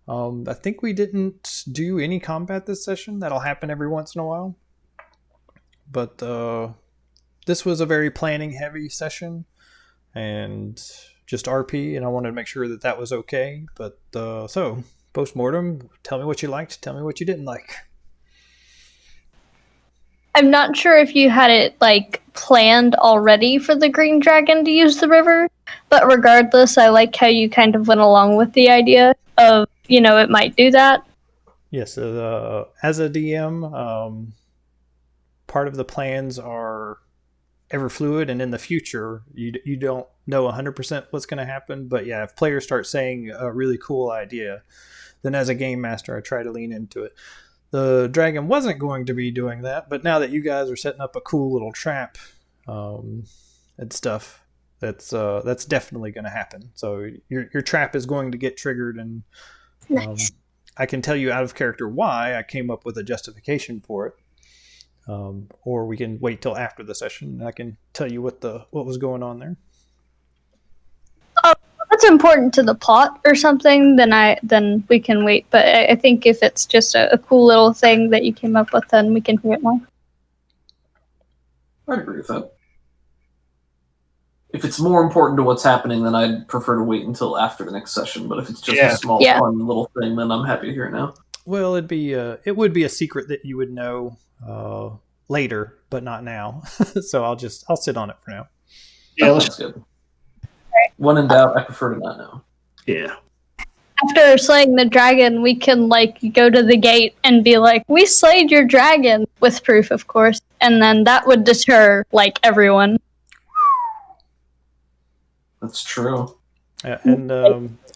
I think we didn't do any combat this session. That'll happen every once in a while. But this was a very planning heavy session and just RP, and I wanted to make sure that was okay. But so, postmortem, tell me what you liked, tell me what you didn't like. I'm not sure if you had it like planned already for the green dragon to use the river, but regardless, I like how you kind of went along with the idea of, it might do that. Yes, as a DM, part of the plans are ever fluid, and in the future, you don't know 100% what's going to happen. But yeah, if players start saying a really cool idea, then as a game master, I try to lean into it. The dragon wasn't going to be doing that, but now that you guys are setting up a cool little trap and stuff, that's definitely going to happen. So your trap is going to get triggered, and Nice. I can tell you out of character why I came up with a justification for it. Or we can wait till after the session, and I can tell you what was going on there. That's important to the plot or something, then we can wait. But I think if it's just a cool little thing that you came up with, then we can hear it more. I'd agree with that. If it's more important to what's happening, then I'd prefer to wait until after the next session. But if it's just a small, fun little thing, then I'm happy to hear it now. Well, it would be a secret that you would know later, but not now. So I'll sit on it for now. Yeah, That's good. When in doubt, I prefer to not know. Yeah. after slaying the dragon, we can go to the gate and be like, "We slayed your dragon," with proof, of course, and then that would deter everyone. That's true. Yeah, and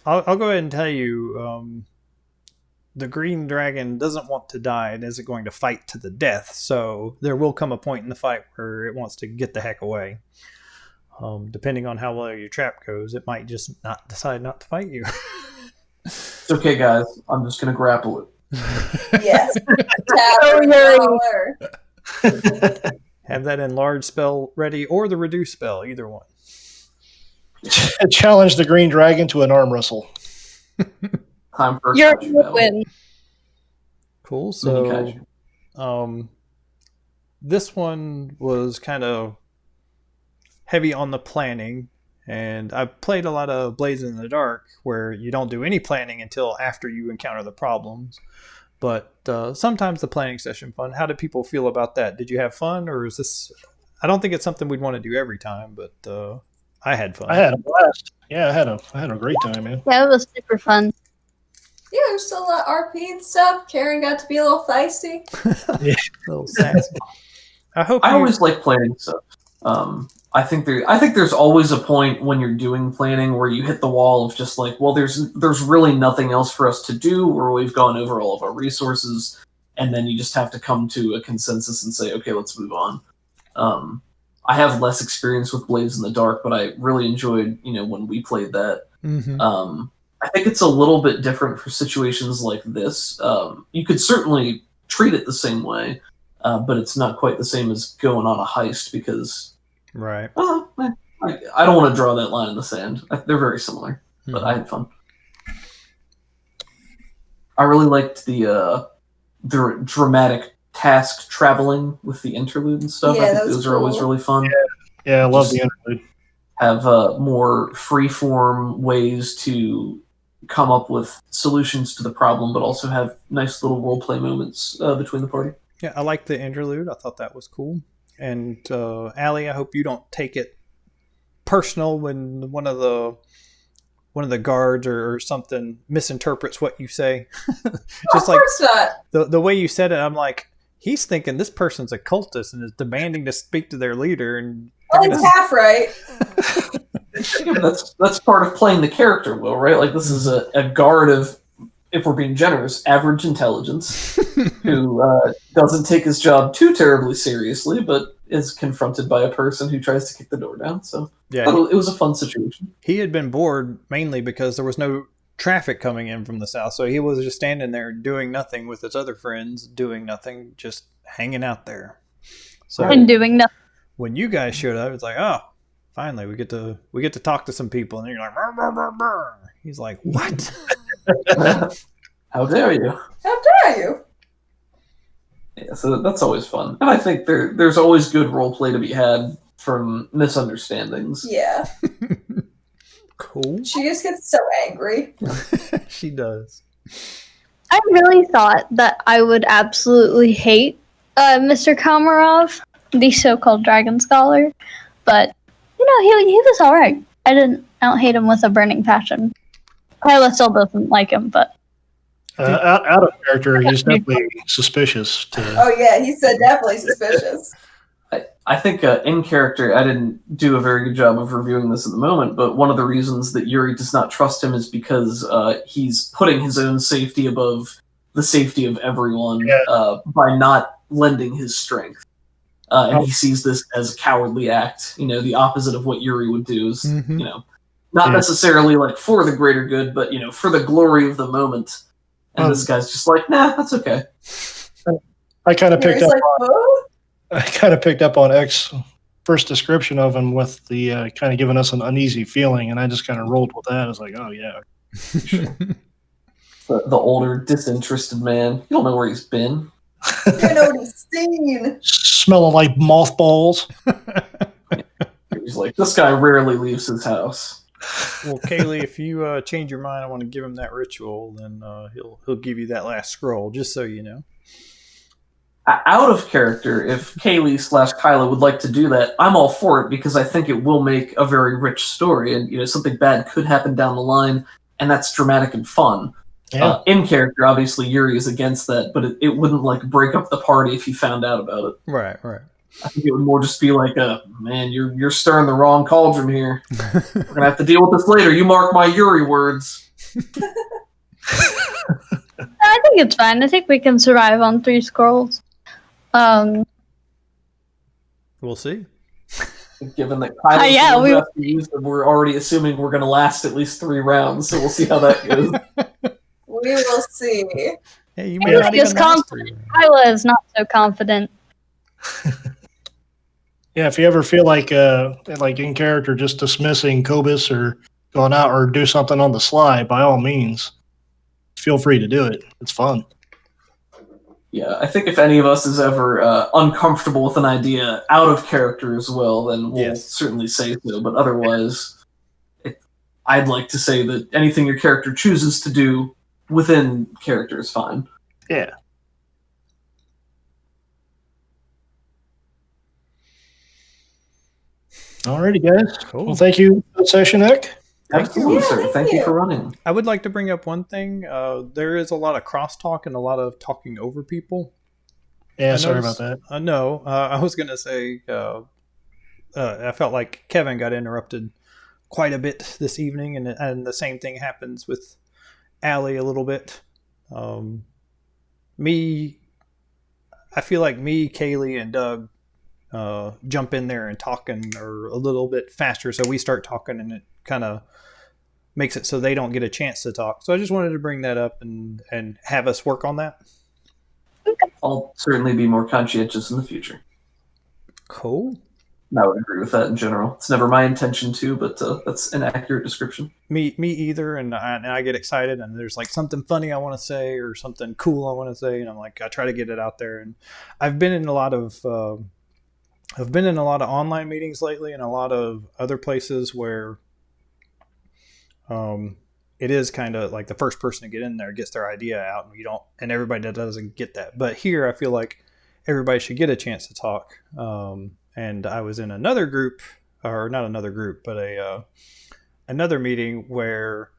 I'll go ahead and tell you, the green dragon doesn't want to die and isn't going to fight to the death. So there will come a point in the fight where it wants to get the heck away. Depending on how well your trap goes, it might just decide not to fight you. It's okay, guys. I'm just gonna grapple it. Yes. Tower. Have that enlarge spell ready or the reduce spell, either one. Challenge the green dragon to an arm wrestle. Time for a You're country battle. win. Cool. Mini So, this one was kind of heavy on the planning, and I've played a lot of Blades in the Dark, where you don't do any planning until after you encounter the problems. But sometimes the planning session fun. How did people feel about that? Did you have fun, or is this? I don't think it's something we'd want to do every time, but I had fun. I had a blast. Yeah, I had a great time, man. Yeah, it was super fun. Yeah, there's still a lot of RP and stuff. Karen got to be a little feisty. A little sassy. I always like planning stuff. I think there's always a point when you're doing planning where you hit the wall of just like, well, there's really nothing else for us to do, or we've gone over all of our resources, and then you just have to come to a consensus and say, okay, let's move on. I have less experience with Blades in the Dark, but I really enjoyed, when we played that. Mm-hmm. I think it's a little bit different for situations like this. You could certainly treat it the same way, but it's not quite the same as going on a heist because, right. I don't want to draw that line in the sand. They're very similar, but I had fun. I really liked the dramatic task traveling with the interlude and stuff. Yeah, I think those are always really fun. Yeah, I love the interlude. Have more free-form ways to come up with solutions to the problem, but also have nice little role-play moments between the party. Yeah, I like the interlude. I thought that was cool. And Allie, I hope you don't take it personal when one of the guards or something misinterprets what you say. Just of course not. The way you said it, I'm like, he's thinking this person's a cultist and is demanding to speak to their leader. And well, he's half right. That's part of playing the character, Will, right? Like, this is a guard of, if we're being generous, average intelligence who doesn't take his job too terribly seriously, but is confronted by a person who tries to kick the door down. So yeah, it was a fun situation. He had been bored mainly because there was no traffic coming in from the south, so he was just standing there doing nothing with his other friends, doing nothing, just hanging out there. So And doing nothing. when you guys showed up, it's like, oh, finally we get to talk to some people, and then you're like, brr, brr, brr, brr. He's like, what? How dare you? How dare you? Yeah, so that's always fun, and I think there's always good role play to be had from misunderstandings. Yeah. Cool. She just gets so angry. She does. I really thought that I would absolutely hate Mr. Komarov, the so-called Dragon Scholar, but he was all right. I don't hate him with a burning passion. Kyla still doesn't like him, but Out of character, he's definitely suspicious. Oh yeah, he said definitely suspicious. I think in character, I didn't do a very good job of reviewing this at the moment, but one of the reasons that Yuri does not trust him is because he's putting his own safety above the safety of everyone by not lending his strength. And he sees this as a cowardly act, the opposite of what Yuri would do is, not necessarily like for the greater good, but, for the glory of the moment. And this guy's just like, nah, that's okay. I kind of picked Yuri's up. like, "Oh?" I kind of picked up on X's first description of him with the kind of giving us an uneasy feeling, and I just kind of rolled with that. I was like, oh yeah. The older, disinterested man. You don't know where he's been. You don't know what he's seen. Smelling like mothballs. He's like, this guy rarely leaves his house. Well, Kaylee, if you change your mind, I want to give him that ritual, then he'll give you that last scroll, just so you know. Out of character, if Kaylee/Kyla would like to do that, I'm all for it because I think it will make a very rich story, and something bad could happen down the line, and that's dramatic and fun. Yeah. In character, obviously, Yuri is against that, but it wouldn't like break up the party if he found out about it. Right. I think it would more just be like, man, you're stirring the wrong cauldron here. We're gonna have to deal with this later. You mark my Yuri words. I think it's fine. I think we can survive on 3 scrolls. We'll see. Given that Kyle's yeah, we- we're already assuming we're gonna last at least 3 rounds, so we'll see how that goes. We will see. Hey, you may not Kyla's even last 3 confident. rounds. Kyla is not so confident. Yeah, if you ever feel like in character just dismissing Cobus or going out or do something on the sly, by all means, feel free to do it. It's fun. Yeah, I think if any of us is ever uncomfortable with an idea out of character as well, then we'll certainly say so. But otherwise, I'd like to say that anything your character chooses to do within character is fine. Yeah. Alrighty, guys. Cool. Well, thank you for the session, Eck. Absolutely, Yeah, sir. Thank you for running. I would like to bring up one thing. There is a lot of crosstalk and a lot of talking over people. Yeah, I sorry noticed- about that. No, I was going to say I felt like Kevin got interrupted quite a bit this evening, and the same thing happens with Allie a little bit. I feel like me, Kaylee, and Doug jump in there and talking or a little bit faster, so we start talking, and it kind of makes it so they don't get a chance to talk. So I just wanted to bring that up and have us work on that. I'll certainly be more conscientious in the future. Cool. I would agree with that in general. It's never my intention to, but that's an accurate description. Me either, and I get excited, and there's like something funny I want to say or something cool I want to say, and I'm like, I try to get it out there. And I've been in a lot of online meetings lately, and a lot of other places where it is kind of like the first person to get in there gets their idea out, and everybody doesn't get that. But here, I feel like everybody should get a chance to talk. And I was in another group, or not another group, but another meeting where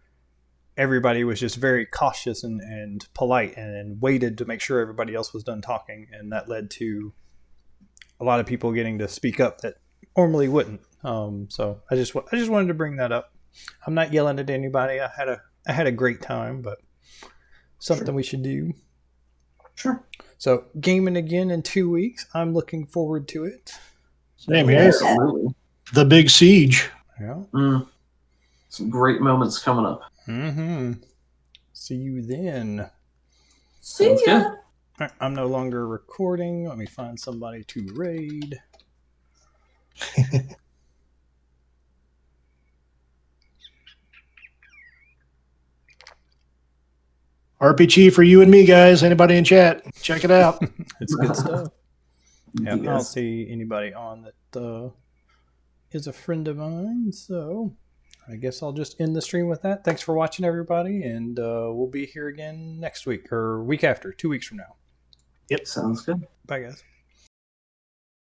everybody was just very cautious and polite and waited to make sure everybody else was done talking. And that led to a lot of people getting to speak up that normally wouldn't. So I just wanted to bring that up. I'm not yelling at anybody. I had a great time, but something we should do. Sure. So gaming again in 2 weeks. I'm looking forward to it. Same here. Absolutely. The big siege. Yeah. Some great moments coming up. Mm-hmm. See you then. See Sounds ya. good. All right, I'm no longer recording. Let me find somebody to raid. RPG for you and me, guys. Anybody in chat? Check it out. It's good stuff. Yeah, I don't Yes. see anybody on that is a friend of mine. So I guess I'll just end the stream with that. Thanks for watching, everybody. And we'll be here again next week or week after, 2 weeks from now. Sounds good. Bye, guys.